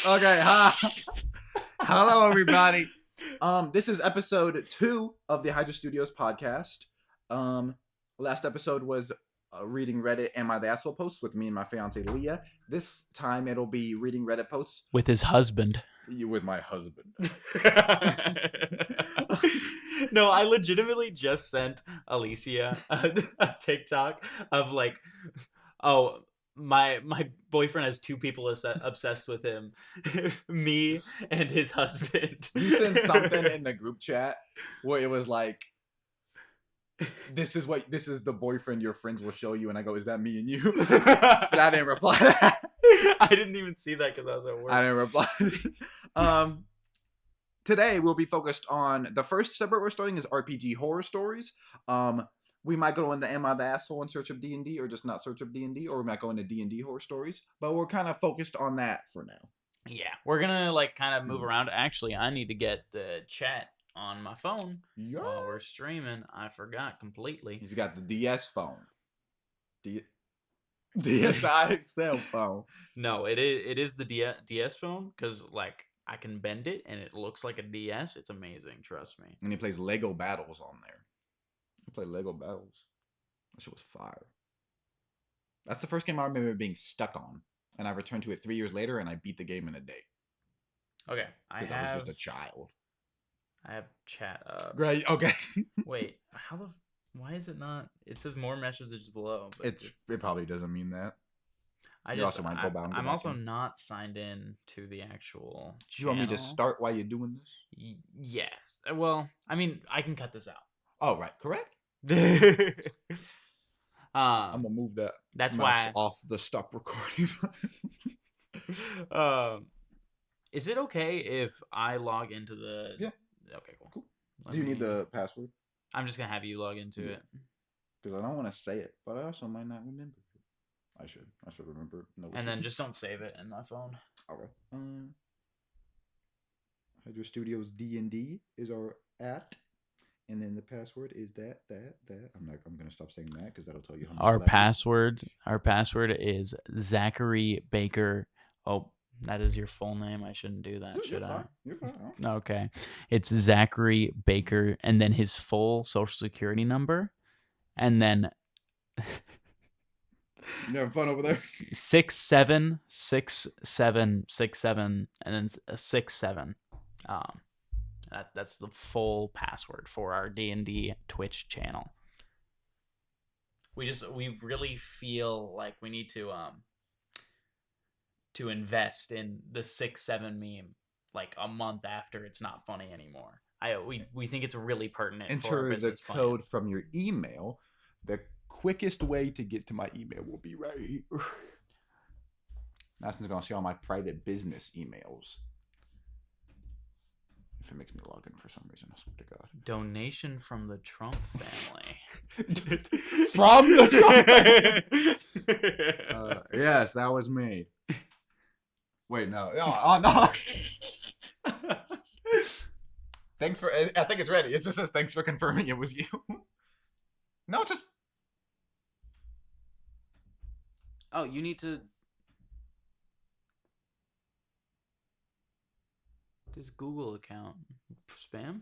Okay, hello everybody. This is episode 2 of the Hydra Studios podcast. Last episode was reading Reddit "Am I the Asshole" posts with me and my fiance Leah. This time it'll be reading Reddit posts with his husband. with my husband. No, I legitimately just sent Alicia a TikTok of like, oh, my boyfriend has 2 people obsessed with him, me and his husband. You sent something in the group chat where it was like, this is the boyfriend your friends will show you, and I go, is that me and you? But I didn't reply to that. I didn't even see that because I was at work. I didn't reply. Today we'll be focused on the first subreddit we're starting is RPG horror stories. We might go into Am I the Asshole in search of D&D, or just not search of D&D, or we might go into D&D horror stories. But we're kind of focused on that for now. Yeah, we're gonna like kind of move around. Actually, I need to get the chat on my phone while we're streaming. I forgot completely. He's got the DS phone. DSi cell phone. No, it is the DS phone because like I can bend it and it looks like a DS. It's amazing, trust me. And he plays Lego Battles on there. He played Lego Battles. That shit was fire. That's the first game I remember being stuck on, and I returned to it 3 years later, and I beat the game in a day. Okay, because I was just a child. I have chat up. Great. Okay. Wait, why is it not? It says more messages below. But it probably doesn't mean that. I'm also not signed in to the actual channel. Do you want me to start while you're doing this? Yes. Well, I mean, I can cut this out. Oh, right. Correct. I'm gonna move that. That's why off the stop recording. Is it okay if I log into the? Yeah. Okay. Cool. Do you need the password? I'm just gonna have you log into it. Because I don't want to say it, but I also might not remember. I should remember. No. And then just don't save it in my phone. Okay. Hydra Studios D&D is our @ and then the password is that. I'm gonna stop saying that because that'll tell you how much. Our password is Zachary Baker. Oh, that is your full name. I shouldn't do that, should I? You're fine. Okay. It's Zachary Baker, and then his full social security number, and then you having fun over there? 676767, and then 67. That's the full password for our D&D Twitch channel. We really feel like we need to invest in the 6-7 meme like a month after it's not funny anymore. We think it's really pertinent. Enter for our business the code from your email. The quickest way to get to my email will be right here. Nastin's gonna see all my private business emails. If it makes me log in for some reason, I swear to God. Donation from the Trump family. From the Trump family. Yes, that was me. Wait, no. No. Thanks for. I think it's ready. It just says thanks for confirming it was you. No, just. Oh, you need to. This Google account spam.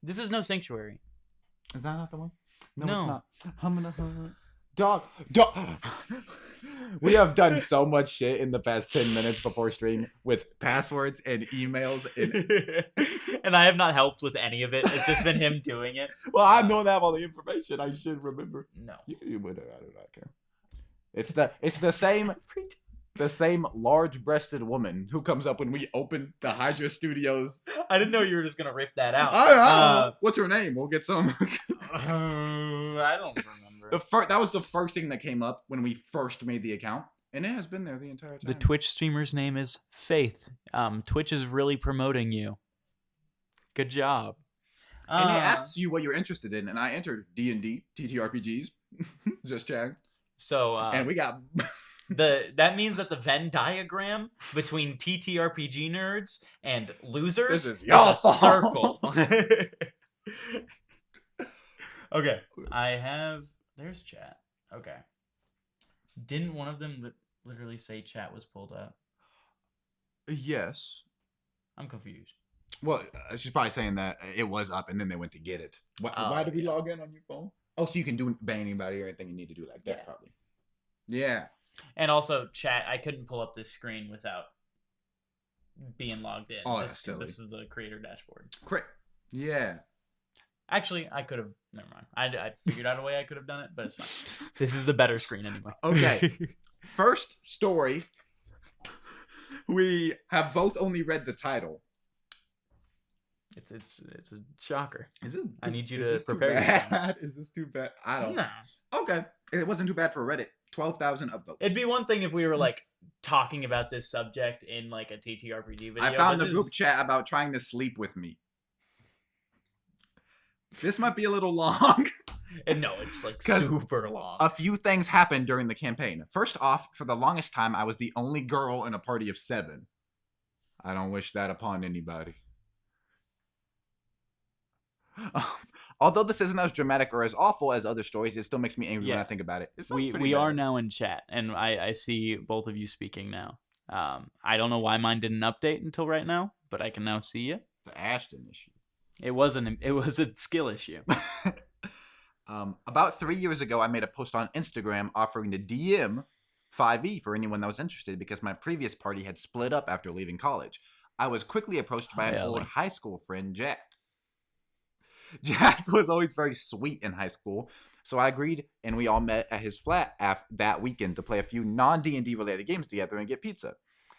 This is no sanctuary. Is that not the one? No. It's not. I'm gonna dog. We have done so much shit in the past 10 minutes before stream with passwords and emails and I have not helped with any of it. It's just been him doing it. Well, I don't have all the information. I should remember. No. You can do it. I do not care. It's the same large-breasted woman who comes up when we open the Hydra Studios. I didn't know you were just gonna rip that out. What's her name? We'll get some. I don't remember. That was the first thing that came up when we first made the account, and it has been there the entire time. The Twitch streamer's name is Faith. Twitch is really promoting you. Good job. And it asks you what you're interested in, and I entered D&D, TTRPGs, just chatting. So and we got. That means that the Venn diagram between TTRPG nerds and losers is a circle. Okay, there's chat. Okay. Didn't one of them literally say chat was pulled up? Yes. I'm confused. Well, she's probably saying that it was up and then they went to get it. Why did we log in on your phone? Oh, so you can ban anybody or anything you need to do like that, probably. Yeah. And also, chat, I couldn't pull up this screen without being logged in. Oh, that's silly. This is the creator dashboard. Great. Yeah. Actually, I could have. Never mind. I figured out a way I could have done it, but it's fine. This is the better screen anyway. Okay. First story. We have both only read the title. It's a shocker. Is it? I need you to prepare yourself. Is this too bad? I don't. No. Okay. It wasn't too bad for Reddit. 12,000 upvotes. It'd be one thing if we were like talking about this subject in like a TTRPG video. I found the group chat about trying to sleep with me. This might be a little long. And no, it's like super long. A few things happened during the campaign. First off, for the longest time, I was the only girl in a party of 7. I don't wish that upon anybody. Although this isn't as dramatic or as awful as other stories, it still makes me angry when I think about it. We are now in chat, and I see both of you speaking now. I don't know why mine didn't update until right now, but I can now see you. The Ashton issue. It was a skill issue. About 3 years ago, I made a post on Instagram offering to DM 5e for anyone that was interested because my previous party had split up after leaving college. I was quickly approached by an old high school friend, Jack. Jack was always very sweet in high school, so I agreed, and we all met at his flat that weekend to play a few non-D&D related games together and get pizza.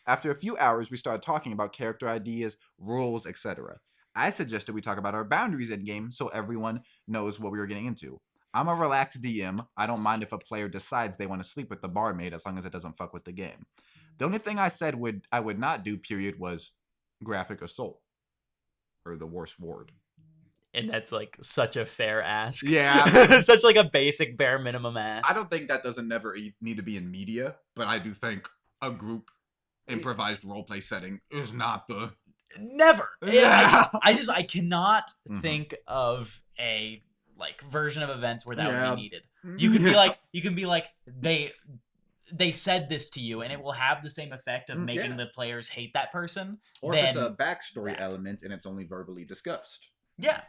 After a few hours, we started talking about character ideas, rules, etc. I suggested we talk about our boundaries in game so everyone knows what we were getting into. I'm a relaxed DM. I don't mind if a player decides they want to sleep with the barmaid as long as it doesn't fuck with the game. The only thing I said I would not do, period, was graphic assault. Or the worst word. And that's like such a fair ask. Yeah. Such like a basic bare minimum ask. I don't think that doesn't never need to be in media, but I do think a group improvised roleplay setting is not the... Never. Yeah. I cannot think of a like version of events where that would be needed. You can be like they said this to you and it will have the same effect of making the players hate that person. Or if it's a backstory element and it's only verbally discussed. Yeah.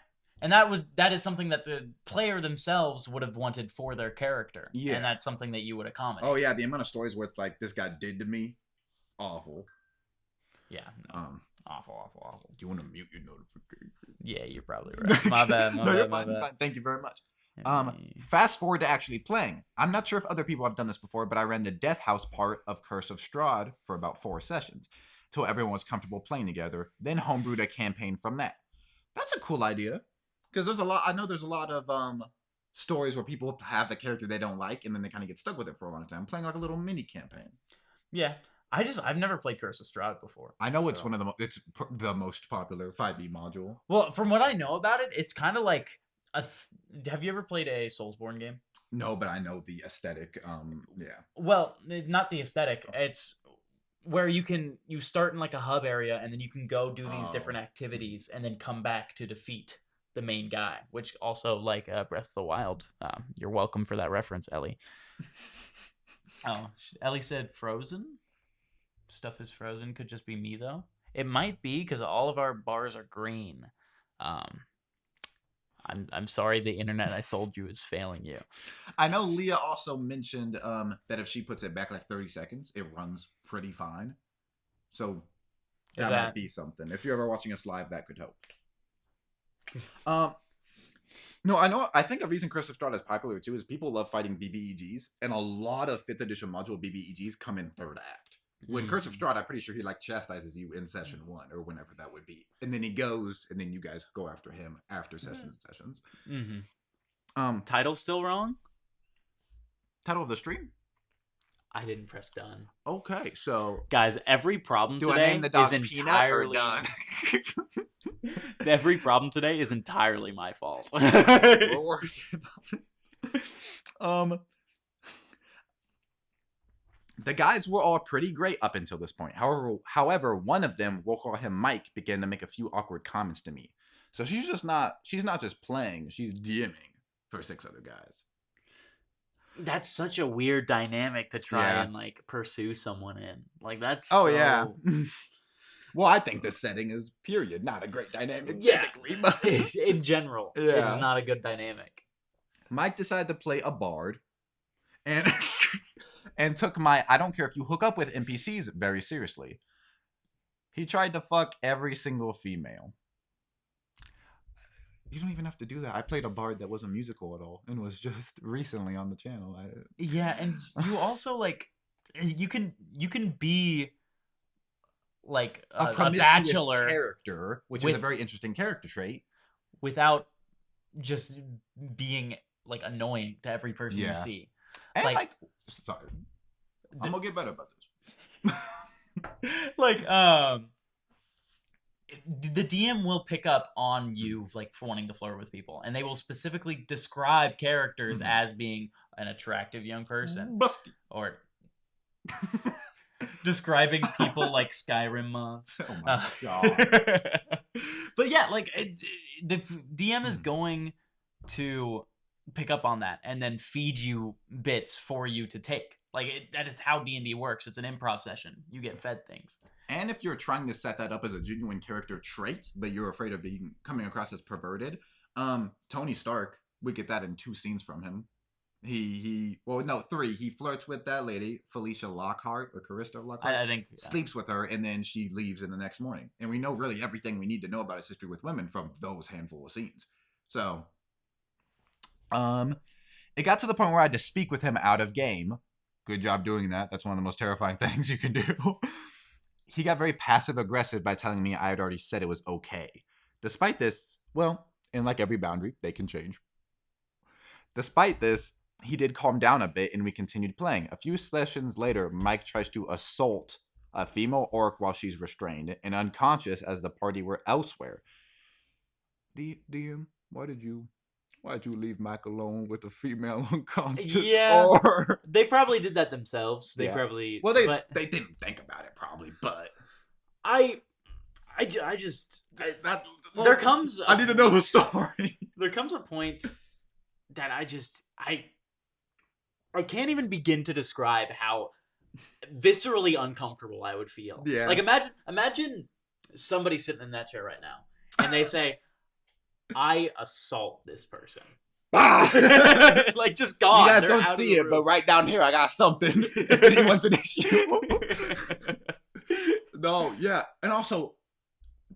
And that is something that the player themselves would have wanted for their character. Yeah. And that's something that you would accommodate. Oh yeah, the amount of stories where it's like this guy did to me. Awful. Yeah. No. Awful. Do you want to mute your notification? Yeah, you're probably right. My bad. You're fine. Thank you very much. Fast forward to actually playing. I'm not sure if other people have done this before, but I ran the Death House part of Curse of Strahd for about 4 sessions, till everyone was comfortable playing together. Then homebrewed a campaign from that. That's a cool idea, because there's a lot. I know there's a lot of stories where people have a character they don't like, and then they kind of get stuck with it for a long time, playing like a little mini campaign. Yeah. I've never played Curse of Strahd before. I know it's one of the most popular 5e module. Well, from what I know about it, it's kind of like have you ever played a Soulsborne game? No, but I know the aesthetic. Yeah. Well, not the aesthetic. It's where you start in like a hub area and then you can go do these different activities and then come back to defeat the main guy, which also like Breath of the Wild. You're welcome for that reference, Ellie. Oh, Ellie said Frozen. Stuff is frozen. Could just be me though. It might be because all of our bars are green. I'm sorry, the internet I sold you is failing you. I know Leah also mentioned that if she puts it back like 30 seconds, it runs pretty fine. So that might be something. If you're ever watching us live, that could help. No, I think a reason Curse of Strahd is popular too is people love fighting BBEGs, and a lot of 5th edition module BBEGs come in 3rd act. When Curse of Strahd, I'm pretty sure he like chastises you in session 1 or whenever that would be, and then he goes, and then you guys go after him after sessions. Title's still wrong. Title of the stream? I didn't press done. Okay, so guys, every problem today I name the dog is entirely done. Every problem today is entirely my fault. We're working on it. The guys were all pretty great up until this point. However, one of them, we'll call him Mike, began to make a few awkward comments to me. So she's not just playing, she's DMing for 6 other guys. That's such a weird dynamic to try Yeah. and like pursue someone in. Like that's Oh so... yeah. Well, I think this setting is period not a great dynamic Yeah. typically, but In general, it is yeah. not a good dynamic. Mike decided to play a bard, and and took my I don't care if you hook up with NPCs very seriously. He tried to fuck every single female. You don't even have to do that. I played a bard that wasn't musical at all and was just recently on the channel. Yeah, and you also like you can be like A a promiscuous bachelor character, which is a very interesting character trait. without just being like annoying to every person you Yeah. see. And Like- sorry, I'm gonna get better about this. Like the DM will pick up on you like for wanting to flirt with people, and they will specifically describe characters Mhm. as being an attractive young person, Busty. or describing people like Skyrim mods. Oh my god. But yeah, like the DM is Hmm. going to pick up on that and then feed you bits for you to take. Like that is how D&D works. It's an improv session. You get fed things. And if you're trying to set that up as a genuine character trait, but you're afraid of coming across as perverted, Tony Stark, we get that in 2 scenes from him. Well, no, 3. He flirts with that lady, Felicia Lockhart, or Carista Lockhart. I think sleeps with her, and then she leaves in the next morning. And we know really everything we need to know about his history with women from those handful of scenes. So, it got to the point where I had to speak with him out of game. Good job doing that. That's one of the most terrifying things you can do. He got very passive-aggressive by telling me I had already said it was okay. Despite this, well, and like every boundary, they can change. Despite this, he did calm down a bit and we continued playing. A few sessions later, Mike tries to assault a female orc while she's restrained and unconscious as the party were elsewhere. DM, why did you leave Mike alone with a female unconscious? Yeah. Or... They probably did that themselves. They Yeah. probably... Well, but they didn't think about it probably, but I just... there comes... I need to know the story. There comes a point that I can't even begin to describe how viscerally uncomfortable I would feel. Yeah. Like imagine somebody sitting in that chair right now and they say, I assault this person. Like just gone. You guys They're don't out of see the it, but room. right down here I got something. If anyone's an issue. No, yeah. And also,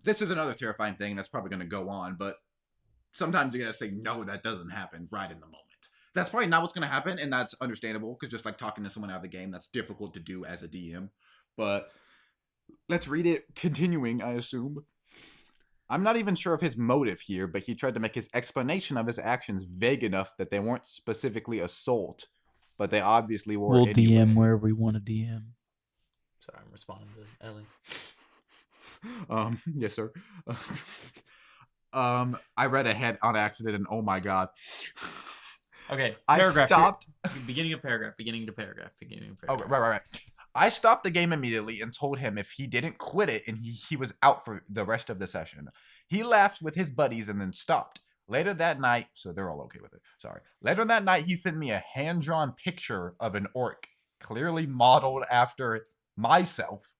this is another terrifying thing that's probably going to go on, but sometimes you got to say, no, that doesn't happen right in the moment. That's probably not what's going to happen, and that's understandable, because just like talking to someone out of the game, that's difficult to do as a DM. But let's read it continuing, I assume. I'm not even sure of his motive here, but he tried to make his explanation of his actions vague enough that they weren't specifically assault, but they obviously were. We'll anyway. DM where we want to DM. Sorry, I'm responding to Ellie. Yes, sir. I read ahead on accident, and oh my god. Okay, paragraph. I stopped. Beginning of paragraph. Beginning to paragraph. Beginning of Oh, paragraph. right. I stopped the game immediately and told him if he didn't quit it and he was out for the rest of the session. He laughed with his buddies and then stopped. Later that night, so they're all okay with it. Sorry. Later that night, he sent me a hand-drawn picture of an orc, clearly modeled after myself,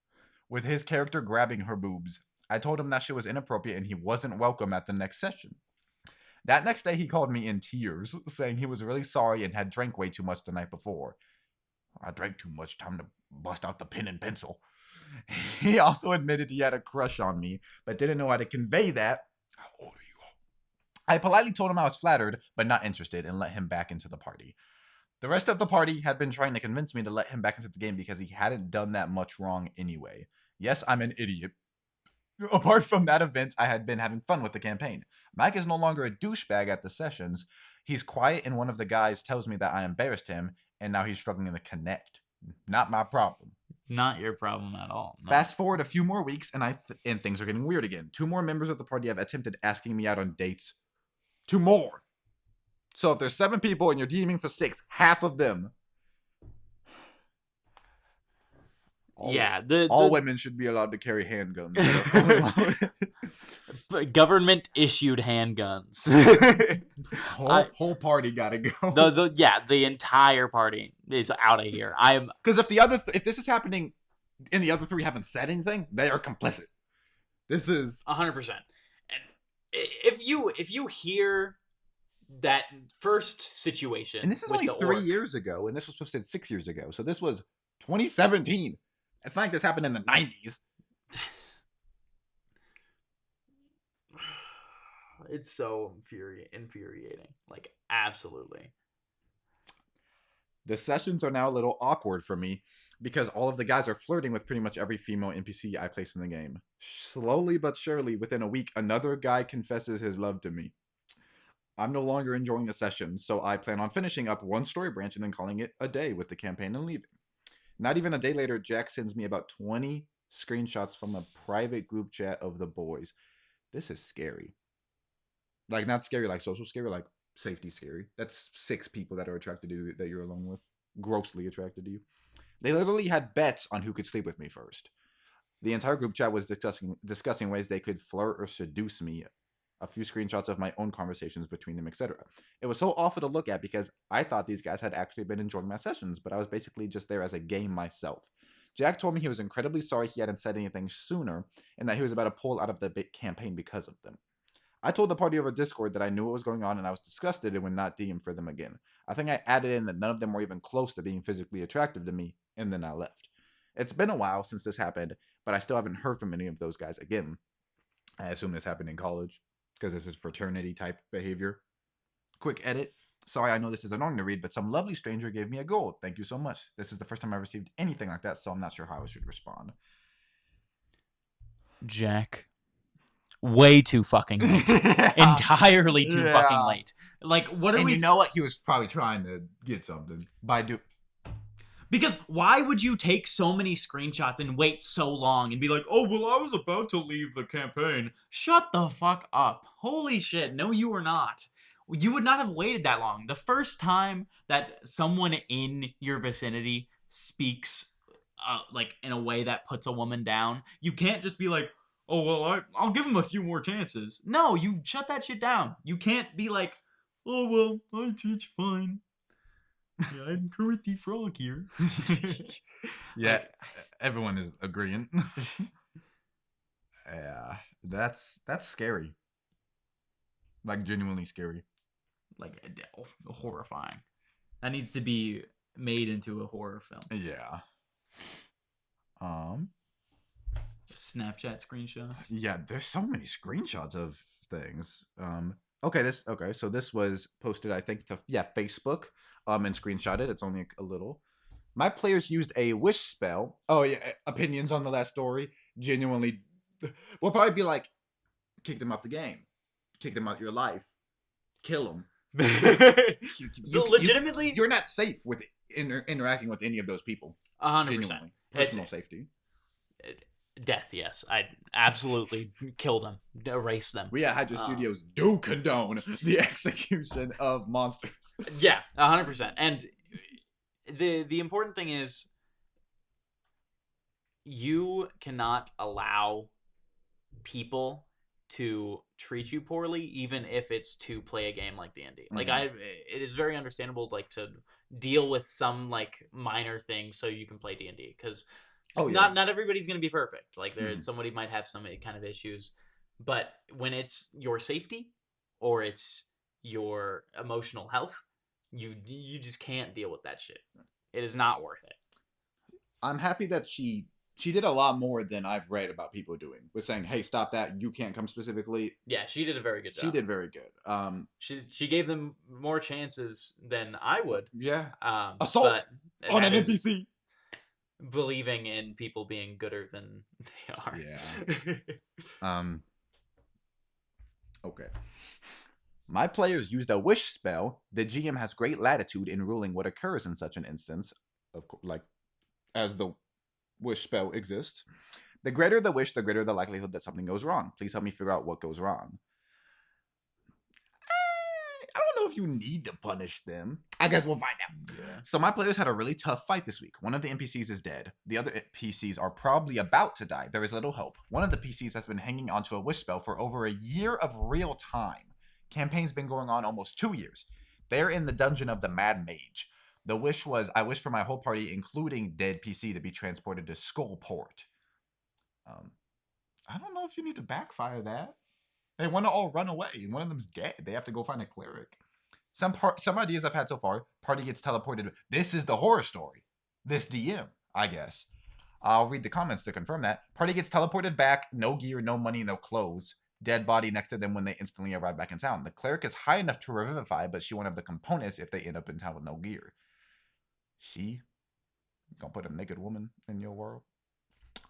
with his character grabbing her boobs. I told him that shit was inappropriate and he wasn't welcome at the next session. That next day, he called me in tears, saying he was really sorry and had drank way too much the night before. I drank too much, time to bust out the pen and pencil. He also admitted he had a crush on me, but didn't know how to convey that. How old are you? I politely told him I was flattered, but not interested, and let him back into the party. The rest of the party had been trying to convince me to let him back into the game because he hadn't done that much wrong anyway. Yes, I'm an idiot. Apart from that event, I had been having fun with the campaign. Mike is no longer a douchebag at the sessions. He's quiet, and one of the guys tells me that I embarrassed him, and now he's struggling to connect. Not my problem. Not your problem at all. No. Fast forward a few more weeks, and things are getting weird again. 2 more members of the party have attempted asking me out on dates. 2 more. So if there's 7 people and you're DMing for 6, half of them. All women should be allowed to carry handguns that are fully loaded. Government issued handguns. whole party gotta go. The entire party is out of here. Because if this is happening and the other three haven't said anything, they are complicit. This is 100%. And if you hear that first situation, and this is only 3 years ago, and this was posted 6 years ago, so this was 2017. It's not like this happened in the 90s. It's so infuriating. Like, absolutely. The sessions are now a little awkward for me because all of the guys are flirting with pretty much every female NPC I place in the game. Slowly but surely, within a week, another guy confesses his love to me. I'm no longer enjoying the session, so I plan on finishing up one story branch and then calling it a day with the campaign and leaving. Not even a day later, Jack sends me about 20 screenshots from a private group chat of the boys. This is scary. Like, not scary like social scary, like safety scary. That's 6 people that are attracted to you that you're alone with. Grossly attracted to you. They literally had bets on who could sleep with me first. The entire group chat was discussing ways they could flirt or seduce me. A few screenshots of my own conversations between them, etc. It was so awful to look at because I thought these guys had actually been enjoying my sessions, but I was basically just there as a game myself. Jack told me he was incredibly sorry he hadn't said anything sooner, and that he was about to pull out of the campaign because of them. I told the party over Discord that I knew what was going on and I was disgusted and would not DM for them again. I think I added in that none of them were even close to being physically attractive to me, and then I left. It's been a while since this happened, but I still haven't heard from any of those guys again. I assume this happened in college, because this is fraternity type behavior. Quick edit. Sorry, I know this is annoying to read, but some lovely stranger gave me a gold. Thank you so much. This is the first time I received anything like that, so I'm not sure how I should respond. Jack. Way too fucking late. Entirely too fucking late. Like, what are and we... you know what? He was probably trying to get something by Because why would you take so many screenshots and wait so long and be like, oh, well, I was about to leave the campaign. Shut the fuck up. Holy shit. No, you were not. You would not have waited that long. The first time that someone in your vicinity speaks like in a way that puts a woman down, you can't just be like, oh, well, I'll give him a few more chances. No, you shut that shit down. You can't be like, oh, well, I teach fine. Yeah, I'm Kermit the Frog here. Yeah, like, everyone is agreeing. Yeah, that's scary. Like, genuinely scary. Like, horrifying. That needs to be made into a horror film. Yeah. Snapchat screenshots. Yeah, there's so many screenshots of things. So this was posted, I think, to Facebook. And screenshotted. It's only a little. My players used a wish spell. Oh yeah, opinions on the last story. Genuinely, we'll probably be like, kick them out the game, kick them out your life, kill them. Legitimately, you're not safe with interacting with any of those people. 100%. Personal safety. Death, yes. I'd absolutely kill them, erase them. We at Hydra Studios do condone the execution of monsters. Yeah, 100%. And the important thing is, you cannot allow people to treat you poorly, even if it's to play a game like D&D. Like, it is very understandable, like, to deal with some like minor things so you can play D&D, because not everybody's going to be perfect. Like, somebody might have some kind of issues, but when it's your safety or it's your emotional health, you just can't deal with that shit. It is not worth it. I'm happy that she did a lot more than I've read about people doing, with saying, hey, stop that, you can't come specifically. Yeah, she did a very good job. She did very good. She gave them more chances than I would. Yeah. Assault on an NPC. Believing in people being gooder than they are. Yeah. Okay. My players used a wish spell. The GM has great latitude in ruling what occurs in such an instance, of course, like as the wish spell exists. The greater the wish, the greater the likelihood that something goes wrong. Please help me figure out what goes wrong. I don't know if you need to punish them. I guess we'll find out. Yeah. So my players had a really tough fight this week. One of the NPCs is dead. The other PCs are probably about to die. There is little hope. One of the PCs has been hanging onto a wish spell for over a year of real time. Campaign's been going on almost 2 years. They're in the dungeon of the Mad Mage. The wish was, I wish for my whole party, including dead PC, to be transported to Skullport. I don't know if you need to backfire that. They want to all run away, and one of them's dead. They have to go find a cleric. Some ideas I've had so far, party gets teleported. This is the horror story. This DM, I guess. I'll read the comments to confirm that. Party gets teleported back, no gear, no money, no clothes. Dead body next to them when they instantly arrive back in town. The cleric is high enough to revivify, but she won't have the components if they end up in town with no gear. She gonna put a naked woman in your world?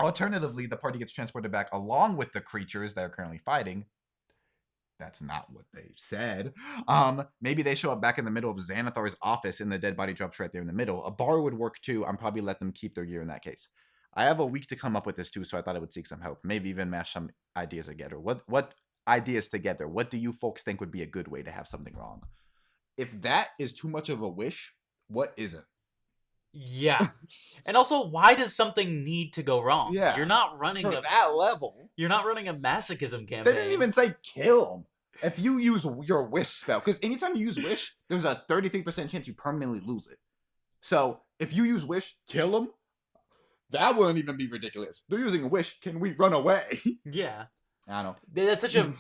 Alternatively, the party gets transported back along with the creatures that are currently fighting. That's not what they said. Maybe they show up back in the middle of Xanathar's office and the dead body drops right there in the middle. A bar would work too. I'm probably let them keep their gear in that case. I have a week to come up with this too, so I thought I would seek some help. Maybe even mash some ideas together. What ideas together? What do you folks think would be a good way to have something wrong? If that is too much of a wish, what isn't? Yeah. And also, why does something need to go wrong? Yeah. You're not running that level. You're not running a masochism campaign. They didn't even say kill him. If you use your wish spell, because anytime you use wish, there's a 33% chance you permanently lose it. So if you use wish, kill him. That wouldn't even be ridiculous. They're using wish. Can we run away? Yeah. I don't know. That's such a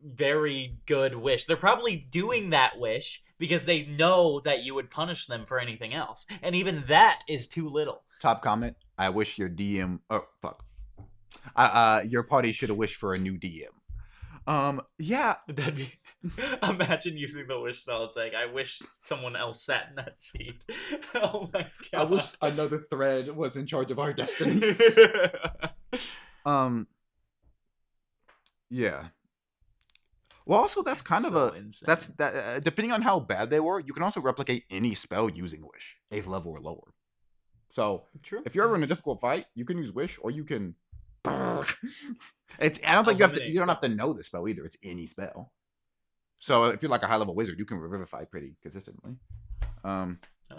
very good wish. They're probably doing that wish because they know that you would punish them for anything else. And even that is too little. Top comment. I wish your DM... Oh, fuck. Your party should have wished for a new DM. Yeah. That'd be... Imagine using the wish spell and saying, I wish someone else sat in that seat. Oh my god. I wish another thread was in charge of our destiny. Yeah. Well, also that's kind of a insane. That's that. Depending on how bad they were, you can also replicate any spell using wish, 8th level or lower. So true. If you're ever in a difficult fight, you can use wish, or you can. It's. I don't think you don't have to know the spell either. It's any spell. So if you're like a high level wizard, you can revivify pretty consistently. Oh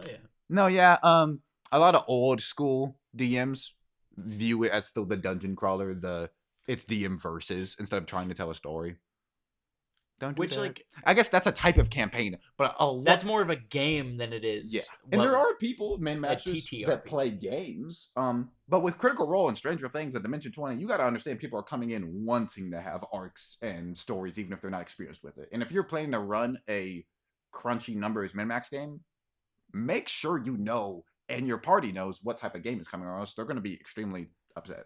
yeah. No, yeah. A lot of old school DMs view it as still the dungeon crawler. It's DM versus instead of trying to tell a story. Don't do that. I guess that's a type of campaign, but that's more of a game than it is. Yeah, and there are people, matchers that play games. But with Critical Role and Stranger Things at Dimension 20, you got to understand people are coming in wanting to have arcs and stories, even if they're not experienced with it. And if you're planning to run a crunchy numbers min-max game, make sure you know and your party knows what type of game is coming, or else they're going to be extremely upset.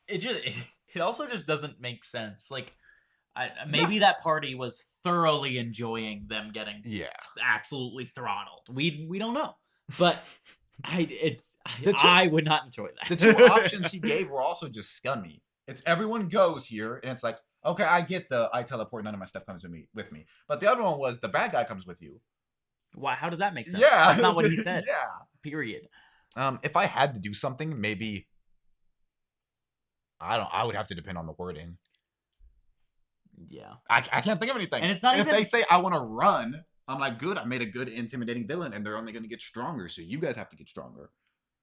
It also just doesn't make sense. Like, maybe that party was thoroughly enjoying them getting absolutely throttled. We don't know, but I would not enjoy that. The two options he gave were also just scummy. It's everyone goes here, and it's like, okay, I get I teleport, none of my stuff comes with me. But the other one was the bad guy comes with you. Why? How does that make sense? Yeah, that's not what he said. Yeah. Period. If I had to do something, maybe I would have to depend on the wording. Yeah. I can't think of anything. And it's not if they say I want to run, I'm like, good, I made a good intimidating villain, and they're only going to get stronger, so you guys have to get stronger.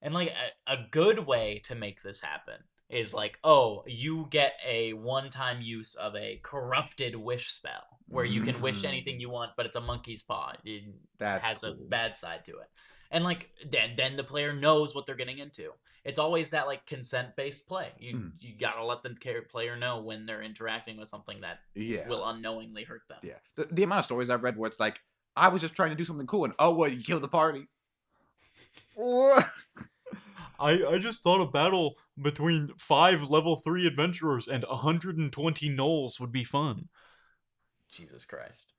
And like a good way to make this happen is like, oh, you get a one-time use of a corrupted wish spell where you can wish anything you want, but it's a monkey's paw. It has cool. A bad side to it. And like then the player knows what they're getting into. It's always that like consent-based play. You gotta let the player know when they're interacting with something that will unknowingly hurt them. Yeah. The amount of stories I've read where it's like, I was just trying to do something cool, and oh, what, you killed the party? I just thought a battle between 5 level 3 adventurers and 120 gnolls would be fun. Jesus Christ.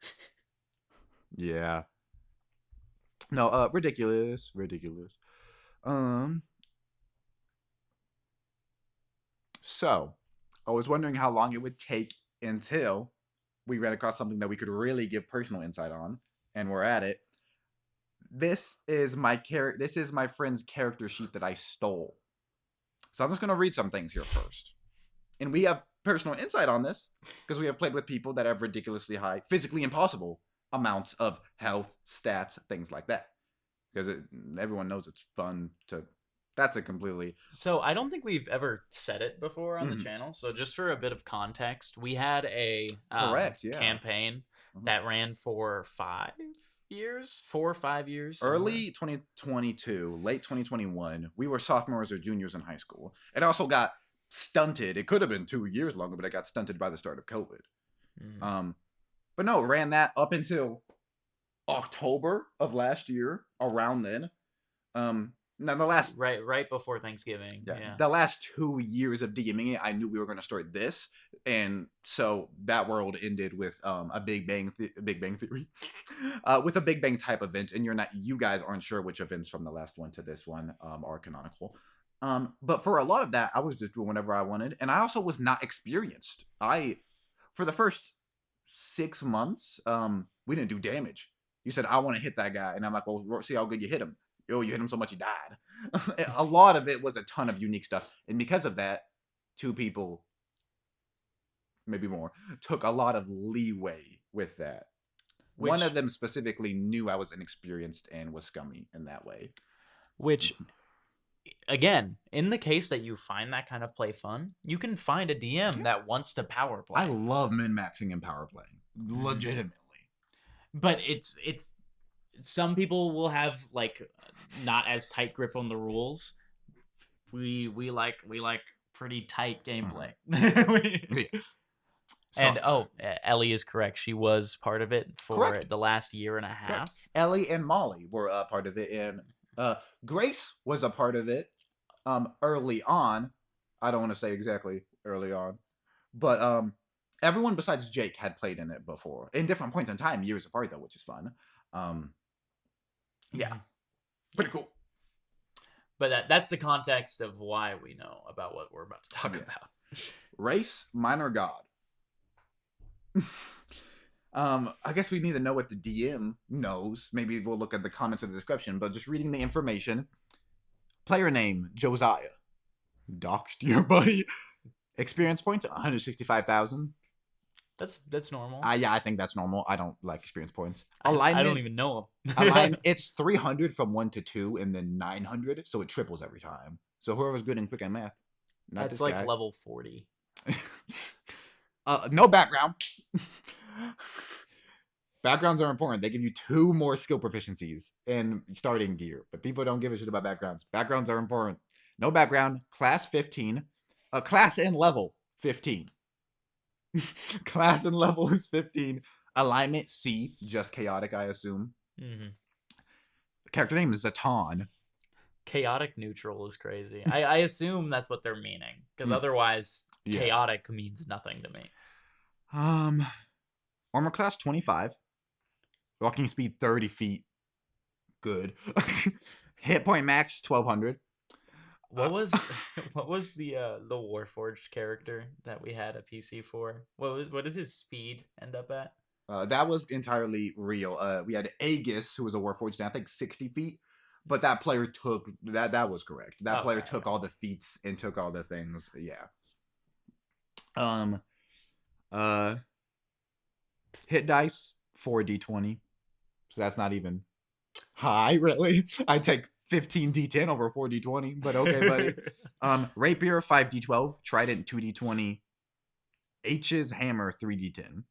Yeah. No, ridiculous. So, I was wondering how long it would take until we ran across something that we could really give personal insight on, and we're at it. This is my friend's character sheet that I stole. So I'm just going to read some things here first. And we have personal insight on this because we have played with people that have ridiculously high, physically impossible amounts of health, stats, things like that. Because everyone knows it's fun to. That's a completely. So I don't think we've ever said it before on the Mhm. channel. So just for a bit of context, we had a Correct, yeah. campaign Mhm. that ran for 5 years, 4 or 5 years, somewhere. Early 2022, late 2021, we were sophomores or juniors in high school. It also got stunted. It could have been 2 years longer, but it got stunted by the start of COVID. Mm. Um, but no, ran that up until October of last year, around then. Now the last Right before Thanksgiving. yeah, Yeah. the last 2 years of DMing it, I knew we were going to start this, and so that world ended with a Big Bang Theory, with a Big Bang type event, and you guys aren't sure which events from the last one to this one are canonical. But for a lot of that, I was just doing whatever I wanted, and I also was not experienced. For the first 6 months, we didn't do damage. You said I want to hit that guy, and I'm like, well, see how good you hit him. Yo, you hit him so much he died. A lot of it was a ton of unique stuff, and because of that, two people, maybe more, took a lot of leeway with that. One Which of them specifically knew I was inexperienced and was scummy in that way. which again, in the case that you find that kind of play fun, you can find a DM Yeah. that wants to power play. I love min maxing and power playing, legitimately. But it's some people will have like not as tight grip on the rules. We like pretty tight gameplay. Yeah. So, And Ellie is correct. She was part of it for Correct. the last year and a half. Correct. Ellie and Molly were a part of it, and Grace was a part of it early on. I don't want to say exactly early on, but everyone besides Jake had played in it before, in different points in time, years apart though, which is fun. Yeah, pretty cool. But that's the context of why we know about what we're about to talk about. Race, minor god. I guess we need to know what the DM knows. Maybe we'll look at the comments of the description, but just reading the information. Player name, Josiah. Doxed your buddy. Experience points, 165,000. That's normal. Yeah, I think that's normal. I don't like experience points. Alignment. I don't even know them. Alignment, it's 300 from 1 to 2, and then 900, so it triples every time. So whoever's good in quick and math. That's like guy. Level 40. No background. Backgrounds are important. They give you 2 more skill proficiencies in starting gear, but people don't give a shit about backgrounds. Backgrounds are important. No background. Class 15. Class and level 15. Class and level is 15. Alignment C, just chaotic, I assume. Mm-hmm. Character name is Zatan. Chaotic neutral is crazy. I assume that's what they're meaning, because otherwise, chaotic means nothing to me. Armor class 25. Walking speed 30 feet. Good. Hit point max 1200. What was the Warforged character that we had a PC for? What did his speed end up at? That was entirely real. We had Aegis, who was a Warforged, I think 60 feet. But that player took that. That was correct. That player took all the feats and took all the things. Yeah. Hit dice 4d20, so that's not even high, really. I take 15d10 over 4d20, but okay, buddy. Rapier 5d12, Trident 2d20, H's hammer 3d10.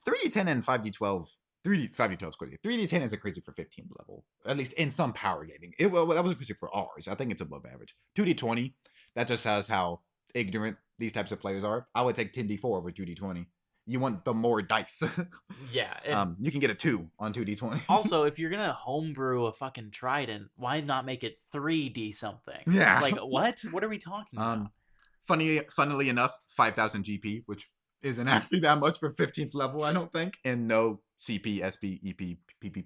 3d10 and 5d12. 5d12 is crazy. 3d10 isn't crazy for 15th level, at least in some power gaming. That was crazy for ours. I think it's above average. 2d20, that just says how ignorant these types of players are. I would take 10d4 over 2d20. You want the more dice. Yeah. You can get a 2 on 2d20. Also, if you're gonna homebrew a fucking trident, why not make it 3d something? Yeah. Like what? What are we talking about? Funnily enough, 5,000 GP, which isn't actually that much for 15th level, I don't think, and no CP, SP, EP, PP.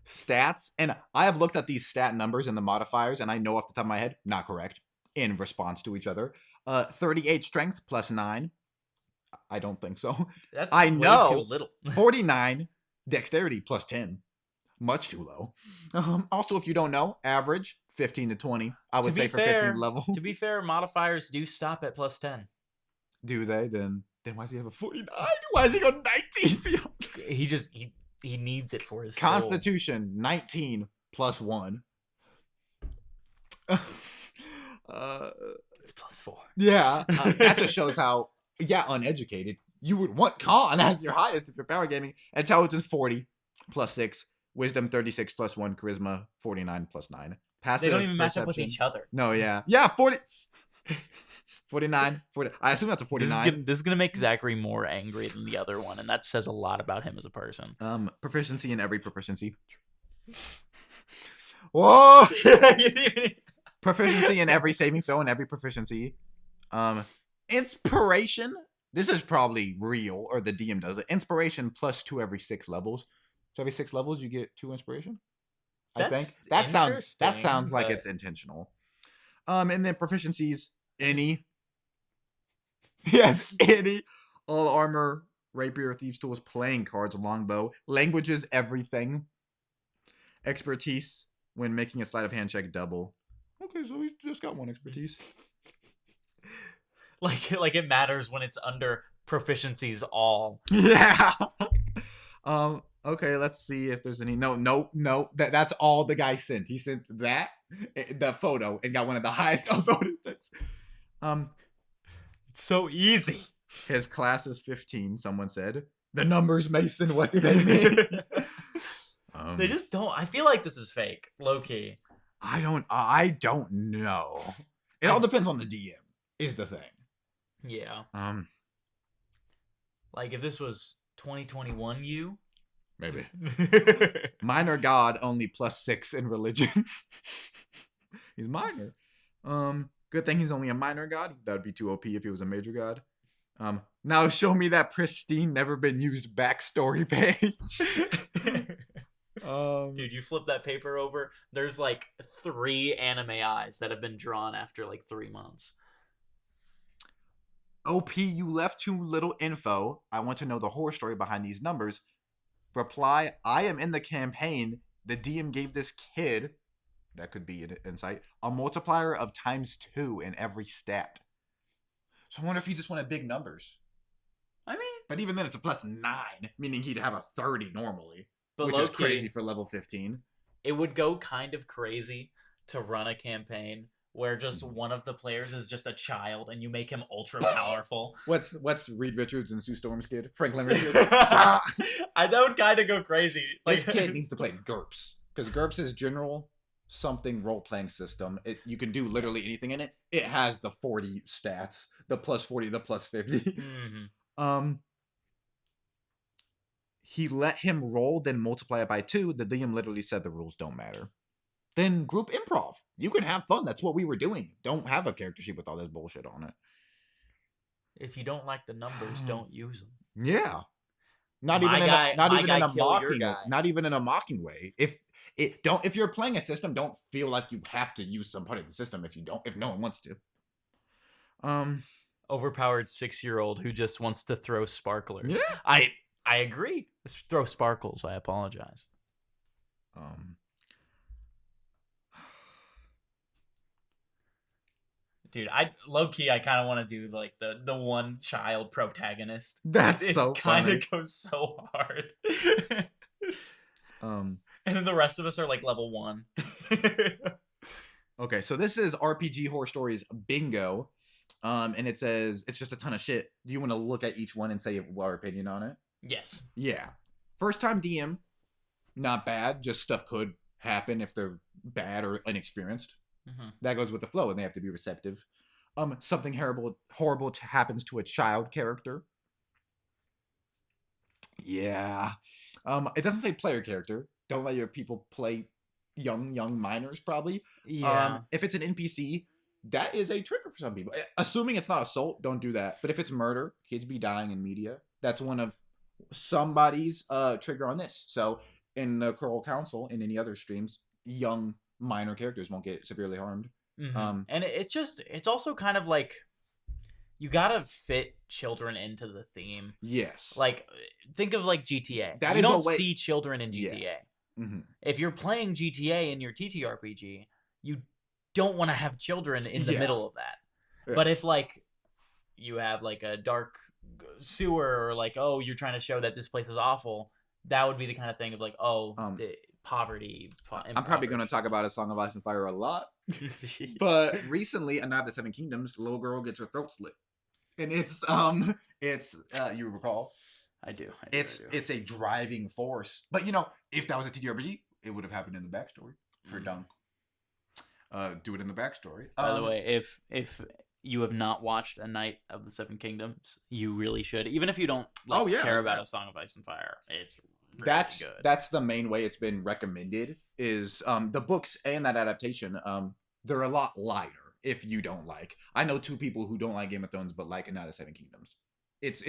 Stats, and I have looked at these stat numbers and the modifiers, and I know off the top of my head, not correct in response to each other. 38 strength plus 9. I don't think so. That's I know way too little. 49 dexterity plus 10. Much too low. Also, if you don't know, average 15 to 20. I would say for 15th level. To be fair, modifiers do stop at plus 10. Do they? Then Then why does he have a 49? Why is he going 19 beyond? He needs it for his soul. Constitution 19 plus 1. It's +4. Yeah, that just shows how uneducated you would want con as your highest if you're power gaming. Intelligence 40 plus 6, wisdom 36 plus 1, charisma 49 plus 9. Passive They don't even match perception. up with each other. No, yeah, 49, 40. I assume that's a 49. This is gonna make Zachary more angry than the other one, and that says a lot about him as a person. Proficiency in every proficiency. Whoa! Proficiency in every saving throw and every proficiency. Inspiration. This is probably real, or the DM does it. Inspiration +2 every 6 levels. So every 6 levels you get 2 inspiration. I think that sounds like it's intentional. And then proficiencies, any. Yes, any. All armor, rapier, thieves' tools, playing cards, longbow, languages, everything. Expertise when making a sleight of hand check, double. Okay, so he's just got 1 expertise. Like it matters when it's under proficiencies all. Yeah. Okay, let's see if there's any. No. That's all the guy sent. He sent the photo, and got one of the highest upvoted things. It's so easy. His class is 15. Someone said the numbers, Mason. What do they mean? They just don't. I feel like this is fake, low key. I don't know. It all depends on the DM. Is the thing. Yeah. Like if this was 2021, maybe. Minor god only +6 in religion. He's minor. Good thing he's only a minor god. That would be too OP if he was a major god. Now show me that pristine, never been used backstory page. Dude, you flip that paper over. There's like 3 anime eyes that have been drawn after like 3 months. OP, you left too little info. I want to know the horror story behind these numbers. Reply, I am in the campaign. The DM gave this kid, that could be an insight, a multiplier of ×2 in every stat. So I wonder if he just wanted big numbers. I mean, but even then it's a +9, meaning he'd have a 30 normally, which is is crazy for level 15. It would go kind of crazy to run a campaign where just one of the players is just a child and you make him ultra powerful. What's Reed Richards and Sue Storm's kid? Franklin Richards? That would kind of go crazy. This kid needs to play GURPS, because GURPS is general something role-playing system. You can do literally anything in it. It has the 40 stats, the +40, the +50. Mm-hmm. He let him roll, then multiply it by 2. The DM literally said the rules don't matter. Then group improv. You can have fun. That's what we were doing. Don't have a character sheet with all this bullshit on it. If you don't like the numbers, don't use them. Yeah. Not even in a mocking way. If you're playing a system, don't feel like you have to use some part of the system if no one wants to. Overpowered 6-year-old who just wants to throw sparklers. Yeah. I agree. Let's throw sparkles. I apologize. Dude, low-key, I kind of want to do like the one child protagonist. That's so funny. It kind of goes so hard. And then the rest of us are like level 1. Okay, so this is RPG Horror Stories Bingo. And it says it's just a ton of shit. Do you want to look at each one and say our opinion on it? Yes. Yeah. First time DM, not bad. Just stuff could happen if they're bad or inexperienced. Mm-hmm. That goes with the flow, and they have to be receptive. Something horrible happens to a child character. Yeah. It doesn't say player character. Don't let your people play young minors, probably. Yeah. If it's an NPC, that is a trigger for some people. Assuming it's not assault, don't do that. But if it's murder, kids be dying in media, that's one of somebody's trigger on this. So in the Curl Council, in any other streams, young minor characters won't get severely harmed. Mm-hmm. And it's also kind of like you gotta fit children into the theme. Yes. Like think of like GTA. You don't see children in GTA. Yeah. Mm-hmm. If you're playing GTA in your TTRPG, you don't want to have children in the middle of that. Yeah. But if like you have like a dark sewer, or like, oh, you're trying to show that this place is awful, that would be the kind of thing of like, oh, poverty. I'm probably going to talk about A Song of Ice and Fire a lot. But recently, in Night of the Seven Kingdoms, the little girl gets her throat slit. And it's you recall? I do. It's a driving force. But if that was a TTRPG, it would have happened in the backstory for Dunk. Do it in the backstory. By the way, if you have not watched A Night of the Seven Kingdoms, you really should. Even if you don't care about A Song of Ice and Fire, it's really good. That's the main way it's been recommended. Is the books and that adaptation. They're a lot lighter. If you don't like, I know 2 people who don't like Game of Thrones but like A Night of the Seven Kingdoms. It's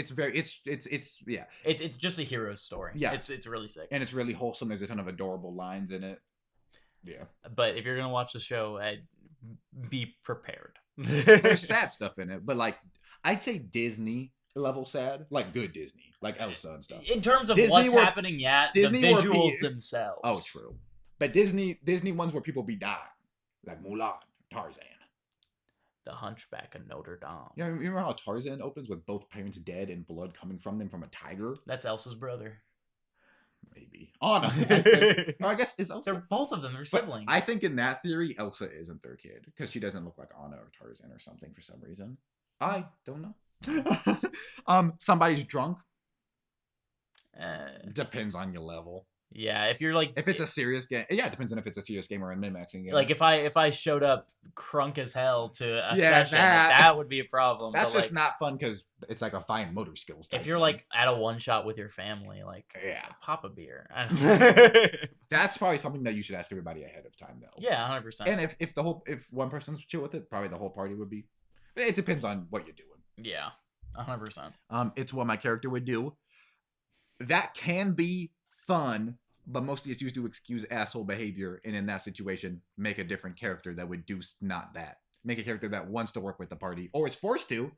yeah. It's just a hero's story. Yeah, it's really sick and it's really wholesome. There's a ton of adorable lines in it. Yeah, but if you're gonna watch the show, be prepared. There's sad stuff in it, but like I'd say Disney level sad, like good Disney, like Elsa and stuff. In terms of Disney what's happening, Disney the visuals themselves. Oh, true. But Disney ones where people be dying, like Mulan, Tarzan. The Hunchback of Notre Dame. Yeah, you remember how Tarzan opens with both parents dead and blood coming from them from a tiger? That's Elsa's brother. Maybe. Oh, no. No, I guess it's Elsa. They're both of them. They're siblings. But I think in that theory, Elsa isn't their kid because she doesn't look like Anna or Tarzan or something for some reason. I don't know. Somebody's drunk. Depends on your level. Yeah, if you're like, if it's a serious game, yeah, it depends on if it's a serious game or a min-maxing game. Like if I showed up crunk as hell to a session, that would be a problem. That's just not fun because it's like a fine motor skills. If you're like at a one shot with your family, like pop a beer. That's probably something that you should ask everybody ahead of time, though. Yeah, 100%. And if one person's chill with it, probably the whole party would be. It depends on what you're doing. Yeah, 100%. It's what my character would do. That can be fun. But mostly it's used to excuse asshole behavior, and in that situation, make a different character that would do not that. Make a character that wants to work with the party, or is forced to.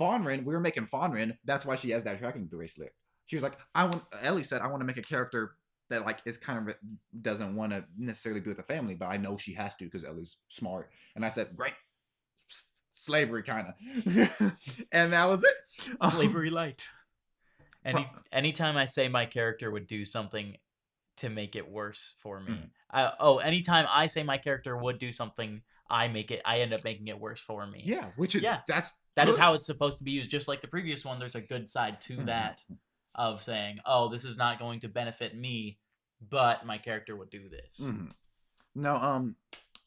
Fawnrin, we were making Fawnrin. That's why she has that tracking bracelet. She was like, Ellie said, I want to make a character that like is kind of doesn't want to necessarily be with the family, but I know she has to because Ellie's smart. And I said, great, slavery kind of, and that was it. Slavery light. Anytime I say my character would do something to make it worse for me. Anytime I say my character would do something, I end up making it worse for me. Yeah, that is how it's supposed to be used. Just like the previous one, there's a good side to that of saying, oh, this is not going to benefit me, but my character would do this. No,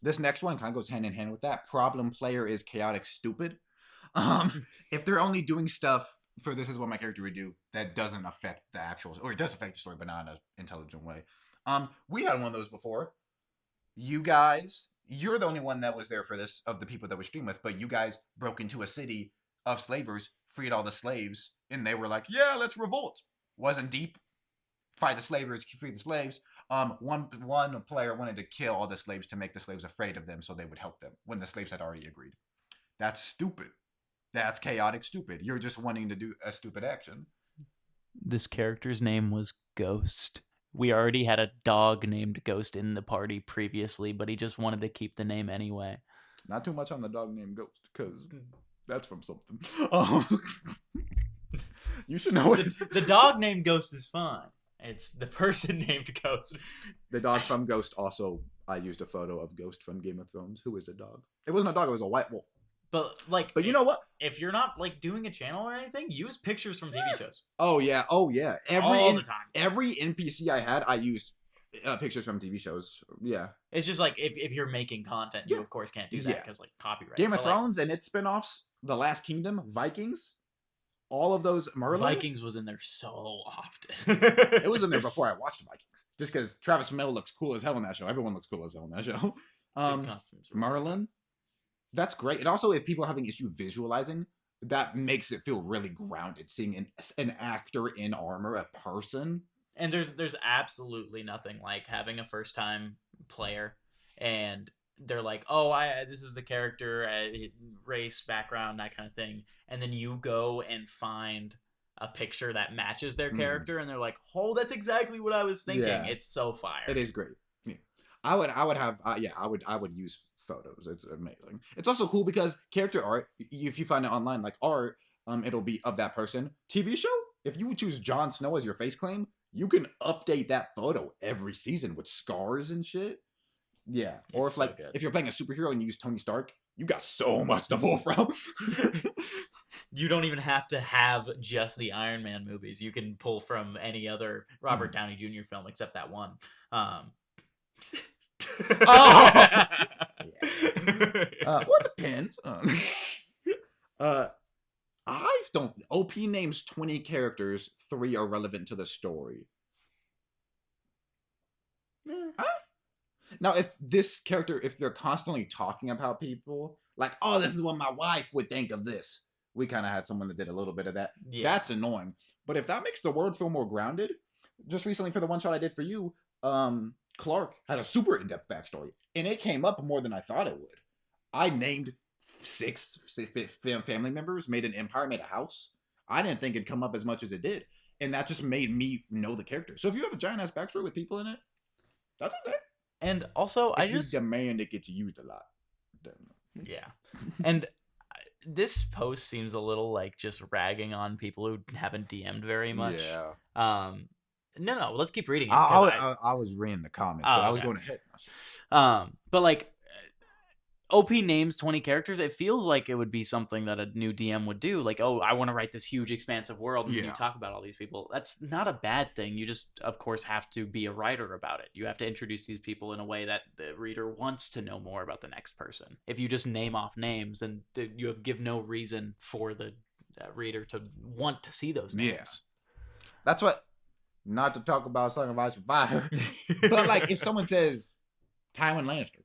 this next one kind of goes hand in hand with that. Problem player is chaotic stupid. If they're only doing stuff for this is what my character would do, that doesn't affect the actual, or it does affect the story, but not in an intelligent way. We had one of those before. You guys, you're the only one that was there for this of the people that we stream with, but you guys broke into a city of slavers, freed all the slaves, and they were like, yeah, let's revolt. Wasn't deep. Fight the slavers, free the slaves. One player wanted to kill all the slaves to make the slaves afraid of them so they would help them when the slaves had already agreed. That's stupid. That's chaotic stupid. You're just wanting to do a stupid action. This character's name was Ghost. We already had a dog named Ghost in the party previously, but he just wanted to keep the name anyway. Not too much on the dog named Ghost, because that's from something. You should know it. The dog named Ghost is fine. It's the person named Ghost. The dog from Ghost also, I used a photo of Ghost from Game of Thrones, who is a dog. It wasn't a dog, it was a white wolf. But you know what? If you're not like doing a channel or anything, use pictures from TV shows. Oh yeah. All the time. Every NPC I had, I used pictures from TV shows. Yeah. It's just like if you're making content, you of course can't do that because like copyright. Game of Thrones and its spinoffs, The Last Kingdom, Vikings, all of those. Merlin. Vikings was in there so often. It was in there before I watched Vikings, just because Travis Fimmel looks cool as hell in that show. Everyone looks cool as hell in that show. Merlin. That's great. And also, if people are having issue visualizing, that makes it feel really grounded. Seeing an actor in armor, a person. And there's absolutely nothing like having a first time player and they're like, oh, this is the character, race, background, that kind of thing. And then you go and find a picture that matches their character, and they're like, oh, that's exactly what I was thinking. Yeah. It's so fire. It is great. Yeah. I would use photos. It's amazing. It's also cool because character art, if you find it online, like art, it'll be of that person. TV show, if you choose Jon Snow as your face claim, you can update that photo every season with scars and shit. Yeah. Or It's if so like good. if you're playing a superhero and you use Tony Stark, you got so much to pull from. You don't even have to have just the Iron Man movies. You can pull from any other Robert Downey Jr. film except that one. Oh, well, it depends. I don't. OP names 20 characters. 3 are relevant to the story. Now, if this character, if they're constantly talking about people, like, oh, this is what my wife would think of this. We kind of had someone that did a little bit of that. Yeah. That's annoying. But if that makes the world feel more grounded, just recently for the one shot I did for you, Clark had a super in-depth backstory, and it came up more than I thought it would. I named 6 family members, made an empire, made a house. I didn't think it'd come up as much as it did, and that just made me know the character. So if you have a giant ass backstory with people in it, that's okay. And also, if you demand it gets used a lot, then yeah. And this post seems a little like just ragging on people who haven't DM'd very much. Yeah. No, let's keep reading it. I was reading the comments, but I was okay. going ahead. But like, OP names 20 characters. It feels like it would be something that a new DM would do. Like, oh, I want to write this huge, expansive world, and you talk about all these people. That's not a bad thing. You just, of course, have to be a writer about it. You have to introduce these people in a way that the reader wants to know more about the next person. If you just name off names, then you give no reason for the reader to want to see those names. Yeah. That's what. Not to talk about Song of Ice and Fire, but like if someone says Tywin Lannister,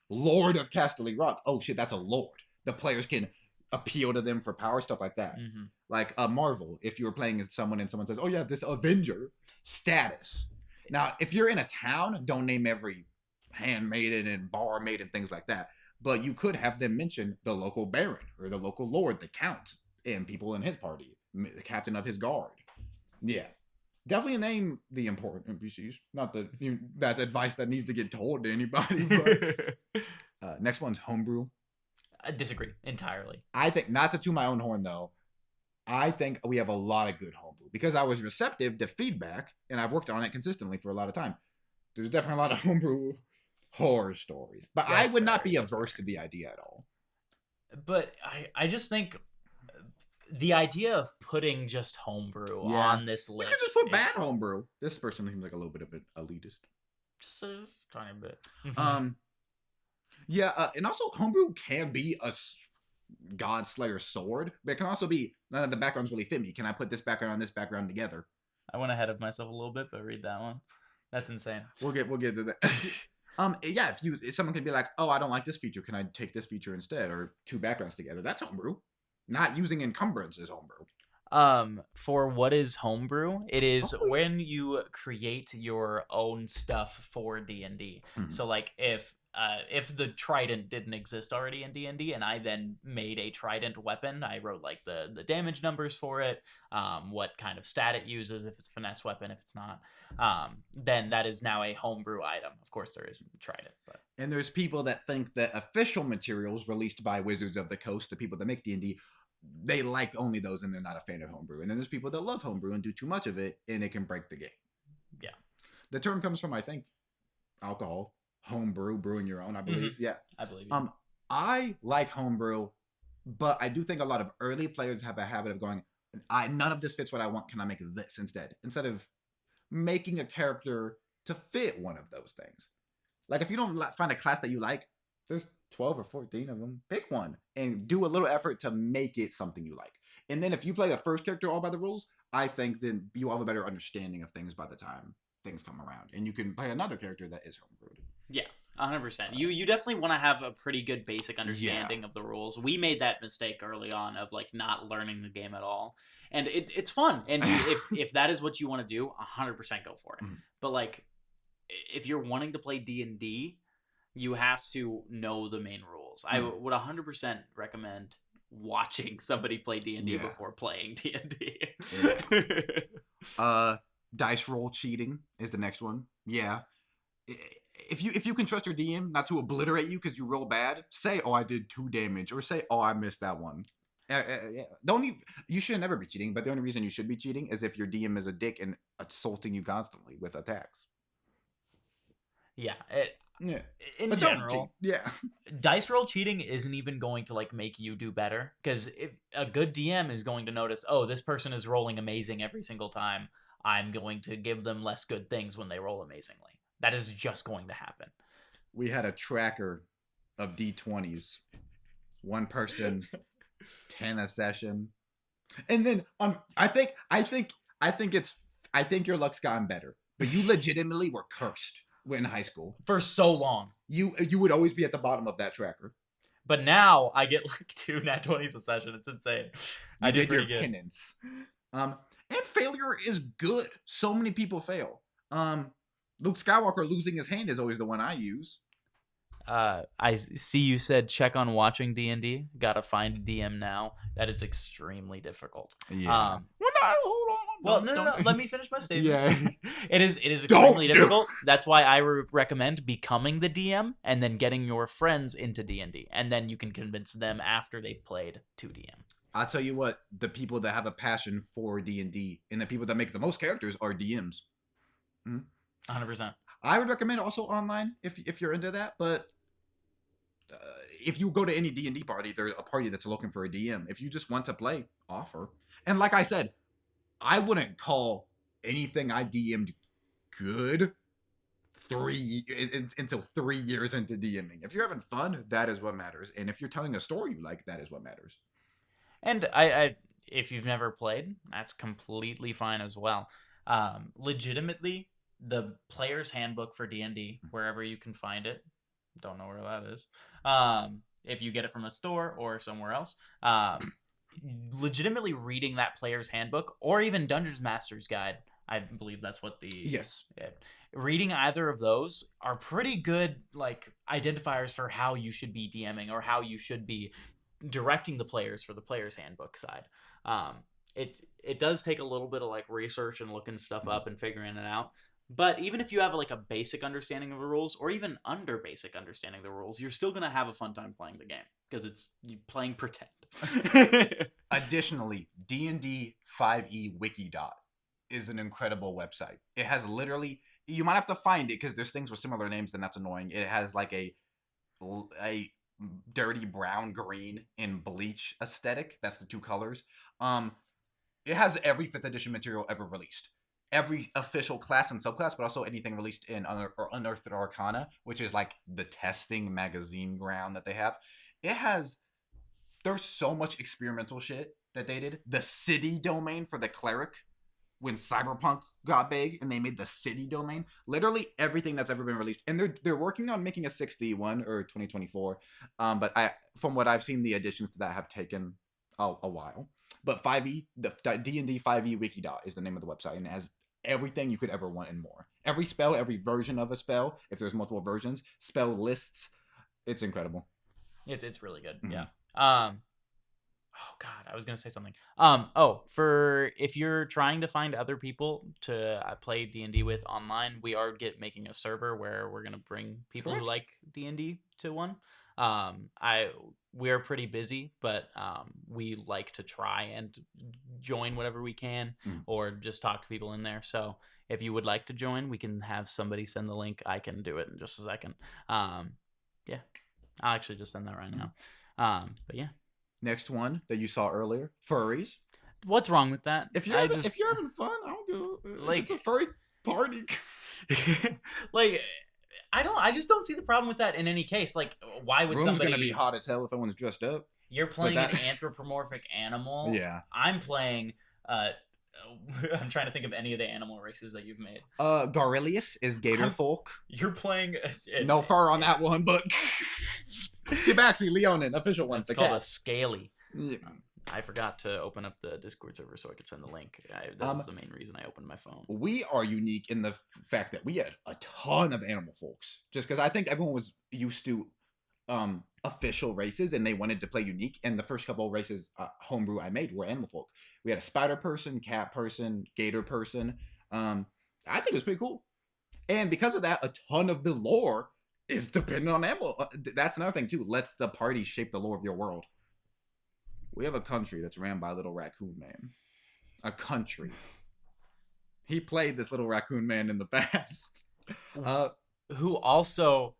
Lord of Casterly Rock, oh shit, that's a lord. The players can appeal to them for power, stuff like that. Mm-hmm. Like Marvel, if you were playing as someone and someone says, oh yeah, this Avenger status. Now, if you're in a town, don't name every handmaiden and barmaid and things like that. But you could have them mention the local baron or the local lord, the count, and people in his party, the captain of his guard. Yeah. Definitely name the important NPCs. Not that that's advice that needs to get told to anybody. But next one's homebrew. I disagree entirely. I think, not to toot my own horn though, I think we have a lot of good homebrew because I was receptive to feedback and I've worked on it consistently for a lot of time. There's definitely a lot of homebrew horror stories, but I would not be averse to the idea at all. But I just think the idea of putting just homebrew on this list. You can just put bad homebrew. This person seems like a little bit of an elitist. Just a tiny bit. Yeah, and also homebrew can be a God Slayer sword, but it can also be none of the backgrounds really fit me. Can I put this background on this background together? I went ahead of myself a little bit, but read that one. That's insane. We'll get to that. Yeah, if someone can be like, oh, I don't like this feature, can I take this feature instead, or 2 backgrounds together? That's homebrew. Not using encumbrance is homebrew. For what is homebrew? It is when you create your own stuff for D&D. Mm-hmm. So like if the trident didn't exist already in D&D and I then made a trident weapon, I wrote like the damage numbers for it, what kind of stat it uses, if it's a finesse weapon, if it's not, then that is now a homebrew item. Of course there is trident, but. And there's people that think that official materials released by Wizards of the Coast, the people that make D&D, they like only those and they're not a fan of homebrew. And then there's people that love homebrew and do too much of it and it can break the game. Yeah. The term comes from, I think, alcohol. Homebrew, brewing your own, I believe. Mm-hmm. Yeah. I believe you. I like homebrew, but I do think a lot of early players have a habit of going, none of this fits what I want. Can I make this instead? Instead of making a character to fit one of those things. Like if you don't find a class that you like, there's 12 or 14 of them. Pick one and do a little effort to make it something you like. And then if you play the first character all by the rules, I think then you have a better understanding of things by the time things come around. And you can play another character that is homebrewed. Yeah, 100%. You definitely want to have a pretty good basic understanding of the rules. We made that mistake early on of like not learning the game at all. And it's fun. And if that is what you want to do, 100% go for it. Mm-hmm. But like if you're wanting to play D&D, you have to know the main rules. I would 100% recommend watching somebody play D&D before playing D&D. Dice roll cheating is the next one. Yeah. If you can trust your DM not to obliterate you because you roll bad, say, oh, I did 2 damage, or say, oh, I missed that one. Yeah. Don't even, you should never be cheating, but the only reason you should be cheating is if your DM is a dick and assaulting you constantly with attacks. Yeah, Yeah. in But don't cheat. general, Yeah. dice roll cheating isn't even going to like make you do better, because a good DM is going to notice, oh, this person is rolling amazing every single time. I'm going to give them less good things when they roll amazingly. That is just going to happen. We had a tracker of D20s. One person, 10 a session. And then I think your luck's gotten better. But you legitimately were cursed in high school. For so long. You would always be at the bottom of that tracker. But now I get like 2 nat 20s a session. It's insane. I did your penance. And failure is good. So many people fail. Luke Skywalker losing his hand is always the one I use. I see you said check on watching D&D. Gotta find a DM now. That is extremely difficult. Yeah. Hold on. Well, no. Let me finish my statement. Yeah. It is extremely difficult. That's why I recommend becoming the DM and then getting your friends into D&D, and then you can convince them after they've played to DM. I'll tell you what, the people that have a passion for D&D and the people that make the most characters are DMs. 100%. I would recommend also online if you're into that, but if you go to any D&D party, there's a party that's looking for a DM. If you just want to play, offer. And like I said, I wouldn't call anything I DM'd good until 3 years into DMing. If you're having fun, that is what matters. And if you're telling a story you like, that is what matters. And I if you've never played, that's completely fine as well. Legitimately, the player's handbook for D&D, wherever you can find it, don't know where that is. If you get it from a store or somewhere else, legitimately reading that player's handbook or even Dungeons Master's Guide, I believe that's what the yes. Reading either of those are pretty good like identifiers for how you should be DMing or how you should be directing the players for the player's handbook side. It does take a little bit of like research and looking stuff up and figuring it out. But even if you have like a basic understanding of the rules, or even under basic understanding of the rules, you're still gonna have a fun time playing the game because it's you playing pretend. Additionally, D&D 5e Wiki is an incredible website. It has literally, you might have to find it because there's things with similar names, then that's annoying. It has like a dirty brown, green, and bleach aesthetic. That's the two colors. It has every 5th edition material ever released. Every official class and subclass, but also anything released in Unearthed Arcana, which is like the testing magazine ground that they have. There's so much experimental shit that they did. The city domain for the cleric, when Cyberpunk got big and they made the city domain, literally everything that's ever been released. And they're working on making a 6th one or 2024. But from what I've seen, the additions to that have taken a while. But 5e, the D&D 5e Wiki is the name of the website, and it has everything you could ever want and more. Every spell, every version of a spell, if there's multiple versions, spell lists, it's incredible. It's really good. Mm-hmm. Yeah. Oh god, I was gonna say something. For if you're trying to find other people to play D&D with online, we are making a server where we're gonna bring people who like D&D to one. We're pretty busy, but we like to try and join whatever we can, or just talk to people in there. So if you would like to join, we can have somebody send the link. I can do it in just a second. Yeah, I'll actually just send that right now. But yeah. Next one that you saw earlier, furries. What's wrong with that? If you're having fun, I'll go. Like, it's a furry party. Like, I just don't see the problem with that in any case. Like, why would Room's gonna be hot as hell if everyone's dressed up? You're playing an anthropomorphic animal. Yeah. I'm playing. I'm trying to think of any of the animal races that you've made. Garilius is gator folk. You're playing. No fur on that one, but Tabaxi, Leonin, official one. It's called a scaly. Yeah. I forgot to open up the Discord server so I could send the link. That was the main reason I opened my phone. We are unique in the fact that we had a ton of animal folks. Just because I think everyone was used to official races and they wanted to play unique. And the first couple of races homebrew I made were animal folk. We had a spider person, cat person, gator person. I think it was pretty cool. And because of that, a ton of the lore is dependent on animal. That's another thing too. Let the party shape the lore of your world. We have a country that's ran by a little raccoon man. A country. He played this little raccoon man in the past. Who also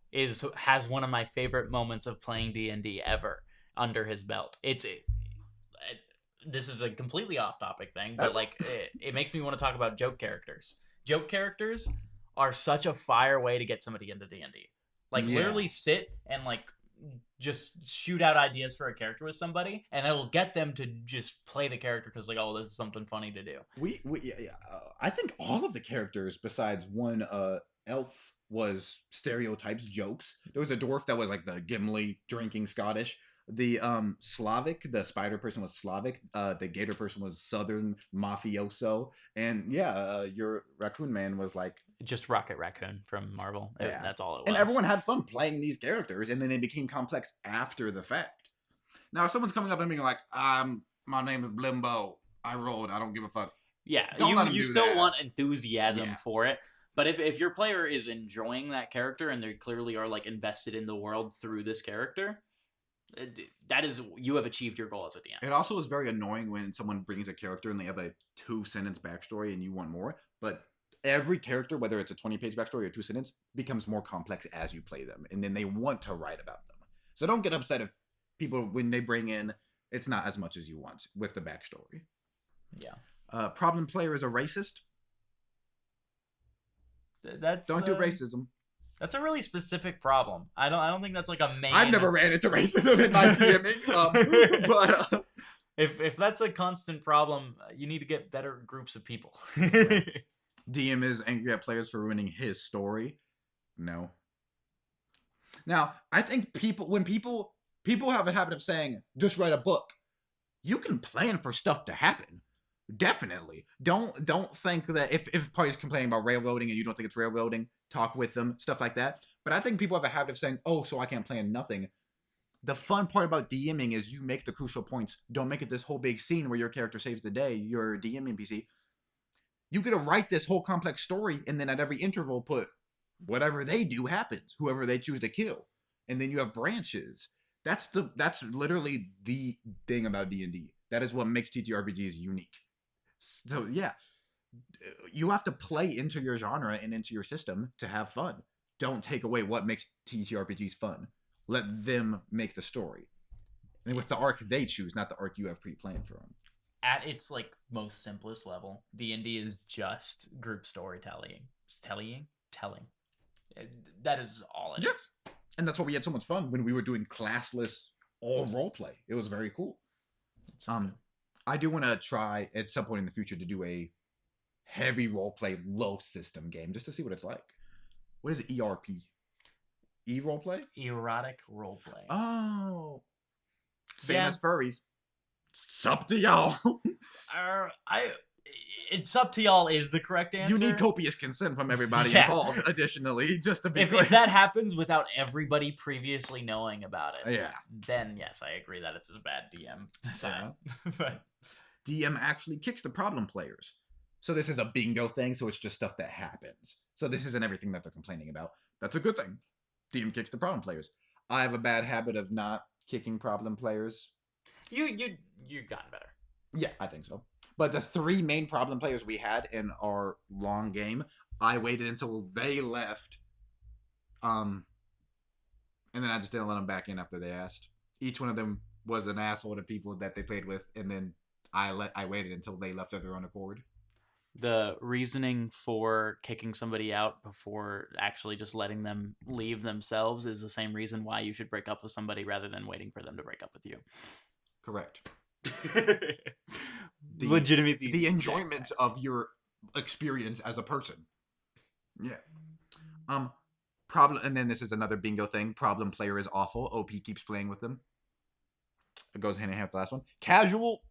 has one of my favorite moments of playing D&D ever under his belt. This is a completely off topic thing, but like it makes me want to talk about joke characters. Joke characters are such a fire way to get somebody into D&D. Like literally sit and like just shoot out ideas for a character with somebody, and it'll get them to just play the character because like, oh, this is something funny to do. I think all of the characters besides one elf was stereotypes, jokes. There was a dwarf that was like the Gimli drinking Scottish. The Slavic, the spider person was Slavic. The gator person was Southern mafioso, and your raccoon man was like just Rocket Raccoon from Marvel. Yeah. That's all it was. And everyone had fun playing these characters, and then they became complex after the fact. Now, if someone's coming up and being like, my name is Blimbo, I rolled, I don't give a fuck. Yeah, you still want enthusiasm for it. But if your player is enjoying that character and they clearly are like invested in the world through this character, that is, you have achieved your goal as a DM. It also is very annoying when someone brings a character and they have a 2-sentence backstory and you want more, but every character, whether it's a 20-page backstory or 2-sentence, becomes more complex as you play them, and then they want to write about them. So don't get upset if people, when they bring in, it's not as much as you want with the backstory. Yeah. Problem player is a racist. Don't do racism. That's a really specific problem. I don't think that's like a main. I've never ran into racism in my DMing, but if that's a constant problem, you need to get better groups of people. DM is angry at players for ruining his story. No. Now, I think when people have a habit of saying, just write a book, you can plan for stuff to happen. Definitely. Don't think that if parties complain about railroading and you don't think it's railroading, talk with them, stuff like that. But I think people have a habit of saying, oh, so I can't plan nothing. The fun part about DMing is you make the crucial points. Don't make it this whole big scene where your character saves the day, your DM NPC. You get to write this whole complex story, and then at every interval put whatever they do happens, whoever they choose to kill. And then you have branches. That's literally the thing about D&D. That is what makes TTRPGs unique. So yeah, you have to play into your genre and into your system to have fun. Don't take away what makes TTRPGs fun. Let them make the story. And with the arc they choose, not the arc you have pre-planned for them. At its like most simplest level, D&D is just group storytelling. Telling. That is all it is. And that's why we had so much fun when we were doing classless all roleplay. It was very cool. I do want to try at some point in the future to do a heavy roleplay low system game just to see what it's like. What is ERP? E-roleplay? Erotic roleplay. Oh. Same as furries. It's up to y'all. It's up to y'all is the correct answer. You need copious consent from everybody involved, additionally, just to be clear. If that happens without everybody previously knowing about it, then yes, I agree that it's a bad DM sign. But DM actually kicks the problem players. So this is a bingo thing, so it's just stuff that happens. So this isn't everything that they're complaining about. That's a good thing. DM kicks the problem players. I have a bad habit of not kicking problem players. You've gotten better. Yeah, I think so. But the 3 main problem players we had in our long game, I waited until they left. And then I just didn't let them back in after they asked. Each one of them was an asshole to people that they played with, and then I waited until they left of their own accord. The reasoning for kicking somebody out before actually just letting them leave themselves is the same reason why you should break up with somebody rather than waiting for them to break up with you. Correct. Legitimately, the enjoyment of your experience as a person. Yeah. Problem, and then this is another bingo thing. Problem player is awful. OP keeps playing with them. It goes hand in hand with the last one. Casual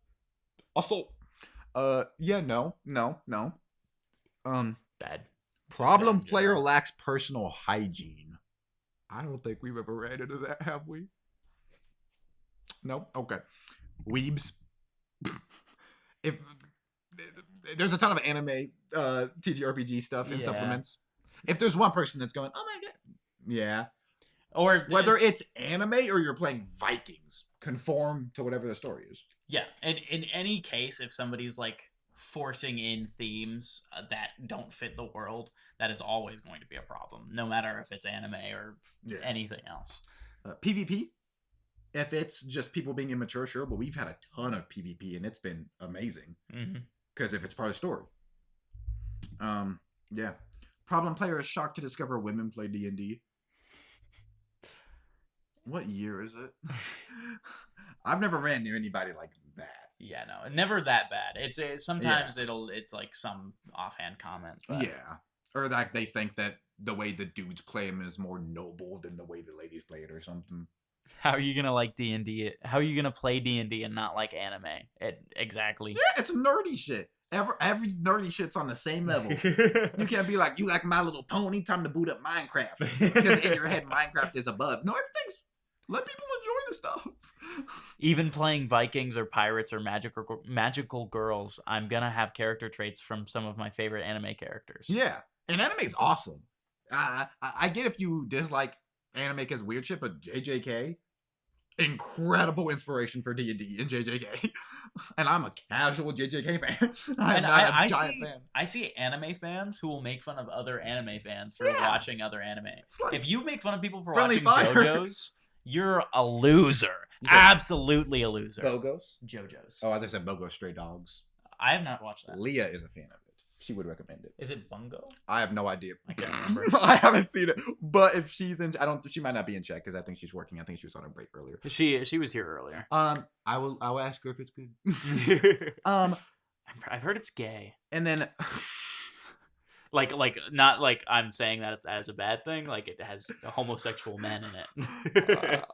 assault. No. Bad. Problem player lacks personal hygiene. I don't think we've ever ran into that, have we? No? Okay. Weebs. If there's a ton of anime TTRPG stuff and supplements. If there's one person that's going, oh my god, or whether it's anime or you're playing Vikings, conform to whatever the story is. Yeah, and in any case, if somebody's like forcing in themes that don't fit the world, that is always going to be a problem, no matter if it's anime or anything else. PvP, if it's just people being immature, sure, but we've had a ton of PvP and it's been amazing. Because if it's part of the story. Yeah. Problem player is shocked to discover women play D&D. What year is it? I've never ran near anybody like that. Yeah, no, never that bad. It's sometimes it's like some offhand comment. But... Yeah, or like they think that the way the dudes play them is more noble than the way the ladies play it, or something. How are you gonna like D&D? How are you gonna play D&D and not like anime? Exactly. Yeah, it's nerdy shit. Every nerdy shit's on the same level. You can't be like, you like My Little Pony, time to boot up Minecraft. Because in your head, Minecraft is above. No, everything's... Let people enjoy the stuff. Even playing Vikings or pirates or magical girls, I'm gonna have character traits from some of my favorite anime characters. Yeah, and anime's awesome. I get if you dislike anime because weird shit, but JJK, incredible inspiration for D&D and JJK. And I'm a casual JJK fan. I'm not a giant fan. I see anime fans who will make fun of other anime fans for watching other anime. Like if you make fun of people for watching JoJo's, you're a loser. Absolutely a loser. Bogos? JoJo's. Oh, I just said Bogos Stray Dogs. I have not watched that. Leah is a fan of it. She would recommend it. Is it Bungo? I have no idea. I can't remember. I haven't seen it. But if she's in, she might not be in check because I think she's working. I think she was on a break earlier. She was here earlier. I will ask her if it's good. I've heard it's gay. And then like not like I'm saying that as a bad thing, like it has homosexual men in it.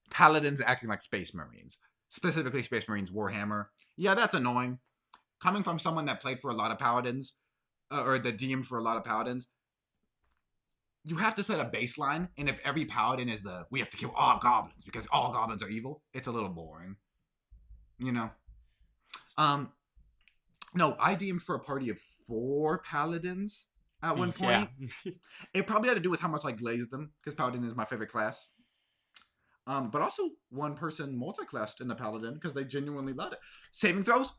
Paladins acting like Space Marines. Specifically Space Marines Warhammer. Yeah, that's annoying. Coming from someone that played for a lot of Paladins, or the DM for a lot of Paladins, you have to set a baseline, and if every Paladin is we have to kill all goblins because all goblins are evil, it's a little boring. You know? No, I DM'd for a party of 4 Paladins at one point. Yeah. It probably had to do with how much I glazed them, because Paladin is my favorite class. But also one person multi-classed in the Paladin because they genuinely loved it. Saving throws?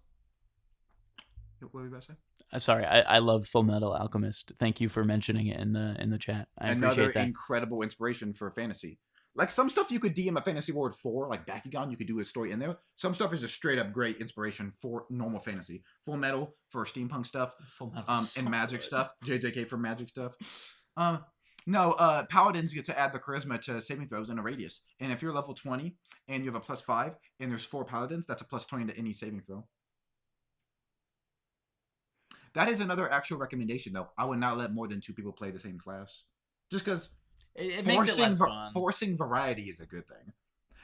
What were you about to say? Sorry, I love Full Metal Alchemist. Thank you for mentioning it in the chat. I appreciate that. Incredible inspiration for fantasy. Like some stuff you could DM a fantasy world for, like Bakugan, you could do a story in there. Some stuff is just straight up great inspiration for normal fantasy. Full Metal for steampunk stuff. Full Metal and magic stuff. JJK for magic stuff. No, Paladins get to add the charisma to saving throws in a radius. And if you're level 20 and you have a +5 and there's 4 Paladins, that's a +20 to any saving throw. That is another actual recommendation, though. I would not let more than 2 people play the same class. Just because it makes it less fun. Forcing variety is a good thing.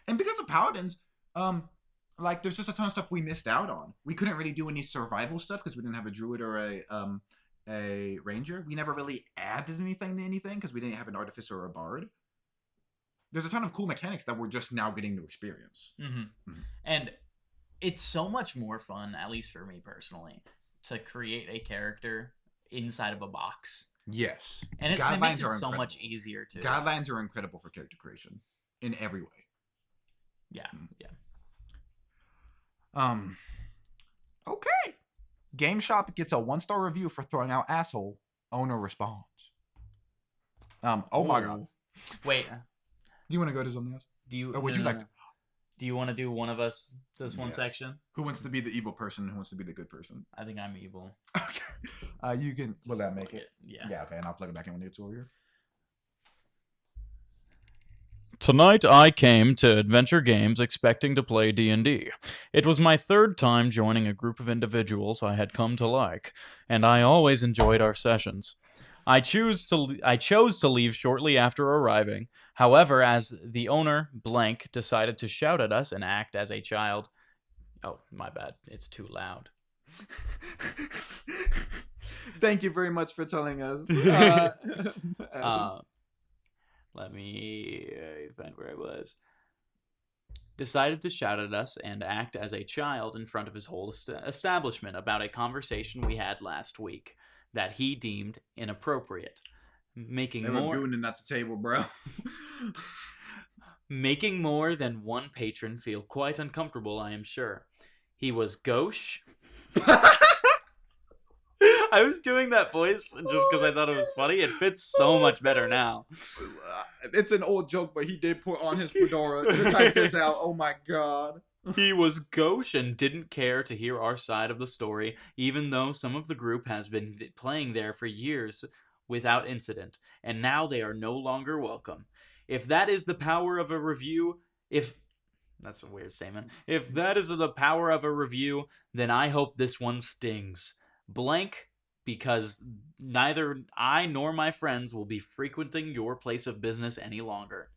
And because of Paladins, like, there's just a ton of stuff we missed out on. We couldn't really do any survival stuff because we didn't have a druid or a ranger. We never really added anything to anything because we didn't have an artificer or a bard. There's a ton of cool mechanics that we're just now getting to experience. And it's so much more fun, at least for me personally, to create a character inside of a box. Yes. And it makes it so much easier to... Guidelines are incredible for character creation in every way. Yeah, yeah. Okay. Game Shop gets a 1-star review for throwing out asshole. Owner responds. Oh my god. Wait. Do you want to go to something else? Or would you like to? Do you want to do one of us this one section? Who wants to be the evil person? Who wants to be the good person? I think I'm evil. Okay. You can... Will that make it? Yeah. Yeah, okay. And I'll plug it back in when it's over here. Tonight I came to Adventure Games expecting to play D&D. It was my 3rd time joining a group of individuals I had come to like, and I always enjoyed our sessions. I chose to leave shortly after arriving. However, as the owner, Blank, decided to shout at us and act as a child... Oh, my bad. It's too loud. Thank you very much for telling us. Let me find where I was. Decided to shout at us and act as a child in front of his whole establishment about a conversation we had last week that he deemed inappropriate. Making they more... were gooning at the table, bro. making more than one patron feel quite uncomfortable, I am sure. He was gauche. I was doing that voice just because I thought it was funny. It fits so much better now. It's an old joke, but he did put on his fedora to type this out. Oh my god. He was gauche and didn't care to hear our side of the story, even though some of the group has been playing there for years without incident, and now they are no longer welcome. If that is the power of a review, if that's a weird statement. If that is the power of a review, then I hope this one stings. Blank, because neither I nor my friends will be frequenting your place of business any longer.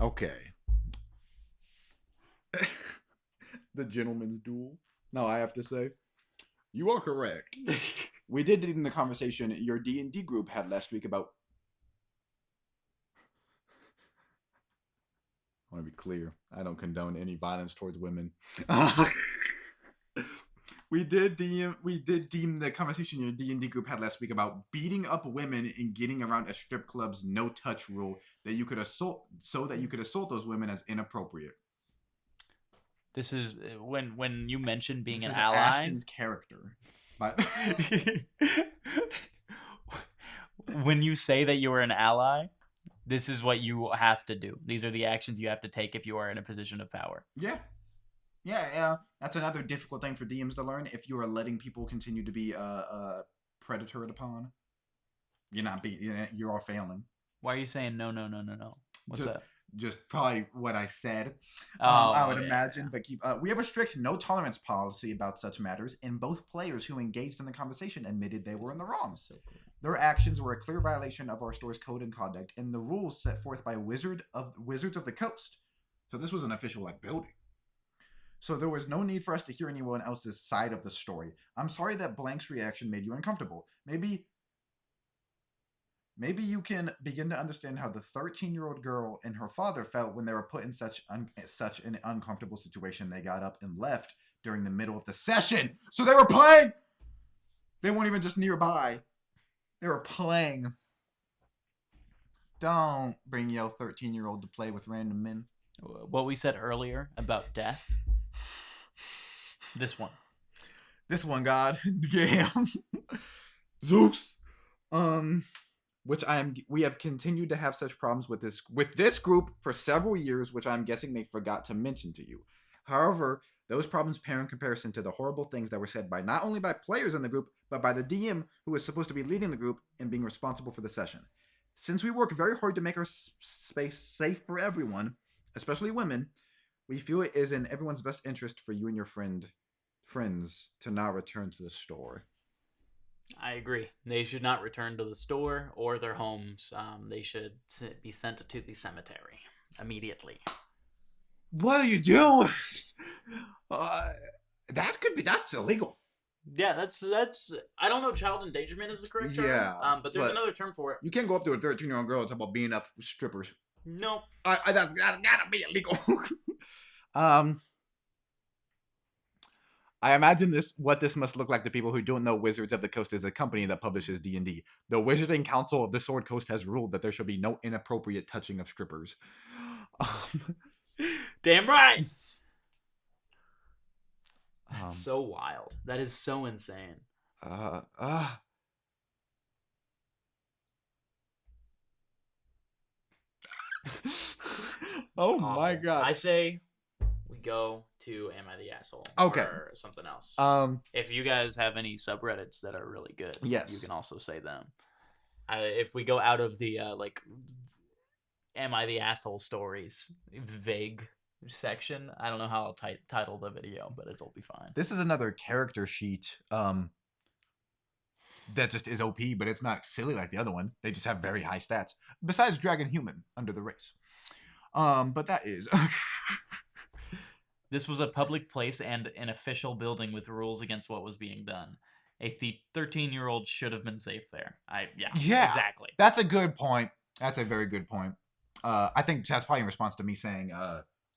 Okay. The gentleman's duel. No, I have to say, you are correct. We did in the conversation your D&D group had last week about. I want to be clear. I don't condone any violence towards women. We did deem the conversation your D&D group had last week about beating up women and getting around a strip club's no touch rule that you could assault those women as inappropriate. This is when you mentioned being This an is ally. Ashton's character. But when you say that you are an ally, this is what you have to do. These are the actions you have to take if you are in a position of power. Yeah. That's another difficult thing for DMs to learn. If you are letting people continue to be predatored upon, you're all failing. Why are you saying no? What's that? Just probably what I said. Oh, I would imagine. But we have a strict no tolerance policy about such matters, and both players who engaged in the conversation admitted they were in the wrong. So cool. Their actions were a clear violation of our store's code and conduct, and the rules set forth by Wizards of the Coast. So this was an official building. So there was no need for us to hear anyone else's side of the story. I'm sorry that Blank's reaction made you uncomfortable. Maybe you can begin to understand how the 13-year-old girl and her father felt when they were put in such an uncomfortable situation. They got up and left during the middle of the session. So they were playing. They weren't even just nearby. They were playing. Don't bring your 13-year-old to play with random men. What we said earlier about death. This one, God. Yeah. Zeus. We have continued to have such problems with this group for several years, which I'm guessing they forgot to mention to you. However, those problems pale in comparison to the horrible things that were said by not only by players in the group, but by the DM who is supposed to be leading the group and being responsible for the session. Since we work very hard to make our space safe for everyone, especially women, we feel it is in everyone's best interest for you and your friends to not return to the store. I agree. They should not return to the store or their homes. They should be sent to the cemetery immediately. What are you doing? That's illegal. Yeah, that's. I don't know. Child endangerment is the correct term. Yeah, but there's another term for it. You can't go up to a 13-year-old girl and talk about beating up strippers. No, that's gotta be illegal. I imagine what this must look like to people who don't know Wizards of the Coast is a company that publishes D&D. The Wizarding Council of the Sword Coast has ruled that there shall be no inappropriate touching of strippers. Damn right. That's so wild. That is so insane. Oh my God. I say we go to Am I the Asshole? Okay. Or something else. If you guys have any subreddits that are really good, yes, you can also say them. If we go out of the Am I the Asshole stories vague section, I don't know how I'll title the video, but it'll be fine. This is another character sheet that just is OP, but it's not silly like the other one. They just have very high stats. Besides Dragon Human under the race. But that is... This was a public place and an official building with rules against what was being done. A 13-year-old should have been safe there. Yeah, exactly. That's a good point. That's a very good point. I think that's probably in response to me saying,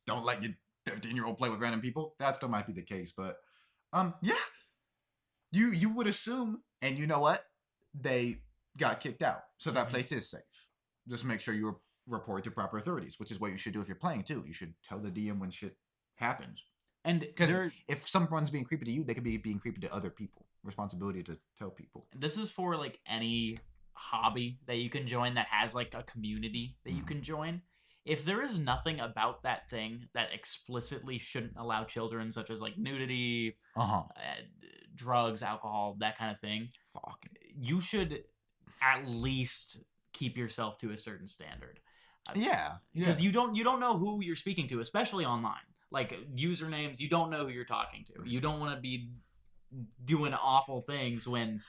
don't let your 13-year-old play with random people. That still might be the case, but yeah. You would assume, and you know what? They got kicked out, so that place is safe. Just make sure you're report to proper authorities, which is what you should do if you're playing too. You should tell the DM when shit happens. And Because if someone's being creepy to you, they could be being creepy to other people. Responsibility to tell people. this is for like any hobby that you can join that has like a community that you can join. If there is nothing about that thing that explicitly shouldn't allow children, such as like nudity, drugs, alcohol, that kind of thing, you should at least keep yourself to a certain standard. Because you don't know who you're speaking to, especially online. Like usernames, you don't know who you're talking to. You don't want to be doing awful things when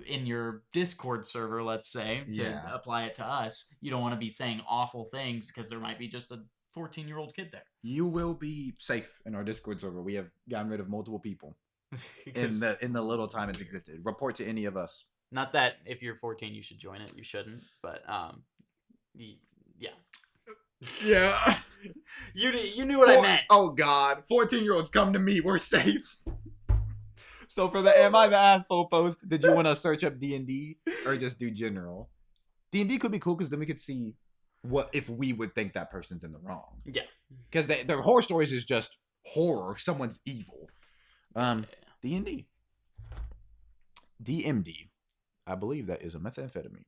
in your Discord server, let's say, to apply it to us, you don't want to be saying awful things because there might be just a 14-year-old kid there. You will be safe in our Discord server. We have gotten rid of multiple people in the little time it's existed. Report to any of us. Not that if you're 14 you should join it. You shouldn't, but yeah. Yeah. You knew what I meant. Oh God, 14-year-olds come to me. We're safe. So for the Am I the Asshole post, did you want to search up D&D or just do general? D&D could be cool because then we could see what if we would think that person's in the wrong. Yeah. Because their horror stories is just horror. Someone's evil. D&D. DMD. I believe that is a methamphetamine.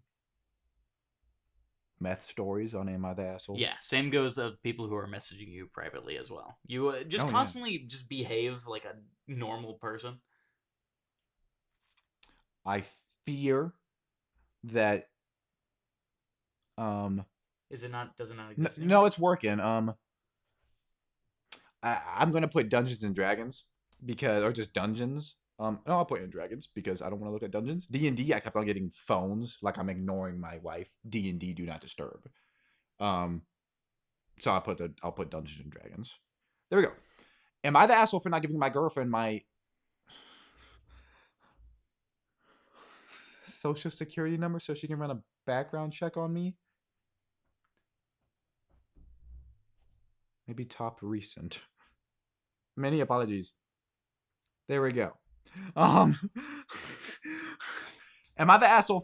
Meth stories on Am I the Asshole? Yeah, same goes of people who are messaging you privately as well. You just constantly just behave like a normal person. I fear that does it not exist anymore? no, it's working. I'm gonna put Dungeons and Dragons or just Dungeons. No, I'll put in Dragons because I don't want to look at Dungeons. D&D, I kept on getting phones like I'm ignoring my wife. D&D, do not disturb. So I'll put Dungeons and Dragons. There we go. Am I the asshole for not giving my girlfriend my social security number so she can run a background check on me? Maybe top recent. Many apologies. There we go. Am I the asshole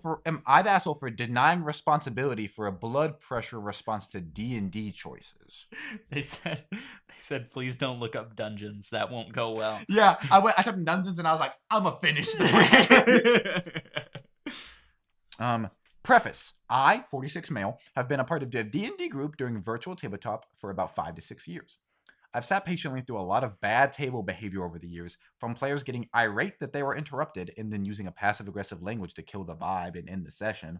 for denying responsibility for a blood pressure response to D&D choices? They said please don't look up dungeons. That won't go well. Yeah, I typed in dungeons and I was like, I'm gonna finish the Preface. I, 46 male, have been a part of the D&D group during virtual tabletop for about 5 to 6 years. I've sat patiently through a lot of bad table behavior over the years, from players getting irate that they were interrupted and then using a passive-aggressive language to kill the vibe and end the session.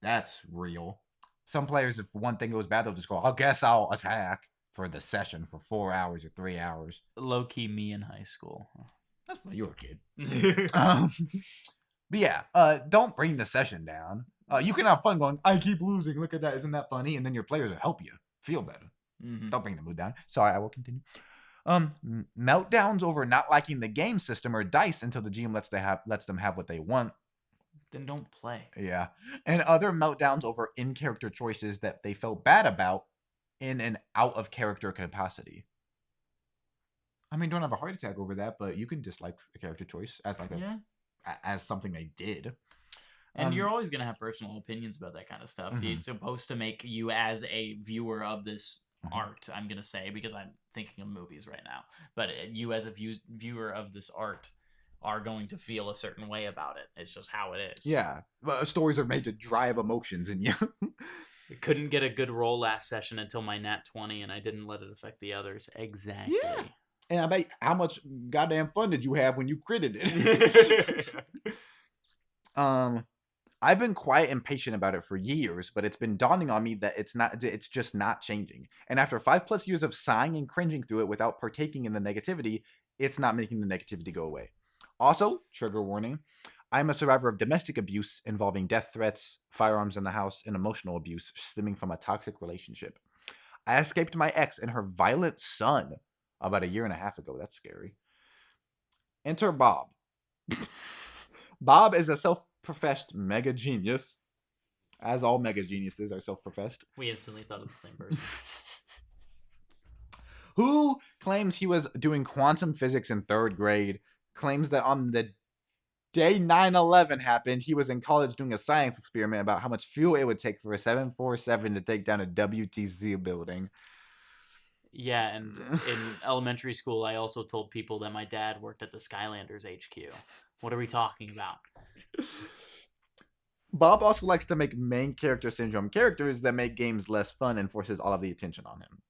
That's real. Some players, if one thing goes bad, they'll just go, I guess I'll attack for the session for 4 hours or 3 hours. Low-key me in high school. That's when you were a kid. But yeah, don't bring the session down. You can have fun going, I keep losing, look at that, isn't that funny? And then your players will help you feel better. Mm-hmm. Don't bring the mood down. Sorry, I will continue. Meltdowns over not liking the game system or dice until the GM lets them have what they want. Then don't play. Yeah. And other meltdowns over in-character choices that they felt bad about in an out-of-character capacity. I mean, don't have a heart attack over that, but you can dislike a character choice as as something they did. And you're always going to have personal opinions about that kind of stuff. Mm-hmm. It's supposed to make you as a viewer of this art, I'm going to say, because I'm thinking of movies right now. But you as a viewer of this art are going to feel a certain way about it. It's just how it is. Yeah. Stories are made to drive emotions in you. I couldn't get a good roll last session until my nat 20, and I didn't let it affect the others. Exactly. Yeah. And I bet how much goddamn fun did you have when you critted it? I've been quite impatient about it for years, but it's been dawning on me that it's just not changing. And after 5+ years of sighing and cringing through it without partaking in the negativity, it's not making the negativity go away. Also, trigger warning, I'm a survivor of domestic abuse involving death threats, firearms in the house, and emotional abuse stemming from a toxic relationship. I escaped my ex and her violent son about 1.5 years ago. That's scary. Enter Bob. Bob is a self-professed mega genius, as all mega geniuses are self-professed. We instantly thought of the same person. Who claims he was doing quantum physics in 3rd grade, claims that on the Day 9/11 happened. He was in college doing a science experiment about how much fuel it would take for a 747 to take down a WTC building. Yeah, and in elementary school, I also told people that my dad worked at the Skylanders HQ. What are we talking about? Bob also likes to make main character syndrome characters that make games less fun and forces all of the attention on him.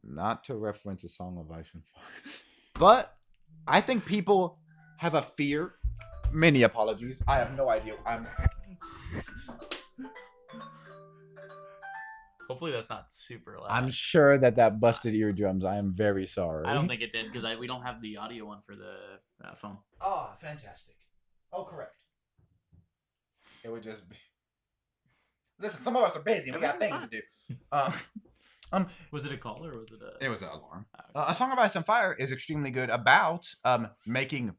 Not to reference A Song of Ice and Fire. But I think people have a fear. Many apologies. I have no idea. Hopefully that's not super loud. I'm sure that That's busted not. eardrums. I am very sorry. I don't think it did because we don't have the audio one for the phone. Oh, fantastic. Oh, correct. It would just be. Listen, some of us are busy. We got things to do. Was it a call or was it a? It was an alarm. Okay. A Song of Ice and Fire is extremely good about making.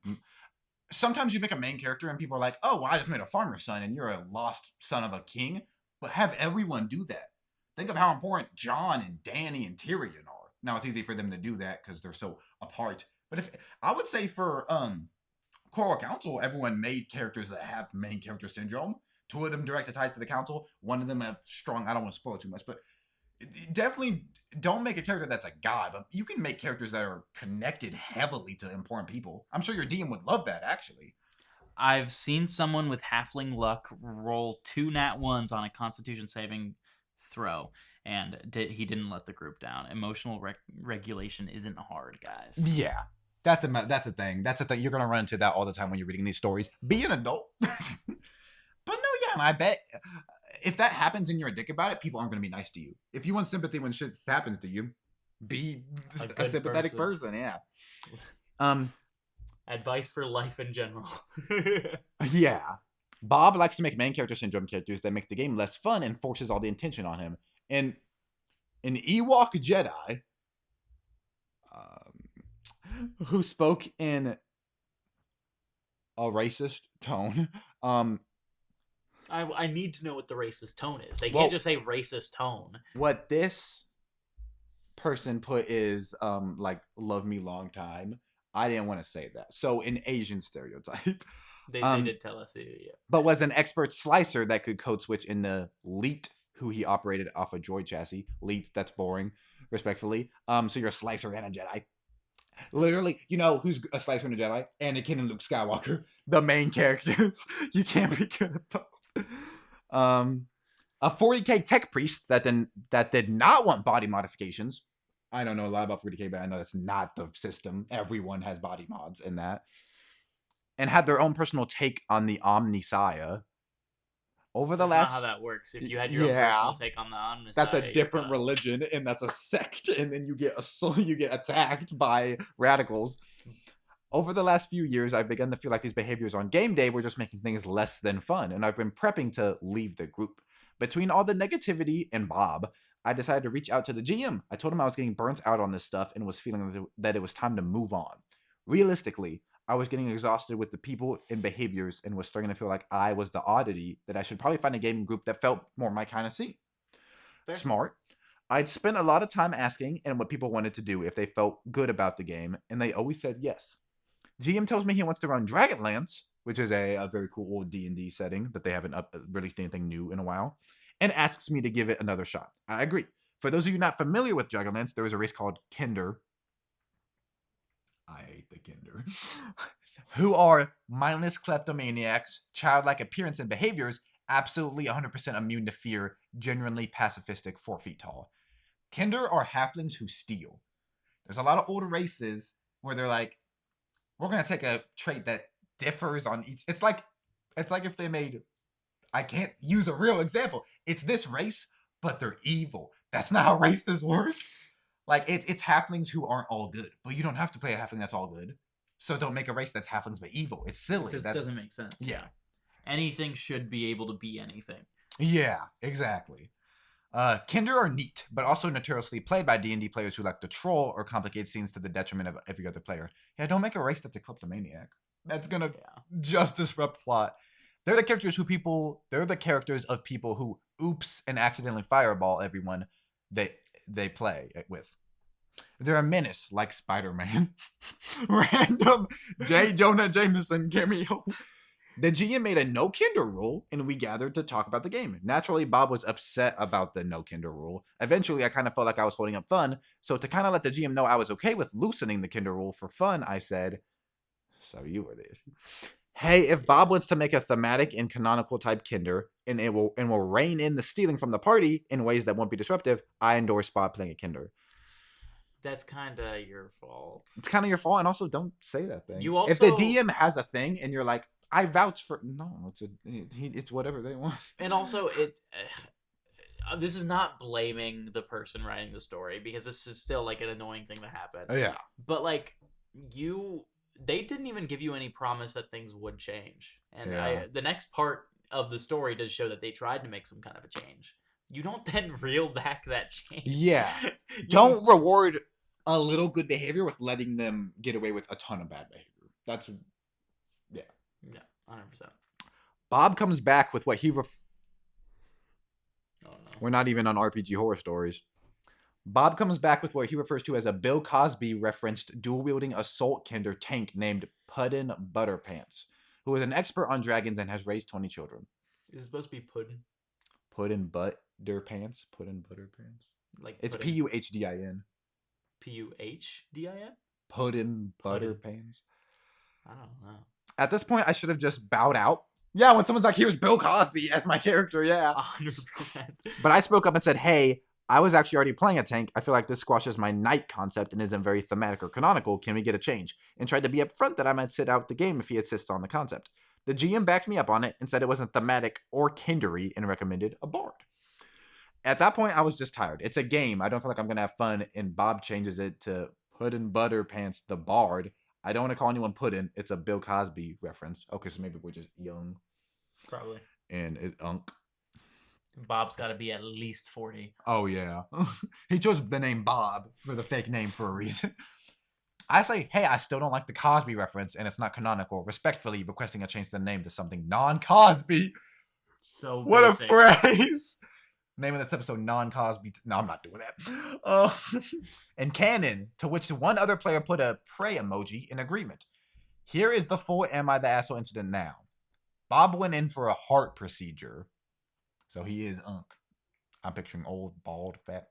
Sometimes you make a main character and people are like, "Oh, well, I just made a farmer's son, and you're a lost son of a king." But have everyone do that. Think of how important John and Danny and Tyrion are. Now it's easy for them to do that because they're so apart. But if I would say for Coral Council, everyone made characters that have main character syndrome. 2 of them direct ties to the council. 1 of them have strong. I don't want to spoil too much, but definitely don't make a character that's a god. But you can make characters that are connected heavily to important people. I'm sure your DM would love that, actually. I've seen someone with halfling luck roll 2 nat 1s on a Constitution saving throw, and he didn't let the group down. Emotional regulation isn't hard, guys. Yeah. That's a thing. That's a thing. You're going to run into that all the time when you're reading these stories. Be an adult. But no, yeah, and I bet if that happens and you're a dick about it, people aren't going to be nice to you. If you want sympathy when shit happens to you, be a sympathetic person. Yeah. Advice for life in general. Yeah. Bob likes to make main character syndrome characters that make the game less fun and forces all the attention on him. And an Ewok Jedi who spoke in a racist tone. I need to know what the racist tone is. They can't just say racist tone. What this person put is like love me long time. I didn't want to say that. So an Asian stereotype. They did tell us, yeah. But was an expert slicer that could code switch into Leet, who he operated off a droid chassis. Leet, that's boring, respectfully. So you're a slicer and a Jedi. Literally, you know who's a slicer and a Jedi? Anakin and Luke Skywalker, the main characters. You can't be good at both. A 40k tech priest that did not want body modifications. I don't know a lot about 40k, but I know that's not the system. Everyone has body mods in that. And had their own personal take on the Omnisaya. Over the That's last, not how that works. If you had your own personal take on the Omnisaya, that's a different religion, and that's a sect, and then you get attacked by radicals. Over the last few years, I've begun to feel like these behaviors on game day were just making things less than fun, and I've been prepping to leave the group. Between all the negativity and Bob, I decided to reach out to the GM. I told him I was getting burnt out on this stuff and was feeling that it was time to move on. Realistically, I was getting exhausted with the people and behaviors and was starting to feel like I was the oddity that I should probably find a gaming group that felt more my kind of scene. Fair. Smart. I'd spent a lot of time asking and what people wanted to do if they felt good about the game, and they always said yes. GM tells me he wants to run Dragonlance, which is a very cool old D&D setting that they haven't released anything new in a while, and asks me to give it another shot. I agree. For those of you not familiar with Dragonlance, there is a race called Kinder. I hate the Kinder. Who are mindless kleptomaniacs, childlike appearance and behaviors, absolutely 100% immune to fear, genuinely pacifistic, 4 feet tall. Kinder are halflings who steal. There's a lot of older races where they're like, we're going to take a trait that differs on each. It's like if they made, I can't use a real example. It's this race, but they're evil. That's not how races work. Like, it's halflings who aren't all good, but you don't have to play a halfling that's all good. So don't make a race that's halflings but evil. It's silly. It just doesn't make sense. Yeah. Anything should be able to be anything. Yeah, exactly. Kinder are neat, but also notoriously played by D&D players who like to troll or complicate scenes to the detriment of every other player. Yeah, don't make a race that's a kleptomaniac. That's gonna just disrupt plot. They're the characters of people who oops and accidentally fireball everyone they play with. They're a menace like Spider-Man. Random J. Jonah Jameson cameo. The GM made a no kinder rule, and we gathered to talk about the game. Naturally, Bob was upset about the no kinder rule. Eventually, I kind of felt like I was holding up fun, so to kind of let the GM know I was okay with loosening the kinder rule for fun, I said, so you were the issue. Hey, if Bob wants to make a thematic and canonical type kinder, and will rein in the stealing from the party in ways that won't be disruptive, I endorse Bob playing a kinder. That's kind of your fault. It's kind of your fault, and also don't say that thing. You also, if the DM has a thing, and you're like, I vouch for no, it's whatever they want. And also, this is not blaming the person writing the story, because this is still like an annoying thing to happen. Oh, yeah. But like they didn't even give you any promise that things would change. And the next part of the story does show that they tried to make some kind of a change. You don't then reel back that change. Yeah. Don't reward a little good behavior with letting them get away with a ton of bad behavior. That's Yeah, 100%. Bob comes back with what he Oh no. We're not even on RPG horror stories. Bob comes back with what he refers to as a Bill Cosby referenced dual-wielding assault kinder tank named Puddin' Butterpants, who is an expert on dragons and has raised 20 children. Is it supposed to be puddin'? Puddin' Butterpants? Puddin' Butterpants? Like it's Puhdin. Puhdin? Puddin' Butterpants? I don't know. At this point, I should have just bowed out. Yeah, when someone's like, here's Bill Cosby as my character, yeah. 100%. But I spoke up and said, hey, I was actually already playing a tank. I feel like this squashes my knight concept and isn't very thematic or canonical. Can we get a change? And tried to be upfront that I might sit out the game if he insists on the concept. The GM backed me up on it and said it wasn't thematic or kindery and recommended a bard. At that point, I was just tired. It's a game. I don't feel like I'm going to have fun, and Bob changes it to Puddin' Butterpants the Bard. I don't want to call anyone Puddin'. It's a Bill Cosby reference. Okay, so maybe we're just young. Probably. And it's Unk. Bob's got to be at least 40. Oh, yeah. He chose the name Bob for the fake name for a reason. I say, hey, I still don't like the Cosby reference, and it's not canonical. Respectfully requesting a change to the name to something non-Cosby. So what basic. A phrase. Name of this episode, non-Cosby. No, I'm not doing that. And canon, to which one other player put a pray emoji in agreement. Here is the full Am I the Asshole incident now. Bob went in for a heart procedure. So he is Unk. I'm picturing old, bald, fat.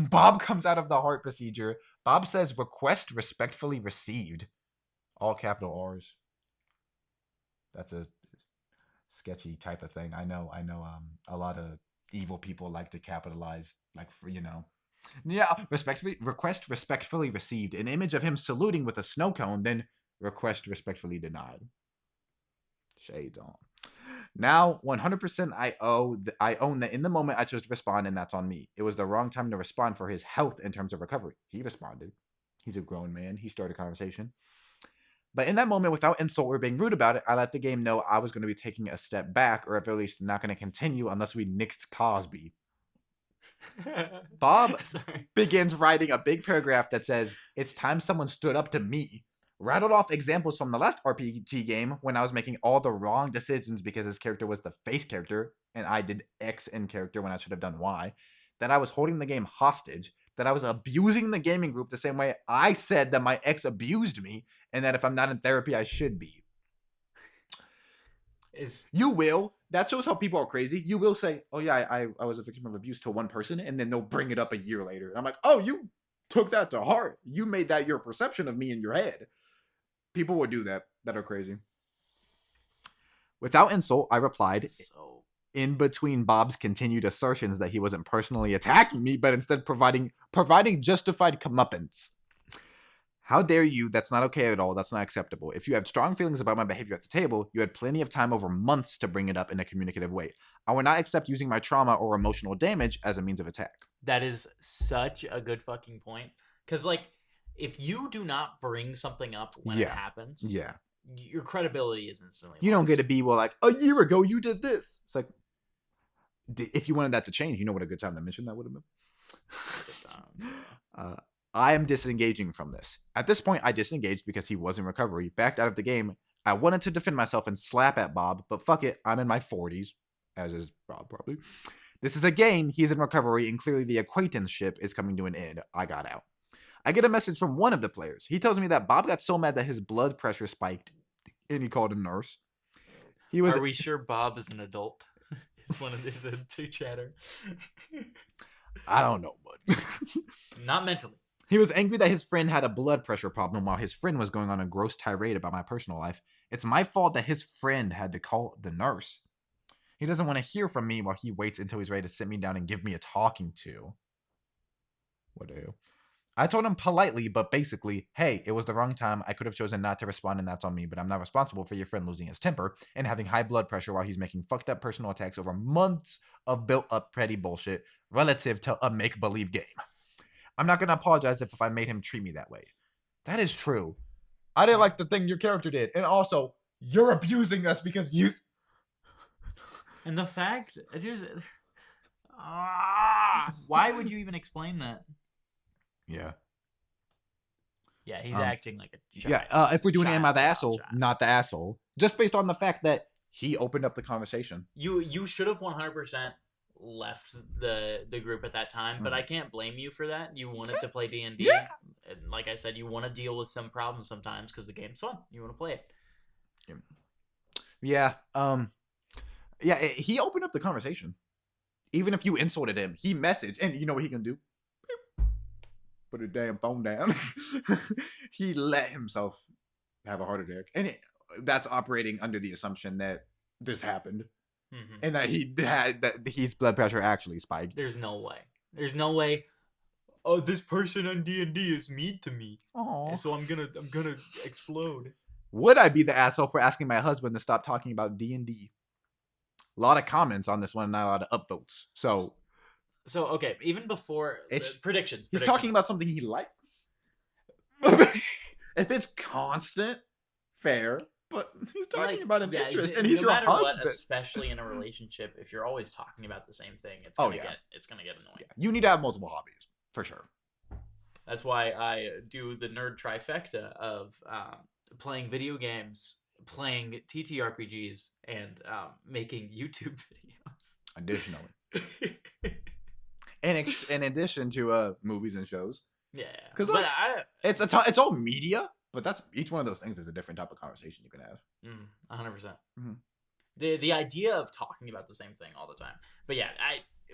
Bob comes out of the heart procedure. Bob says, request respectfully received. All capital R's. That's a sketchy type of thing. I know. A lot of evil people like to capitalize, like, for, Yeah, request respectfully received. An image of him saluting with a snow cone, then request respectfully denied. Shades on. Now, 100% I own that in the moment I chose to respond, and that's on me. It was the wrong time to respond for his health in terms of recovery. He responded. He's a grown man. He started a conversation. But in that moment, without insult or being rude about it, I let the game know I was going to be taking a step back, or at very least not going to continue unless we nixed Cosby. Bob begins writing a big paragraph that says, it's time someone stood up to me. Rattled off examples from the last RPG game when I was making all the wrong decisions because his character was the face character and I did X in character when I should have done Y. That I was holding the game hostage. That I was abusing the gaming group the same way I said that my ex abused me, and that if I'm not in therapy, I should be. You will. That shows how people are crazy. You will say, oh yeah, I was a victim of abuse to one person, and then they'll bring it up a year later. And I'm like, oh, you took that to heart. You made that your perception of me in your head. People would do that are crazy. Without insult, I replied, in between Bob's continued assertions that he wasn't personally attacking me, but instead providing justified comeuppance. How dare you? That's not okay at all. That's not acceptable. If you have strong feelings about my behavior at the table, you had plenty of time over months to bring it up in a communicative way. I would not accept using my trauma or emotional damage as a means of attack. That is such a good fucking point. Because, like, if you do not bring something up when it happens, your credibility is instantly lost. You don't get to be, well, like, a year ago you did this. It's like, if you wanted that to change, you know what a good time to mention that would have been? I am disengaging from this. At this point, I disengaged because he was in recovery, backed out of the game. I wanted to defend myself and slap at Bob, but fuck it, I'm in my 40s, as is Bob probably. This is a game, he's in recovery, and clearly the acquaintanceship is coming to an end. I got out. I get a message from one of the players. He tells me that Bob got so mad that his blood pressure spiked, and he called a nurse. Are we sure Bob is an adult? Is one of these a two chatter? I don't know, bud. Not mentally. He was angry that his friend had a blood pressure problem while his friend was going on a gross tirade about my personal life. It's my fault that his friend had to call the nurse. He doesn't want to hear from me while he waits until he's ready to sit me down and give me a talking to. What the hell? I told him politely, but basically, hey, it was the wrong time. I could have chosen not to respond, and that's on me, but I'm not responsible for your friend losing his temper and having high blood pressure while he's making fucked up personal attacks over months of built-up petty bullshit relative to a make-believe game. I'm not going to apologize if I made him treat me that way. That is true. I didn't like the thing your character did, and also, you're abusing us because you... And the fact... why would you even explain that? Yeah. Yeah, he's acting like a child. Yeah, if we're doing Am I the Asshole, not the asshole. Just based on the fact that he opened up the conversation. You should have 100% left the group at that time, but I can't blame you for that. You wanted to play D&D. Yeah. And like I said, you want to deal with some problems sometimes because the game's fun. You want to play it. Yeah. He opened up the conversation. Even if you insulted him, he messaged, and you know what he can do? Put a damn phone down. He let himself have a heart attack, and that's operating under the assumption that this happened, and that his blood pressure actually spiked. There's no way. Oh, this person on D&D is mean to me. Aww. So I'm gonna explode. Would I be the asshole for asking my husband to stop talking about D&D? A lot of comments on this one, not a lot of upvotes. So okay, even before predictions. He's talking about something he likes. If it's constant, fair. But he's talking about an interest, and he's your husband. What, especially in a relationship, if you're always talking about the same thing, it's gonna get annoying. Yeah. You need to have multiple hobbies, for sure. That's why I do the nerd trifecta of playing video games, playing TTRPGs, and making YouTube videos. Additionally. In addition to movies and shows. Yeah. Because it's all media, but that's each one of those things is a different type of conversation you can have. 100%. Mm-hmm. The idea of talking about the same thing all the time. But yeah,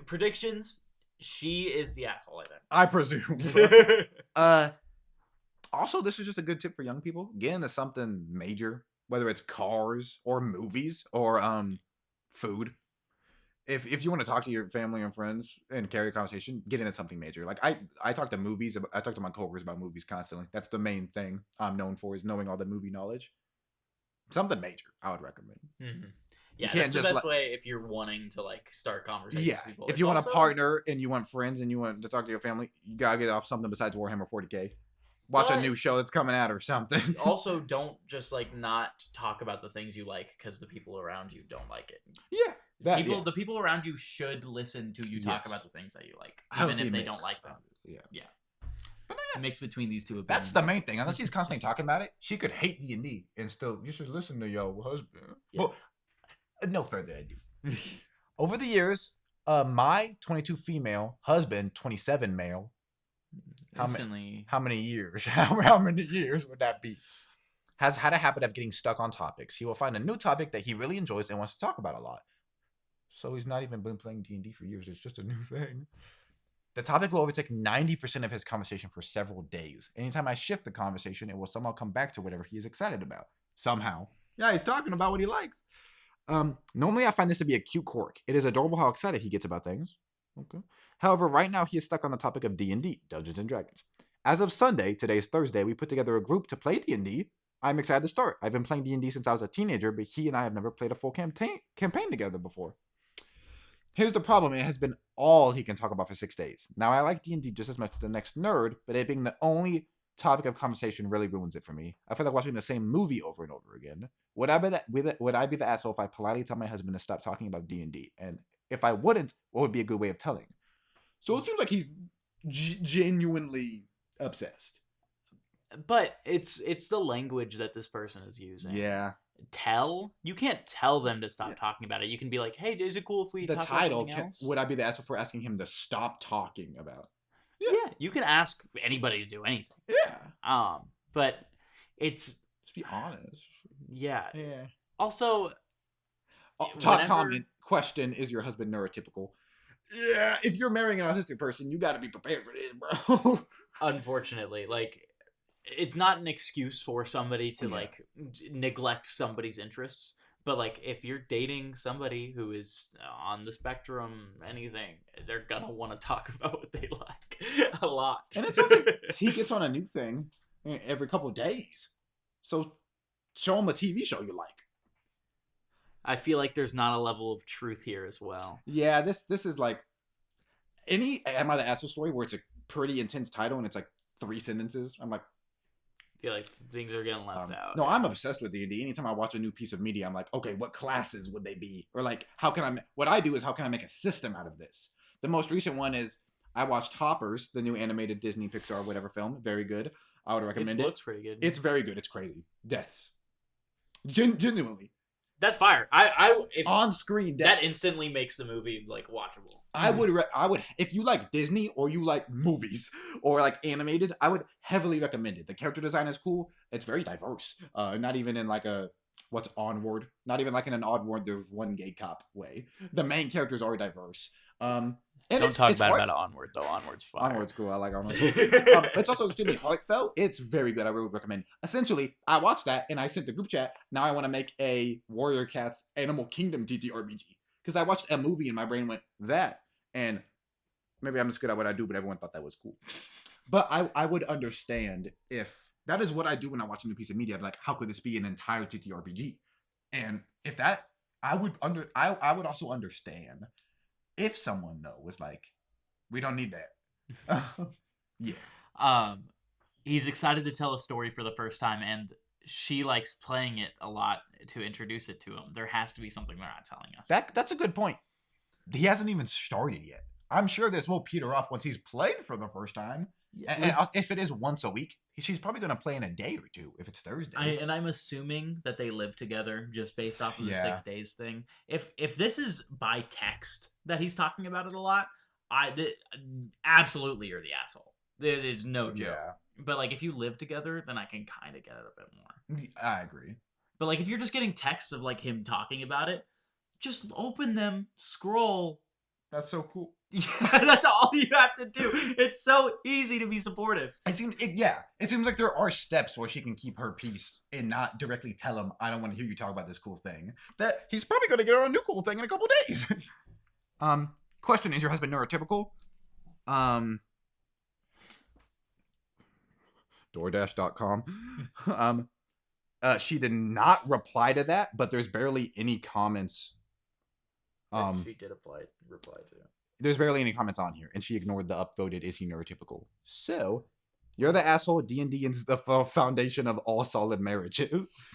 predictions. She is the asshole, I think. I presume. Also, this is just a good tip for young people. Get into something major, whether it's cars or movies or food. If you want to talk to your family and friends and carry a conversation, get into something major. Like I talk to movies. I talk to my coworkers about movies constantly. That's the main thing I'm known for, is knowing all the movie knowledge. Something major, I would recommend. Mm-hmm. Yeah, that's the best way if you're wanting to start conversations. Yeah, with people. If you want a partner and you want friends and you want to talk to your family, you gotta get off something besides Warhammer 40K. Watch a new show that's coming out or something. Also, don't just not talk about the things you like because the people around you don't like it. Yeah. The people around you should listen to you talk about the things that you like, even if they don't like them. Yeah. A mix between these two opinions. That's the main thing. Unless he's constantly talking about it, she could hate D&D and still, you should listen to your husband. Yeah. But no further ado. Over the years, my 22 female husband, 27 male. How many years? How many years would that be? Has had a habit of getting stuck on topics. He will find a new topic that he really enjoys and wants to talk about a lot. So he's not even been playing D&D for years. It's just a new thing. The topic will overtake 90% of his conversation for several days. Anytime I shift the conversation, it will somehow come back to whatever he is excited about. Somehow. Yeah, he's talking about what he likes. Normally, I find this to be a cute quirk. It is adorable how excited he gets about things. Okay. However, right now, he is stuck on the topic of D&D, Dungeons & Dragons. As of Sunday, today's Thursday, we put together a group to play D&D. I'm excited to start. I've been playing D&D since I was a teenager, but he and I have never played a full campaign together before. Here's the problem. It has been all he can talk about for 6 days. Now, I like D&D just as much as the next nerd, but it being the only topic of conversation really ruins it for me. I feel like watching the same movie over and over again. Would I be the asshole if I politely tell my husband to stop talking about D&D? And if I wouldn't, what would be a good way of telling? So it seems like he's genuinely obsessed. But it's the language that this person is using. Yeah. You can't tell them to stop talking about it. You can be like, hey, is it cool if we talk about something else? Would I be the asshole for asking him to stop talking about? Yeah, You can ask anybody to do anything. Yeah. But it's Just be honest. yeah. Yeah. Also, Top whenever- comment question: is your husband neurotypical? Yeah. If you're marrying an autistic person, you got to be prepared for this, bro. unfortunately, like, it's not an excuse for somebody to Yeah. like neglect somebody's interests. But like, if you're dating somebody who is on the spectrum, anything, they're gonna want to talk about what they like a lot. And it's something he gets on a new thing every couple of days. So show him a TV show you like. I feel like there's not a level of truth here as well. Yeah, this is like any Am I the Asshole story where it's a pretty intense title and it's like 3 sentences. I'm like, I feel like things are getting left out. No, I'm obsessed with D&D. Anytime I watch a new piece of media, I'm like, okay, what classes would they be? Or like, how can I make a system out of this? The most recent one is I watched Hoppers, the new animated Disney Pixar whatever film. Very good. I would recommend it. It looks pretty good. It's very good. It's crazy. Deaths. Genuinely. That's fire. If On screen deaths. that instantly makes the movie like watchable. I would if you like Disney or you like movies or like animated, I would heavily recommend it. The character design is cool. It's very diverse. Not even in like a what's Onward. Not even like in an Onward there's one gay cop way. The main characters are diverse. And Don't talk bad hard. about Onward though. Onward's fire. Onward's cool. I like Onward. It's also extremely heartfelt. It's very good. I would recommend. Essentially, I watched that and I sent the group chat. Now I want to make a Warrior Cats Animal Kingdom TTRPG because I watched a movie and my brain went that, and maybe I'm just good at what I do, but everyone thought that was cool. But I would understand if that is what I do when I watch a new piece of media. I'm like, how could this be an entire TTRPG? And if that, I would also understand if someone though was like, we don't need that. Yeah. He's excited to tell a story for the first time, and she likes playing it a lot to introduce it to him. There has to be something they're not telling us. That's a good point. He hasn't even started yet. I'm sure this will peter off once he's played for the first time. Yeah. And if it is once a week, she's probably going to play in a day or two if it's Thursday. And I'm assuming that they live together just based off of the Yeah. 6 days thing. If this is by text that he's talking about it a lot, absolutely you're the asshole. There's no joke. Yeah. But like if you live together, then I can kind of get it a bit more. I agree. But like if you're just getting texts of like him talking about it, just open them, scroll. That's so cool. Yeah, that's all you have to do. It's so easy to be supportive. It seems like there are steps where she can keep her peace and not directly tell him, I don't want to hear you talk about this cool thing. That he's probably going to get on a new cool thing in a couple days. Question, is your husband neurotypical? DoorDash.com. She did not reply to that, but there's barely any comments. She did reply to. There's barely any comments on here, and she ignored the upvoted "Is he neurotypical?" So, you're the asshole. D&D is the foundation of all solid marriages.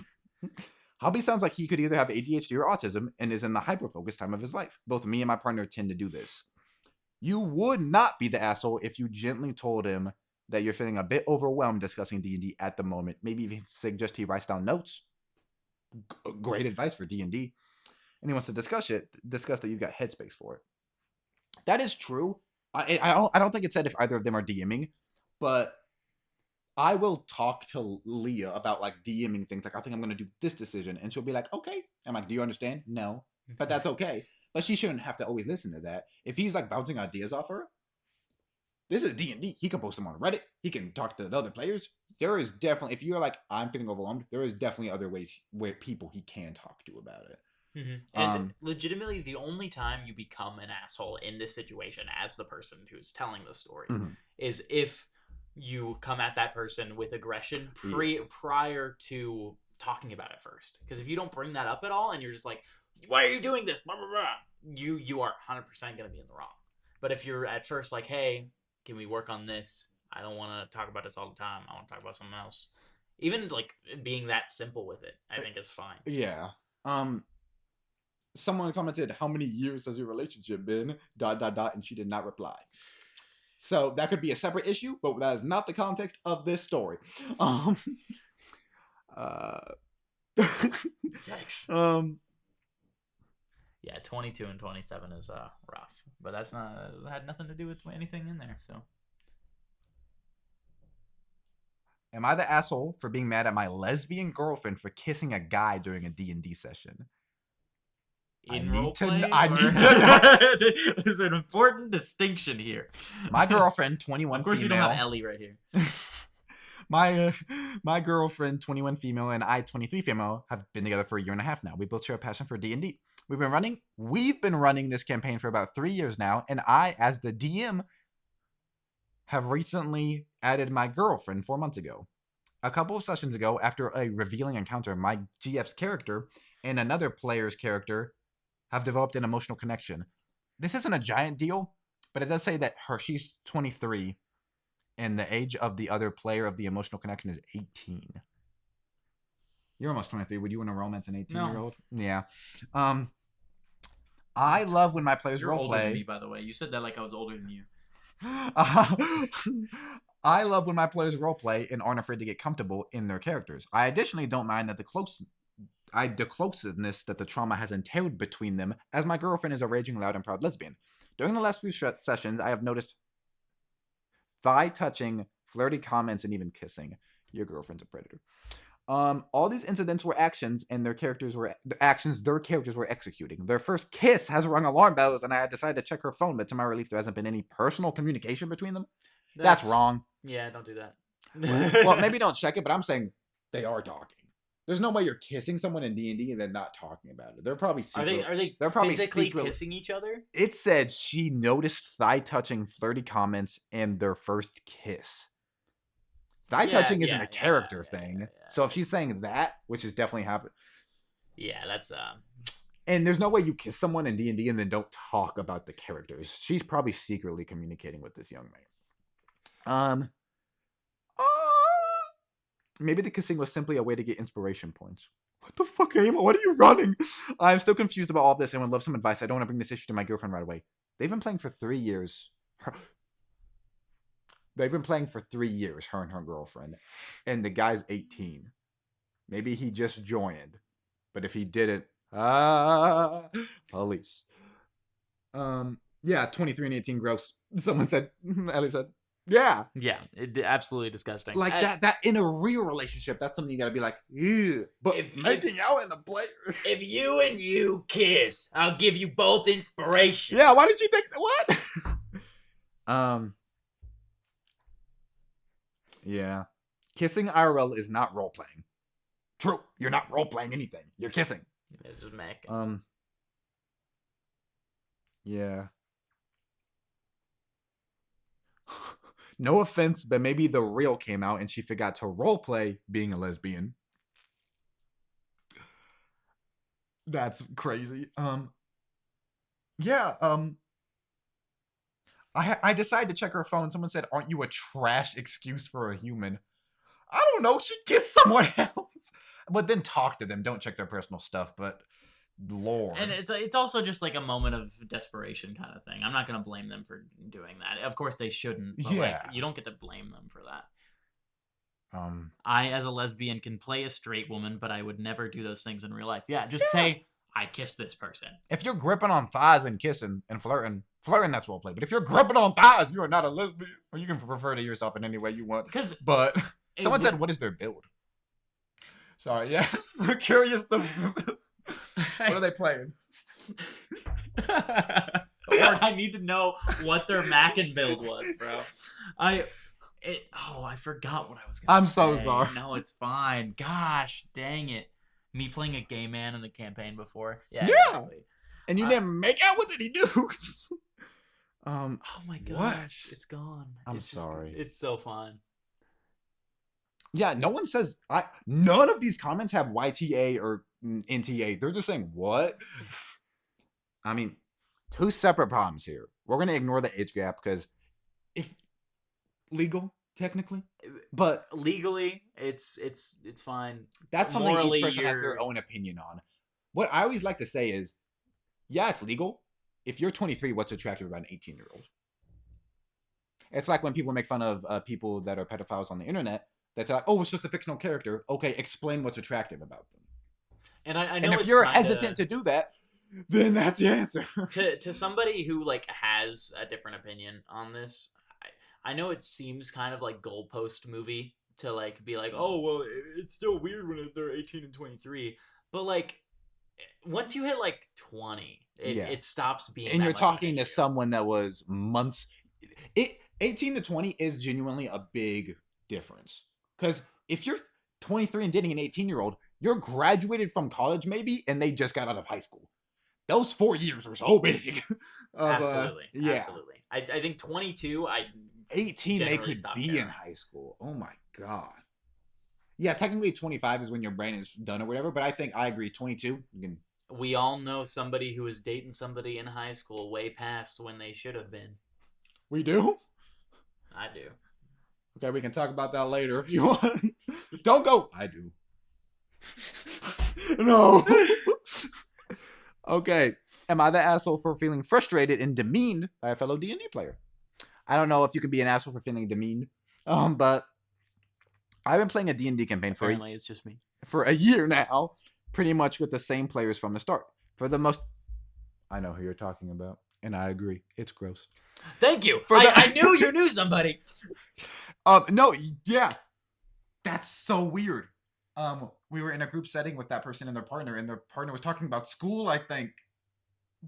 Hobby sounds like he could either have ADHD or autism, and is in the hyper-focused time of his life. Both me and my partner tend to do this. You would not be the asshole if you gently told him that you're feeling a bit overwhelmed discussing D&D at the moment. Maybe even suggest he writes down notes. Great advice for D&D. And he wants to discuss that you've got headspace for it. That is true. I don't think it said if either of them are DMing, but I will talk to Leah about like DMing things. Like, I think I'm going to do this decision. And she'll be like, okay. I'm like, do you understand? No, but that's okay. But she shouldn't have to always listen to that. If he's like bouncing ideas off her, this is D&D. He can post them on Reddit. He can talk to the other players. There is definitely, if you're like, I'm feeling overwhelmed, there is definitely other ways where people he can talk to about it. Mm-hmm. And legitimately, the only time you become an asshole in this situation as the person who's telling the story is if you come at that person with aggression prior to talking about it first. Because if you don't bring that up at all and you're just like, why are you doing this? Blah, blah, blah, you are 100% going to be in the wrong. But if you're at first like, hey, can we work on this? I don't want to talk about this all the time. I want to talk about something else. Even like being that simple with it, I think is fine. Yeah. Someone commented, how many years has your relationship been? ... And she did not reply. So that could be a separate issue, but that is not the context of this story. Yikes. Yeah, 22 and 27 is rough, but that had nothing to do with anything in there. So Am I the asshole for being mad at my lesbian girlfriend for kissing a guy during a D&D session? In I roleplay? need to know. There's an important distinction here. My girlfriend, 21 Of course, female. we don't have Ellie right here. My girlfriend, 21 female, and I, 23 female, have been together for a year and a half now. We both share a passion for D&D. We've been running this campaign for about 3 years now, and I, as the DM, have recently added my girlfriend 4 months ago. A couple of sessions ago, after a revealing encounter, my GF's character and another player's character have developed an emotional connection. This isn't a giant deal, but it does say that she's 23, and the age of the other player of the emotional connection is 18. You're almost 23. Would you want to romance an 18-year-old? No. Yeah. I love when my players You're roleplay. older than me, by the way. You said that like I was older than you. I love when my players roleplay and aren't afraid to get comfortable in their characters. I additionally don't mind that the closeness that the trauma has entailed between them, as my girlfriend is a raging loud and proud lesbian. During the last few sessions, I have noticed thigh touching, flirty comments, and even kissing. Your girlfriend's a predator. All these incidents were actions, and their characters were executing. Their first kiss has rung alarm bells, and I had decided to check her phone, but to my relief, there hasn't been any personal communication between them. That's wrong. Yeah, don't do that. Well, maybe don't check it, but I'm saying they are talking. There's no way you're kissing someone in D&D and then not talking about it. They're probably secret. They're probably physically kissing each other? It said she noticed thigh-touching, flirty comments and their first kiss. Thigh-touching isn't a character thing. Yeah. So if she's saying that, which is definitely happening. Yeah, that's... And there's no way you kiss someone in D&D and then don't talk about the characters. She's probably secretly communicating with this young man. Maybe the kissing was simply a way to get inspiration points. What the fuck, Emma? What are you running? I'm still confused about all of this and would love some advice. I don't want to bring this issue to my girlfriend right away. They've been playing for 3 years. They've been playing for 3 years, her and her girlfriend. And the guy's 18. Maybe he just joined. But if he didn't, police. Yeah, 23 and 18, gross. Someone said, Ellie said, yeah. Yeah, absolutely disgusting. Like that in a real relationship, that's something you gotta be like, ew. But making out in a play. If you and you kiss, I'll give you both inspiration. Yeah, why did you think that? What? Yeah. Kissing IRL is not role playing. True. You're not role playing anything. You're kissing. It's just Mac. Yeah. No offense, but maybe the real came out and she forgot to roleplay being a lesbian. That's crazy. Yeah, I decided to check her phone. Someone said, "Aren't you a trash excuse for a human?" I don't know. She kissed someone else. But then talk to them. Don't check their personal stuff, but Lord. And it's also just like a moment of desperation kind of thing. I'm not going to blame them for doing that. Of course they shouldn't, but like, you don't get to blame them for that. I, as a lesbian, can play a straight woman, but I would never do those things in real life. Yeah, just say, I kissed this person. If you're gripping on thighs and kissing and flirting, that's roleplay. But if you're gripping on thighs, you are not a lesbian. Or you can refer to yourself in any way you want. But someone said, what is their build? Sorry, yes. So curious. What are they playing? I need to know what their Mac and build was, bro. I forgot what I was going to say. I'm so sorry. No, it's fine. Gosh, dang it. Me playing a gay man in the campaign before. Yeah. Exactly. And you didn't make out with any dudes. Oh my gosh. What? It's gone. I'm sorry. It's so fun. Yeah, no one says... None of these comments have YTA or NTA. They're just saying, what? I mean, 2 separate problems here. We're going to ignore the age gap because if... Legal, technically. But... Legally, it's fine. That's something each person has their own opinion on. What I always like to say is, yeah, it's legal. If you're 23, what's attractive about an 18-year-old? It's like when people make fun of people that are pedophiles on the internet. That's like, oh, it's just a fictional character. Okay, explain what's attractive about them. And I know and if you're hesitant to do that, then that's the answer. to somebody who like has a different opinion on this, I know it seems kind of like goalpost movie, to like be like, oh well, it's still weird when they're 18 and 23, but like once you hit like 20, Yeah. it stops being. And that you're much of an talking to issue. someone that was months. 18 to 20 is genuinely a big difference. Because if you're 23 and dating an 18-year-old, you're graduated from college maybe, and they just got out of high school. Those 4 years are so big. Absolutely, Yeah. absolutely. I think 22. 18, they generally could stop be caring. in high school. Oh my god. Yeah, technically 25 is when your brain is done or whatever, but I think I agree. 22, you can. We all know somebody who was dating somebody in high school way past when they should have been. We do? I do. Okay, we can talk about that later if you want. Don't go. I do. No. Okay. Am I the asshole for feeling frustrated and demeaned by a fellow D&D player? I don't know if you can be an asshole for feeling demeaned, but I've been playing a D&D campaign Apparently, it's just me. for a year now, pretty much with the same players from the start. For the most, I know who you're talking about, and I agree. It's gross. Thank you. For the- I knew you knew somebody. No, yeah, that's so weird. We were in a group setting with that person and their partner was talking about school, I think.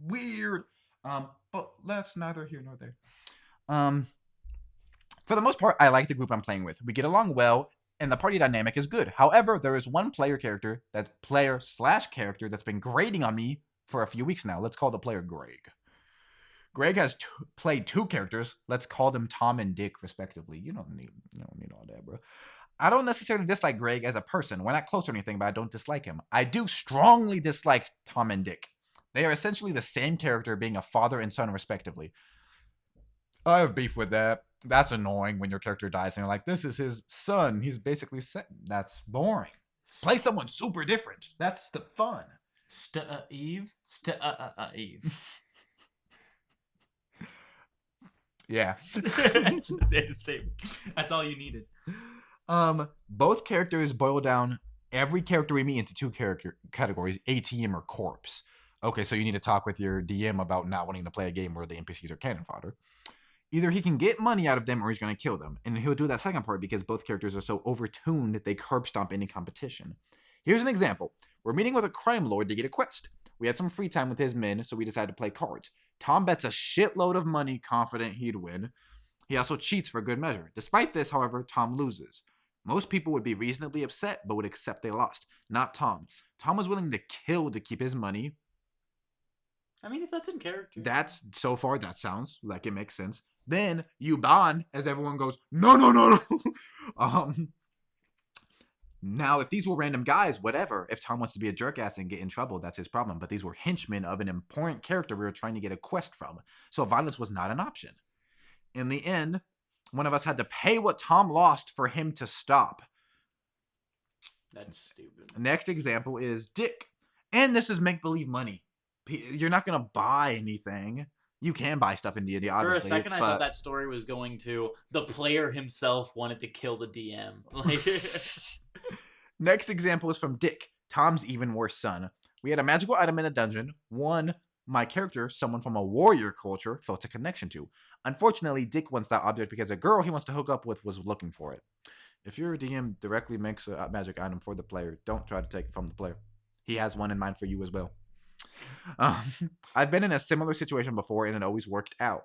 Weird. But that's neither here nor there. For the most part, I like the group I'm playing with. We get along well, and the party dynamic is good. However, there is one player/character that's been grating on me for a few weeks now. Let's call the player Greg. Greg has played 2 characters. Let's call them Tom and Dick, respectively. You don't need all that, bro. I don't necessarily dislike Greg as a person. We're not close or anything, but I don't dislike him. I do strongly dislike Tom and Dick. They are essentially the same character, being a father and son, respectively. I have beef with that. That's annoying when your character dies and you're like, this is his son. He's basically set. That's boring. Play someone super different. That's the fun. Eve. Eve. Yeah. That's all you needed. Both characters boil down every character we meet into 2 character categories: ATM or corpse. Okay, so you need to talk with your DM about not wanting to play a game where the NPCs are cannon fodder. Either he can get money out of them or he's going to kill them. And he'll do that second part because both characters are so overtuned they curb stomp any competition. Here's an example. We're meeting with a crime lord to get a quest. We had some free time with his men, so we decided to play cards. Tom bets a shitload of money, confident he'd win. He also cheats for good measure. Despite this, however, Tom loses. Most people would be reasonably upset, but would accept they lost. Not Tom. Tom was willing to kill to keep his money. I mean, if that's in character. So far, that sounds like it makes sense. Then you bond as everyone goes, no. Now, if these were random guys, whatever. If Tom wants to be a jerk ass and get in trouble, that's his problem. But these were henchmen of an important character we were trying to get a quest from. So violence was not an option. In the end, one of us had to pay what Tom lost for him to stop. That's stupid. Next example is Dick. And this is make-believe money. You're not going to buy anything. You can buy stuff in D&D, obviously. For a second, I thought that story was going to the player himself wanted to kill the DM. Next example is from Dick, Tom's even worse son. We had a magical item in a dungeon. One, my character, someone from a warrior culture, felt a connection to. Unfortunately, Dick wants that object because a girl he wants to hook up with was looking for it. If your DM directly makes a magic item for the player, don't try to take it from the player. He has one in mind for you as well. I've been in a similar situation before and it always worked out.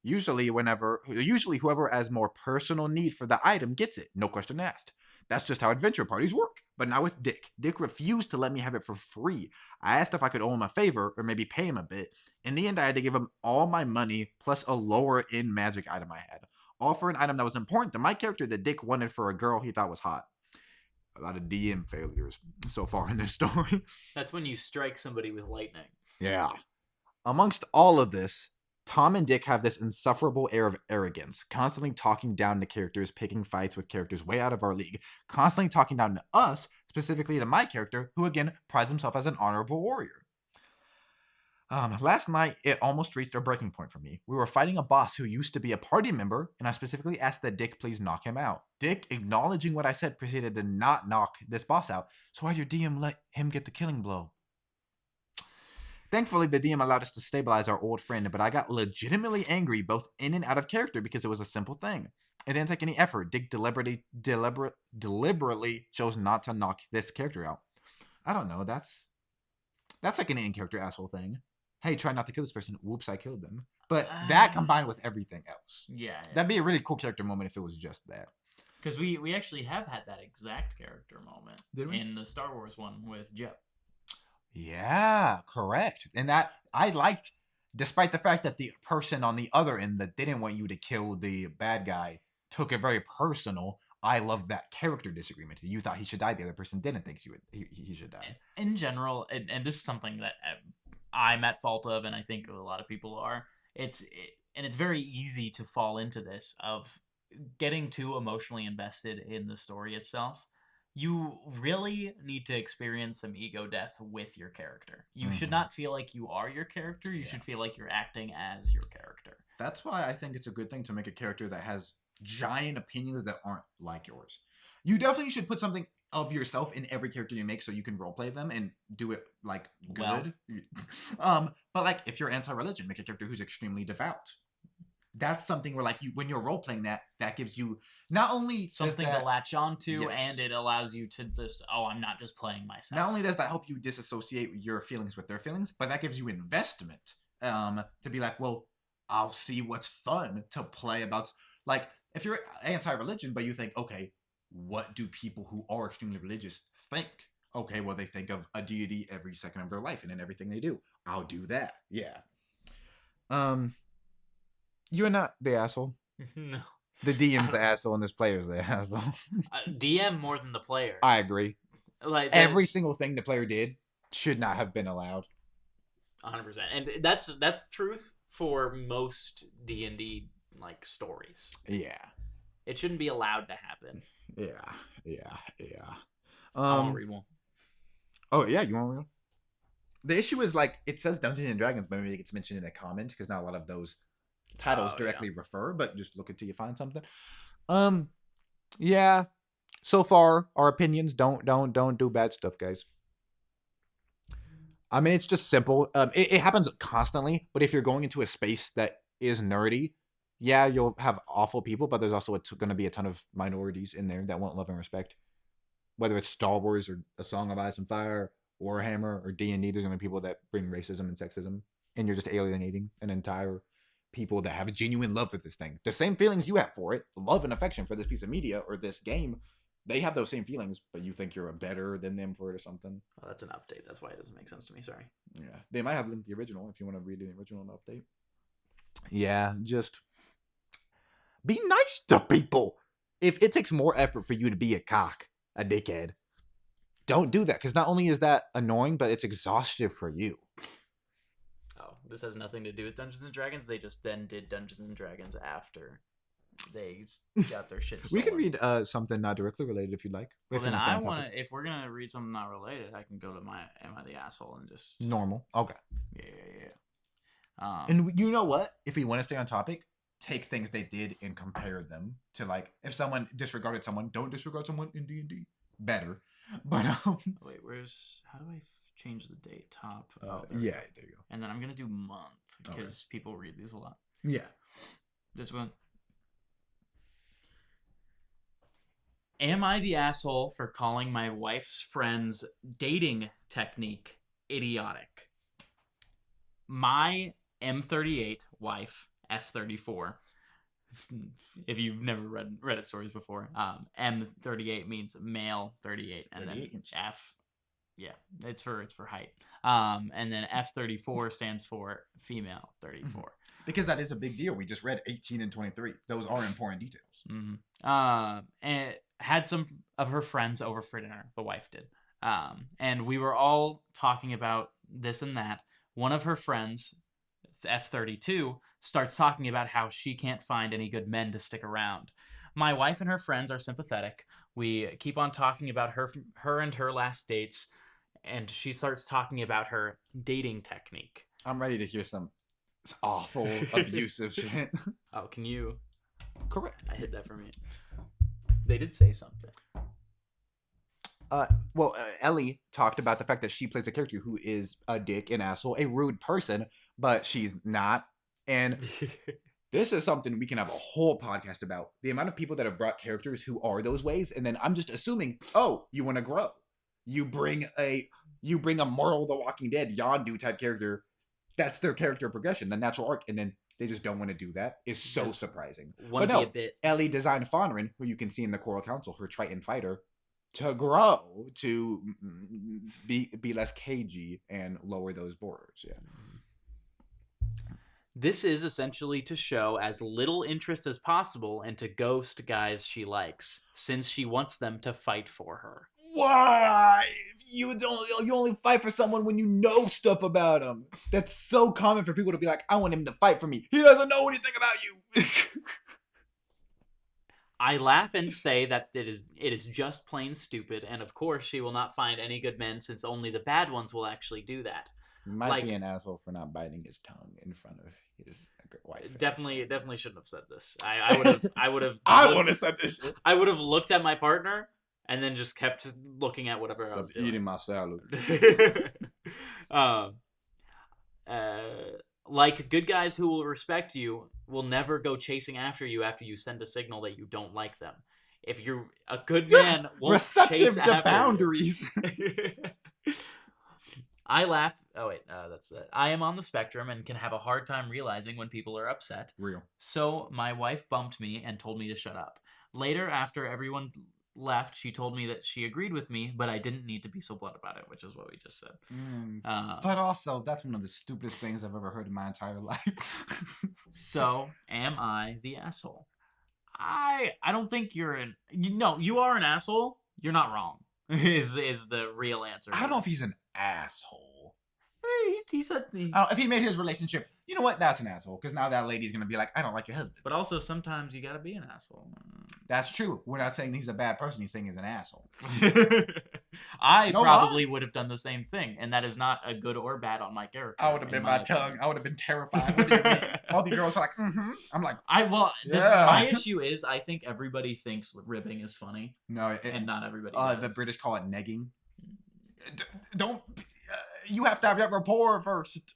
Usually whoever has more personal need for the item gets it, no question asked. That's just how adventure parties work. But now with Dick. Dick refused to let me have it for free. I asked if I could owe him a favor or maybe pay him a bit. In the end, I had to give him all my money plus a lower end magic item I had. All for an item that was important to my character that Dick wanted for a girl he thought was hot. A lot of DM failures so far in this story. That's when you strike somebody with lightning. Yeah. Amongst all of this, Tom and Dick have this insufferable air of arrogance, constantly talking down to characters, picking fights with characters way out of our league, constantly talking down to us, specifically to my character, who again prides himself as an honorable warrior. Last night, it almost reached a breaking point for me. We were fighting a boss who used to be a party member, and I specifically asked that Dick please knock him out. Dick, acknowledging what I said, proceeded to not knock this boss out, so why'd your DM let him get the killing blow? Thankfully, the DM allowed us to stabilize our old friend, but I got legitimately angry both in and out of character because it was a simple thing. It didn't take any effort. Dick deliberately chose not to knock this character out. I don't know. That's like an in-character asshole thing. Hey, try not to kill this person. Whoops, I killed them. But that combined with everything else. Yeah. That'd be a really cool character moment if it was just that. Because we actually have had that exact character moment Did we? in the Star Wars one with Jep. Yeah, correct. And that I liked, despite the fact that the person on the other end that didn't want you to kill the bad guy took it very personal. I loved that character disagreement. You thought he should die. The other person didn't think he should die. In general, and this is something that I'm at fault of, and I think a lot of people are. It's very easy to fall into this of getting too emotionally invested in the story itself. You really need to experience some ego death with your character. You should not feel like you are your character. You should feel like you're acting as your character. That's why I think it's a good thing to make a character that has giant opinions that aren't like yours. You definitely should put something of yourself in every character you make so you can roleplay them and do it like good. Well. But like if you're anti-religion, make a character who's extremely devout. That's something where like when you're role-playing that gives you not only something to latch onto, and it allows you to just, I'm not just playing myself. Not only does that help you disassociate your feelings with their feelings, but that gives you investment to be like, well, I'll see what's fun to play about. Like, if you're anti-religion, but you think, okay, what do people who are extremely religious think? Okay, well, they think of a deity every second of their life and in everything they do. I'll do that. Yeah. You're not the asshole. No. The DM's the asshole and this player's the asshole. DM more than the player. I agree. Like every single thing the player did should not have been allowed. 100%. And that's truth for most D&D like stories. Yeah. It shouldn't be allowed to happen. Yeah. I want to read one. Oh yeah, you want to read one? The issue is like it says Dungeons and Dragons, but maybe it gets mentioned in a comment because not a lot of those titles directly refer, but just look until you find something. Yeah. So far, our opinions don't do bad stuff, guys. I mean, it's just simple. It happens constantly, but if you're going into a space that is nerdy, yeah, you'll have awful people, but there's also going to be a ton of minorities in there that want love and respect. Whether it's Star Wars or A Song of Ice and Fire, Warhammer, or D&D, there's going to be people that bring racism and sexism, and you're just alienating an entire people that have a genuine love for this thing. The same feelings you have for it, love and affection for this piece of media or this game, they have those same feelings, but you think you're better than them for it or something. Oh, that's an update. That's why it doesn't make sense to me. Sorry. Yeah. They might have linked the original if you want to read the original and update. Yeah, just be nice to people. If it takes more effort for you to be a dickhead, don't do that. Because not only is that annoying, but it's exhaustive for you. Oh, this has nothing to do with Dungeons and Dragons. They just then did Dungeons and Dragons after they got their shit stolen. We can read something not directly related if you'd like. Well, then I want to. If we're gonna read something not related, I can go to my "Am I the Asshole" and just normal. Okay. Yeah. And you know what? If we want to stay on topic, take things they did and compare them to like if someone disregarded someone, don't disregard someone in D&D. Better, but wait, how do I change the date? Top. Yeah, there you go. And then I'm gonna do month because people read these a lot. Yeah. This one. Am I the asshole for calling my wife's friend's dating technique idiotic? My M38 wife, F34. If you've never read Reddit stories before, M38 means male 38, and then F, it's for height. And then F34 stands for female 34. Because that is a big deal. We just read 18 and 23. Those are important details. And had some of her friends over for dinner. The wife did. And we were all talking about this and that. One of her friends, F32, starts talking about how she can't find any good men to stick around. My wife and her friends are sympathetic. We keep on talking about her and her last dates, and she starts talking about her dating technique. I'm ready to hear some awful, abusive shit. Oh, can you? Correct. I hit that for me. They did say something. Ellie talked about the fact that she plays a character who is a dick, an asshole, a rude person, but she's not. And This is something we can have a whole podcast about. The amount of people that have brought characters who are those ways, and then I'm just assuming, oh, you want to grow. You bring a Moral the Walking Dead, Yondu type character. That's their character progression, the natural arc, and then they just don't want to do that. Is so surprising. But no, Ellie designed Fenrir, who you can see in the Coral Council, her Triton fighter, to grow, to be less cagey and lower those borders. Yeah. This is essentially to show as little interest as possible and to ghost guys she likes, since she wants them to fight for her. Why? You only fight for someone when you know stuff about them. That's so common for people to be like, I want him to fight for me. He doesn't know anything about you. I laugh and say that it is just plain stupid, and of course she will not find any good men, since only the bad ones will actually do that. Might be an asshole for not biting his tongue in front of his wife. Definitely shouldn't have said this. I would have. I would have said this shit. I would have looked at my partner and then just kept looking at whatever I was doing. Eating my salad. Like good guys who will respect you will never go chasing after you send a signal that you don't like them. If you're a good man, won't receptive chase to after boundaries. I laugh. Oh wait, that's it. I am on the spectrum and can have a hard time realizing when people are upset. Real. So my wife bumped me and told me to shut up. Later, after everyone left, she told me that she agreed with me, but I didn't need to be so blunt about it, which is what we just said. But also, that's one of the stupidest things I've ever heard in my entire life. So, am I the asshole? I don't think you're an... No, you are an asshole. You're not wrong. Is the real answer. I don't know if he's an asshole. He's a... If he made his relationship, you know what? That's an asshole. Because now that lady's going to be like, I don't like your husband. But also, sometimes you got to be an asshole. That's true. We're not saying he's a bad person. He's saying he's an asshole. I probably would have done the same thing. And that is not a good or bad on my character. I would have been my tongue. I would have been terrified. What do you mean? All the girls are like, mm-hmm. I'm like, my issue is I think everybody thinks ribbing is funny. No. And not everybody does. The British call it negging. Don't... you have to have that rapport first.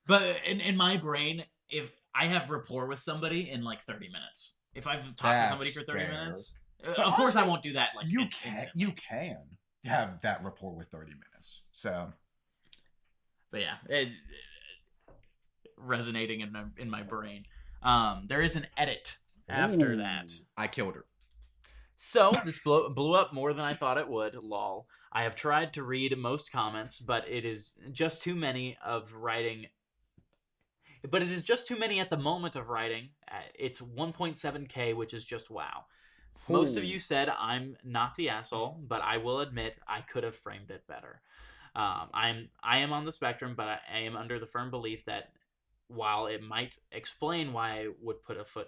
But in my brain, if I have rapport with somebody in like 30 minutes, if I've talked to somebody for 30 minutes, of course I won't do that. Like you can have that rapport with 30 minutes. So, but yeah, resonating in my brain. There is an edit after that. I killed her. So this blew up more than I thought it would. Lol. I have tried to read most comments, but it is just too many of writing. But it is just too many at the moment of writing. It's 1.7K, which is just wow. Most of you said I'm not the asshole, but I will admit I could have framed it better. I am on the spectrum, but I am under the firm belief that while it might explain why I would put a foot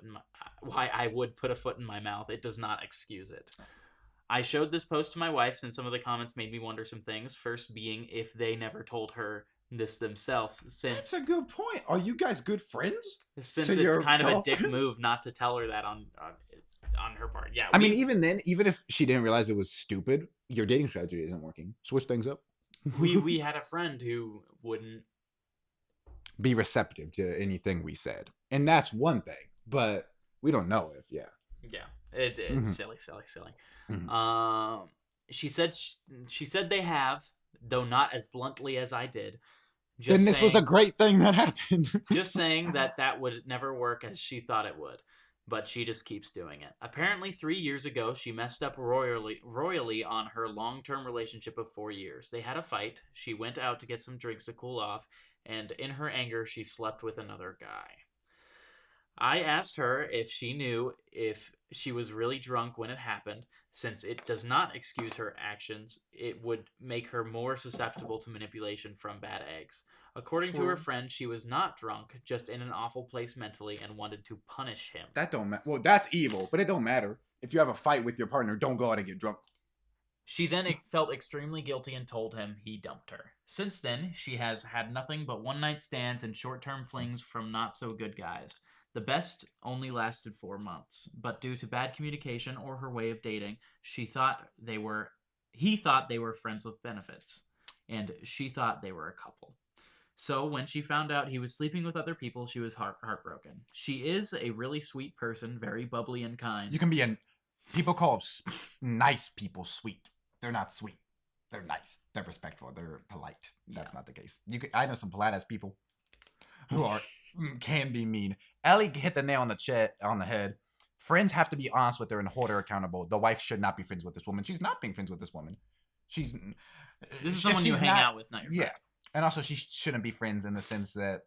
in my mouth, it does not excuse it. I showed this post to my wife since some of the comments made me wonder some things. First being if they never told her this themselves. Since that's a good point. Are you guys good friends? Since it's kind of a dick move not to tell her that on her part. Yeah. I mean, even then, even if she didn't realize it was stupid, your dating strategy isn't working. Switch things up. we had a friend who wouldn't be receptive to anything we said, and that's one thing. But we don't know if it's silly. Mm-hmm. She said they have, though not as bluntly as I did. Then this was a great thing that happened. Just saying that would never work as she thought it would, but she just keeps doing it. Apparently 3 years ago, she messed up royally on her long-term relationship of 4 years. They had a fight. She went out to get some drinks to cool off, and in her anger, she slept with another guy. I asked her if she knew if she was really drunk when it happened. Since it does not excuse her actions, it would make her more susceptible to manipulation from bad eggs. According to her friend, she was not drunk, just in an awful place mentally and wanted to punish him. That don't matter. Well, that's evil, but it don't matter. If you have a fight with your partner, don't go out and get drunk. She then felt extremely guilty and told him he dumped her. Since then, she has had nothing but one-night stands and short-term flings from not-so-good guys. The best only lasted 4 months, but due to bad communication or her way of dating, he thought they were friends with benefits, and she thought they were a couple. So when she found out he was sleeping with other people, she was heartbroken. She is a really sweet person, very bubbly and kind. You can be people call nice people sweet. They're not sweet. They're nice. They're respectful. They're polite. That's not the case. I know some polite ass people who can be mean. Ellie hit the nail on the head. Friends have to be honest with her and hold her accountable. The wife should not be friends with this woman. She's not being friends with this woman. This is someone you hang out with, not your friend. Yeah. And also, she shouldn't be friends in the sense that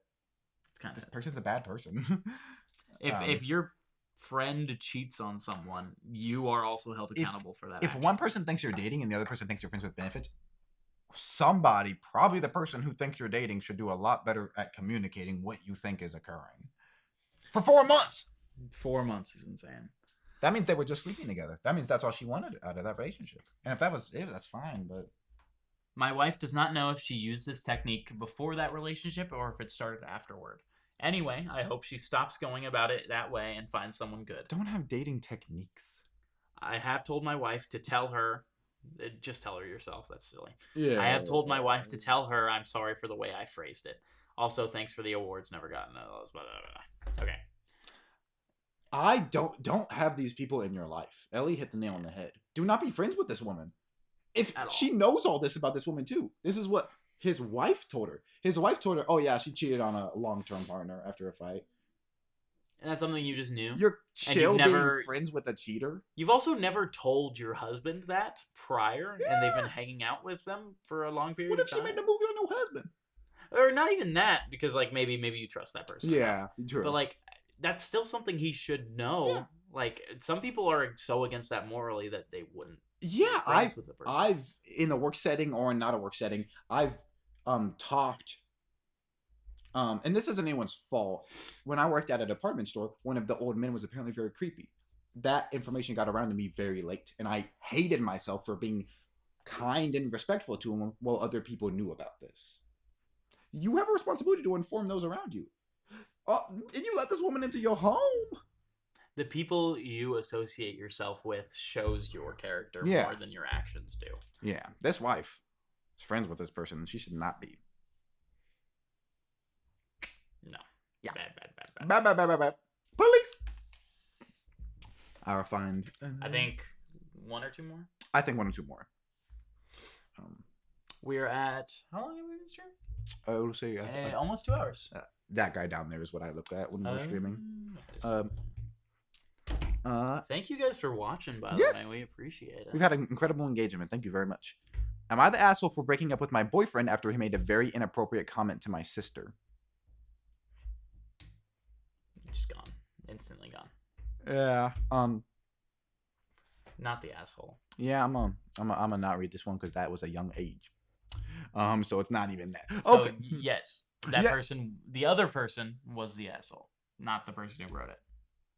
this person's a bad person. If your friend cheats on someone, you are also held accountable for that. If one person thinks you're dating and the other person thinks you're friends with benefits, somebody, probably the person who thinks you're dating, should do a lot better at communicating what you think is occurring. For 4 months! 4 months is insane. That means they were just sleeping together. That means that's all she wanted out of that relationship. And if that was it, that's fine, but... My wife does not know if she used this technique before that relationship or if it started afterward. Anyway, I hope she stops going about it that way and finds someone good. Don't have dating techniques. I have told my wife to tell her... Just tell her yourself. That's silly. Yeah. I have told my wife to tell her I'm sorry for the way I phrased it. Also, thanks for the awards. Never gotten those. Okay. I don't have these people in your life. Ellie hit the nail on the head. Do not be friends with this woman. If she knows all this about this woman too. This is what his wife told her. His wife told her, oh yeah, she cheated on a long-term partner after a fight. And that's something you just knew? You're chill being friends with a cheater? You've also never told your husband that prior, and they've been hanging out with them for a long period of time? What if she made the movie on no husband? Or not even that, because like maybe you trust that person. Yeah, true. But like, that's still something he should know. Yeah. Like, some people are so against that morally that they wouldn't. Yeah, I've in a work setting or not a work setting, I've talked, and this isn't anyone's fault. When I worked at a department store, one of the old men was apparently very creepy. That information got around to me very late, and I hated myself for being kind and respectful to him while other people knew about this. You have a responsibility to inform those around you. And you let this woman into your home. The people you associate yourself with shows your character more than your actions do. Yeah. This wife is friends with this person, and she should not be. No. Yeah. Bad. Police! I'll find... I think 1 or 2 more? I think 1 or 2 more. We're at... How long have we been streaming? Oh, say... almost 2 hours. That guy down there is what I looked at when we were streaming. Thank you guys for watching, by the way. We appreciate it. We've had an incredible engagement. Thank you very much. Am I the asshole for breaking up with my boyfriend after he made a very inappropriate comment to my sister? Just gone. Instantly gone. Yeah. Not the asshole. Yeah, I'm gonna not read this one because that was a young age. So it's not even that. So, okay. Yes. That person, the other person was the asshole, not the person who wrote it.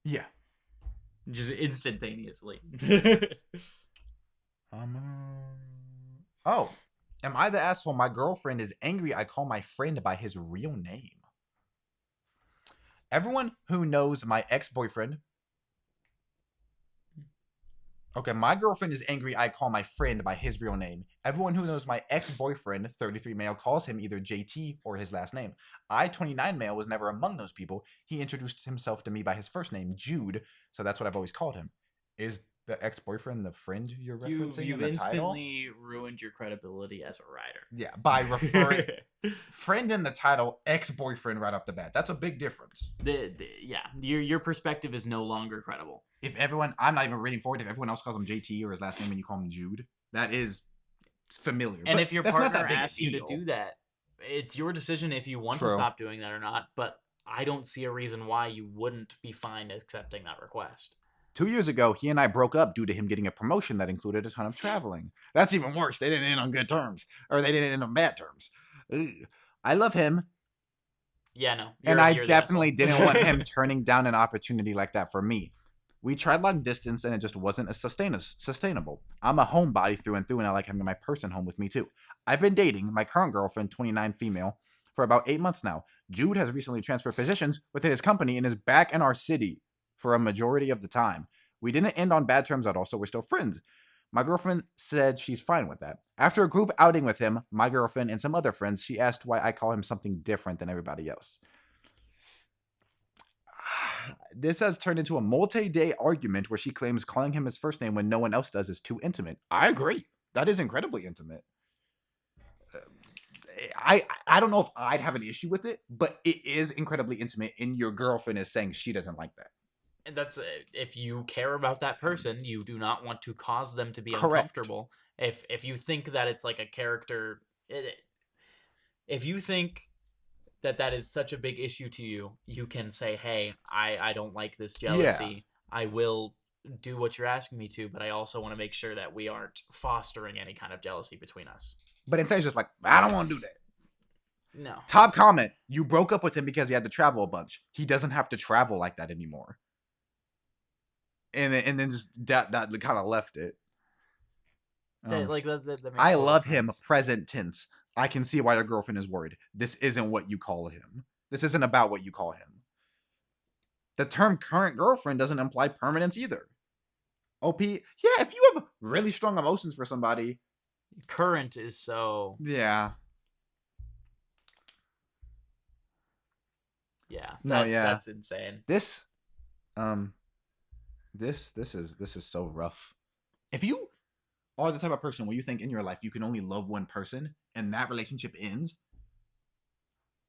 Yeah. Just instantaneously. Oh, am I the asshole? My girlfriend is angry I call my friend by his real name. Everyone who knows my ex-boyfriend... Okay, my girlfriend is angry I call my friend by his real name. Everyone who knows my ex-boyfriend, 33 male, calls him either JT or his last name. I, 29 male, was never among those people. He introduced himself to me by his first name, Jude, so that's what I've always called him. Is the ex-boyfriend the friend you're referencing in the title? You instantly ruined your credibility as a writer. Yeah, by referring friend in the title, ex-boyfriend right off the bat. That's a big difference. Your perspective is no longer credible. If everyone, I'm not even reading forward, if everyone else calls him JT or his last name and you call him Jude, that is familiar. And if your partner asks you to do that, it's your decision if you want to stop doing that or not, but I don't see a reason why you wouldn't be fine accepting that request. 2 years ago, he and I broke up due to him getting a promotion that included a ton of traveling. That's even worse. They didn't end on good terms. Or they didn't end on bad terms. Ugh. I love him. Yeah, no. And I definitely didn't want him turning down an opportunity like that for me. We tried long distance and it just wasn't as sustainable. I'm a homebody through and through, and I like having my person home with me too. I've been dating my current girlfriend, 29 female, for about 8 months now. Jude has recently transferred positions within his company and is back in our city for a majority of the time. We didn't end on bad terms at all, so we're still friends. My girlfriend said she's fine with that. After a group outing with him, my girlfriend, and some other friends, she asked why I call him something different than everybody else. This has turned into a multi-day argument where she claims calling him his first name when no one else does is too intimate. I agree. That is incredibly intimate. I don't know if I'd have an issue with it, but it is incredibly intimate, and your girlfriend is saying she doesn't like that. And that's if you care about that person, you do not want to cause them to be Correct. uncomfortable. If you think that it's like a character, if you think that is such a big issue to you, you can say, hey, I don't like this jealousy. Yeah. I will do what you're asking me to, but I also want to make sure that we aren't fostering any kind of jealousy between us. But instead, it's just like, I don't want to do that. No. Top comment, you broke up with him because he had to travel a bunch. He doesn't have to travel like that anymore. And then just that kind of left it. That makes I love sense. him, present tense. I can see why your girlfriend is worried. This isn't what you call him. This isn't about what you call him. The term current girlfriend doesn't imply permanence either. OP, yeah, if you have really strong emotions for somebody. Current is so... Yeah. Yeah, that's insane. This is so rough. If you are the type of person where you think in your life you can only love one person and that relationship ends,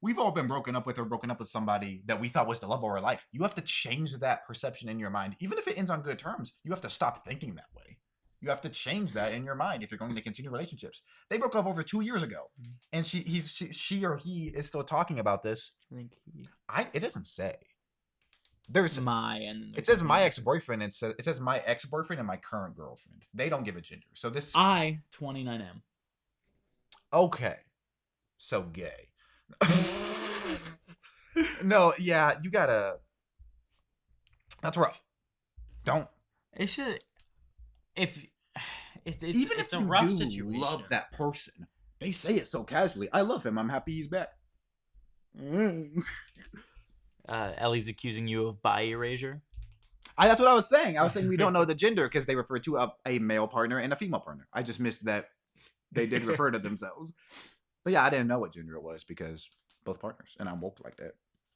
we've all been broken up with somebody that we thought was the love of our life. You have to change that perception in your mind. Even if it ends on good terms, you have to stop thinking that way. You have to change that in your mind if you're going to continue relationships. They broke up over 2 years ago, and she or he is still talking about this. I think it doesn't say. It says my ex-boyfriend. It says my ex-boyfriend and my current girlfriend. They don't give a gender. So this 29M. Okay, so gay. No, yeah, you gotta. That's rough. Don't. It should. If it's a you rough do situation. Love that person. They say it so casually. I love him. I'm happy he's back. Ellie's accusing you of bi erasure. That's what I was saying. I was saying we don't know the gender because they refer to a male partner and a female partner. I just missed that they did refer to themselves. But yeah, I didn't know what gender it was because both partners, and I'm woke like that.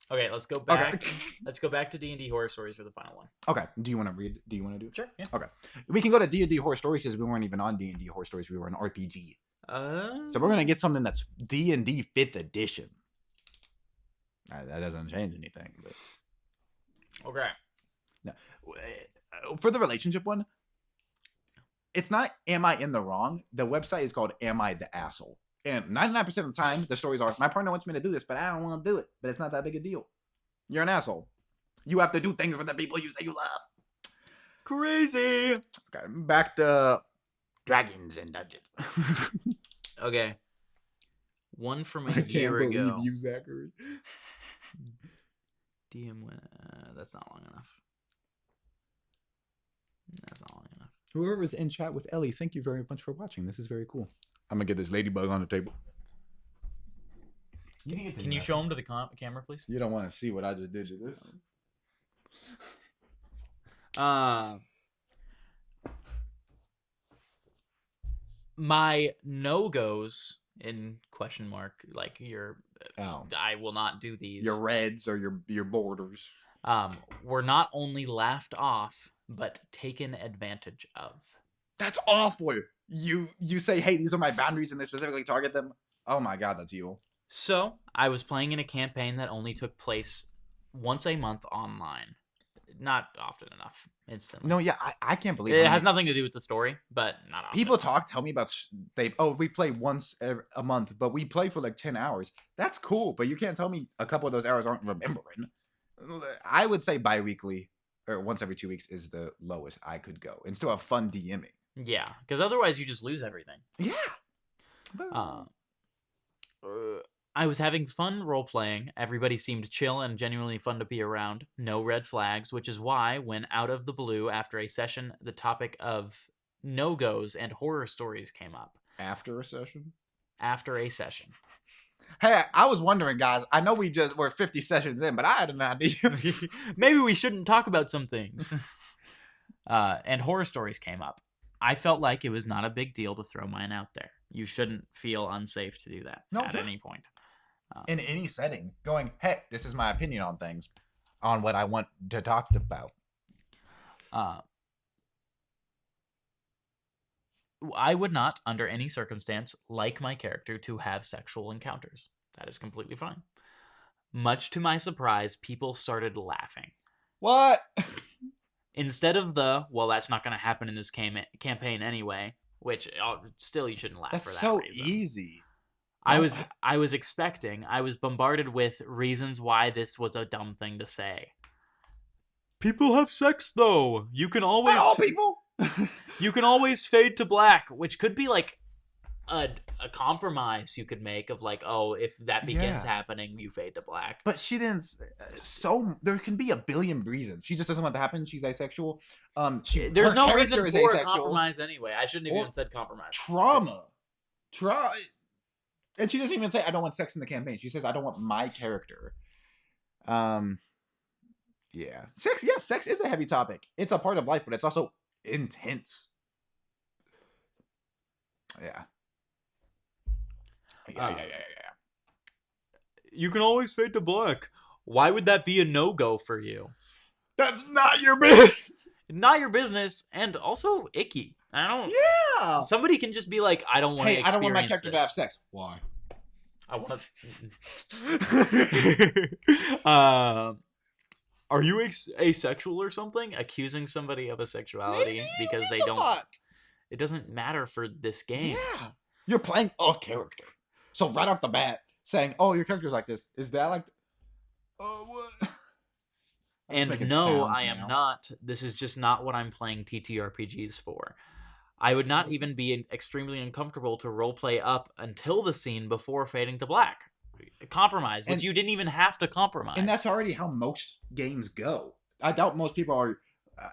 Okay, let's go back. Okay. Let's go back to D&D horror stories for the final one. Okay. Do you want to read? Do you want to do it? Sure. Yeah. Okay. We can go to D&D horror stories because we weren't even on D&D horror stories. We were an RPG. So we're gonna get something that's D&D 5th edition. That doesn't change anything. But... Okay. No. For the relationship one, it's not am I in the wrong? The website is called Am I the Asshole? And 99% of the time, the stories are, my partner wants me to do this, but I don't want to do it. But it's not that big a deal. You're an asshole. You have to do things for the people you say you love. Crazy. Okay, back to Dragons and Dungeons. Okay. One from a year ago. You, Zachary. DM, that's not long enough. That's not long enough. Whoever is in chat with Ellie, thank you very much for watching. This is very cool. I'm gonna get this ladybug on the table. Can you show him to the camera, please? You don't want to see what I just did to this. My no-goes in question mark, like your I will not do these. Your reds or your borders. Were not only laughed off, but taken advantage of. That's awful. You say, hey, these are my boundaries, and they specifically target them. Oh my god, that's you. So I was playing in a campaign that only took place once a month online. Not often enough. Instantly. No, yeah, I can't believe it has nothing to do with the story, but not often. People tell me about we play once a month, but we play for like 10 hours. That's cool, but you can't tell me a couple of those hours aren't remembering. I would say bi-weekly or once every 2 weeks is the lowest I could go, and still have fun DMing. Yeah, because otherwise you just lose everything. Yeah. I was having fun role-playing. Everybody seemed chill and genuinely fun to be around. No red flags, which is why, when out of the blue after a session, the topic of no-goes and horror stories came up. After a session? After a session. Hey, I was wondering, guys. I know we're 50 sessions in, but I had an idea. Maybe we shouldn't talk about some things. And horror stories came up. I felt like it was not a big deal to throw mine out there. You shouldn't feel unsafe to do that at any point. In any setting, going, hey, this is my opinion on things, on what I want to talk about. I would not, under any circumstance, like my character to have sexual encounters. That is completely fine. Much to my surprise, people started laughing. What? Instead of well, that's not going to happen in this campaign anyway, which still you shouldn't laugh for that so reason. Easy. I was bombarded with reasons why this was a dumb thing to say. People have sex though. You can always Not all people. You can always fade to black, which could be like a compromise you could make of like, oh, if that begins happening, you fade to black. But she didn't. There can be a billion reasons. She just doesn't want it to happen. She's asexual. There's no reason for a compromise anyway. I shouldn't have even said compromise. Trauma. And she doesn't even say, I don't want sex in the campaign. She says, I don't want my character. Yeah. Sex is a heavy topic. It's a part of life, but it's also intense. Yeah. Yeah. You can always fade to black. Why would that be a no-go for you? That's not your business. Not your business, and also icky. I don't. Yeah. Somebody can just be like, I don't want to. Hey, I don't want my character to have sex. Why? I want to. Are you asexual or something? Accusing somebody of asexuality because they don't. Fuck? It doesn't matter for this game. Yeah. You're playing a character. So right off the bat, saying, "Oh, your character's like this," is that like? Oh, what? And no, I am not. This is just not what I'm playing TTRPGs for. I would not even be extremely uncomfortable to roleplay up until the scene before fading to black. Compromise, which you didn't even have to compromise. And that's already how most games go. I doubt most people are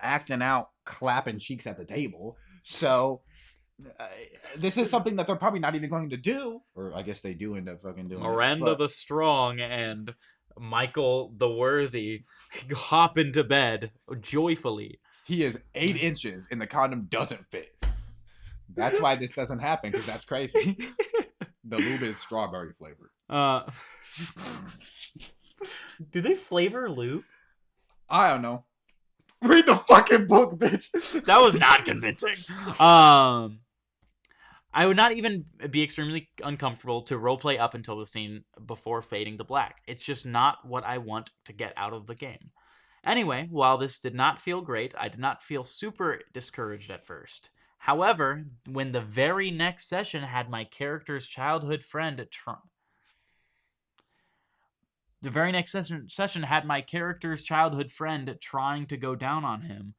acting out, clapping cheeks at the table. So this is something that they're probably not even going to do. Or I guess they do end up fucking doing Miranda the Strong and Michael the Worthy hop into bed joyfully. He is 8 inches and the condom doesn't fit. That's why this doesn't happen, because that's crazy. The lube is strawberry flavored. Do they flavor lube? I don't know. Read the fucking book, bitch. That was not convincing. I would not even be extremely uncomfortable to roleplay up until the scene before fading to black. It's just not what I want to get out of the game. Anyway, while this did not feel great, I did not feel super discouraged at first. However, when the very next session had my character's childhood friend trying to go down on him,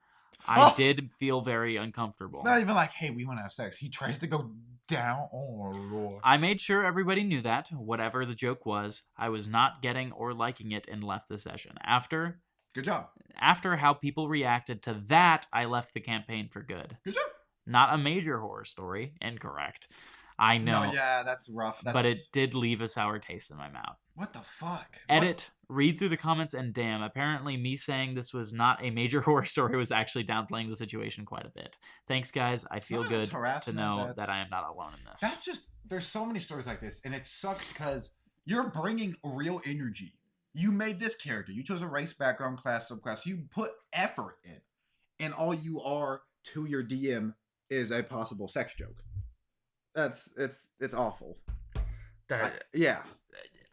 I did feel very uncomfortable. It's not even like, hey, we want to have sex. He tries to go down. I made sure everybody knew that, whatever the joke was, I was not getting or liking it and left the session. Good job. After how people reacted to that, I left the campaign for good. Good job. Not a major horror story. Incorrect. I know. No, yeah, that's rough. But it did leave a sour taste in my mouth. What the fuck? Edit, read through the comments, and damn, apparently me saying this was not a major horror story was actually downplaying the situation quite a bit. Thanks, guys. I feel good to know that I am not alone in this. There's so many stories like this, and it sucks because you're bringing real energy. You made this character. You chose a race, background, class, subclass. You put effort in. And all you are to your DM is a possible sex joke. It's awful. Yeah.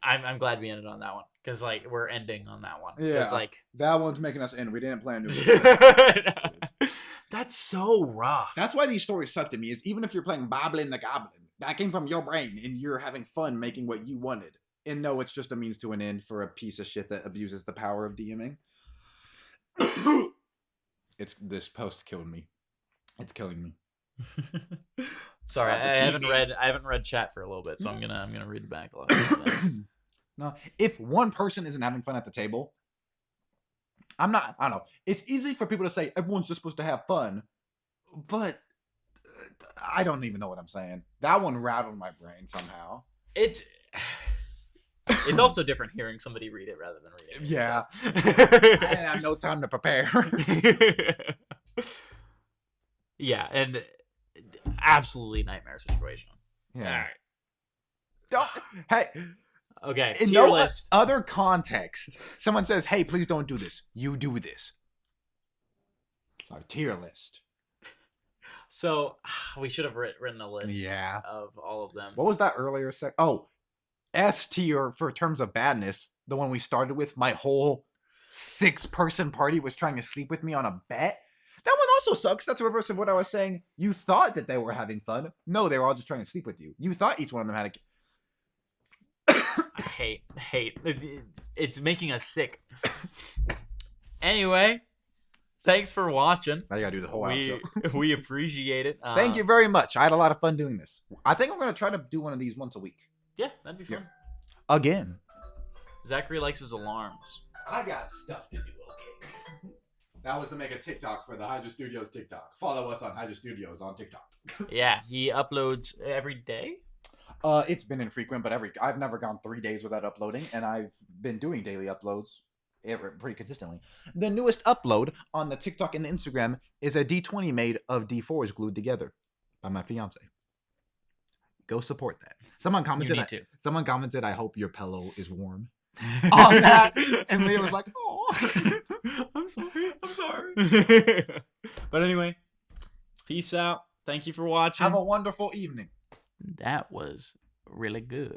I'm glad we ended on that one. Because, like, we're ending on that one. Yeah. Like, that one's making us end. We didn't plan to do it. That's so rough. That's why these stories suck to me, is even if you're playing Boblin the Goblin, that came from your brain, and you're having fun making what you wanted. And no, it's just a means to an end for a piece of shit that abuses the power of DMing. This post killed me. It's killing me. Sorry, I haven't read chat for a little bit, so I'm gonna read it back a little bit. No, if one person isn't having fun at the table, I don't know. It's easy for people to say everyone's just supposed to have fun, but I don't even know what I'm saying. That one rattled my brain somehow. It's also different hearing somebody read it rather than reading it. Yeah. So. I didn't have no time to prepare. Yeah, and absolutely nightmare situation. Yeah. All right. Don't, hey, Okay. in Tier no list. other context, someone says, "Hey, please don't do this." You do this. Our tier list. So we should have written a list. Yeah. Of all of them. What was that earlier? Oh, S tier for terms of badness. The one we started with. My whole 6-person party was trying to sleep with me on a bet. That one also sucks. That's the reverse of what I was saying. You thought that they were having fun. No, they were all just trying to sleep with you. You thought each one of them had a. I hate. It's making us sick. Anyway, thanks for watching. Now you gotta do the whole outro. We appreciate it. Thank you very much. I had a lot of fun doing this. I think I'm gonna try to do one of these once a week. Yeah, that'd be fun. Yeah. Again. Zachary likes his alarms. I got stuff to do, okay? That was to make a TikTok for the Hydra Studios TikTok. Follow us on Hydra Studios on TikTok. Yeah, he uploads every day. It's been infrequent, but I've never gone 3 days without uploading, and I've been doing daily uploads pretty consistently. The newest upload on the TikTok and the Instagram is a D20 made of D4s glued together by my fiance. Go support that. Someone commented, "I hope your pillow is warm." On that, and Leah was like, "Oh, I'm sorry. But anyway, peace out. Thank you for watching. Have a wonderful evening." That was really good.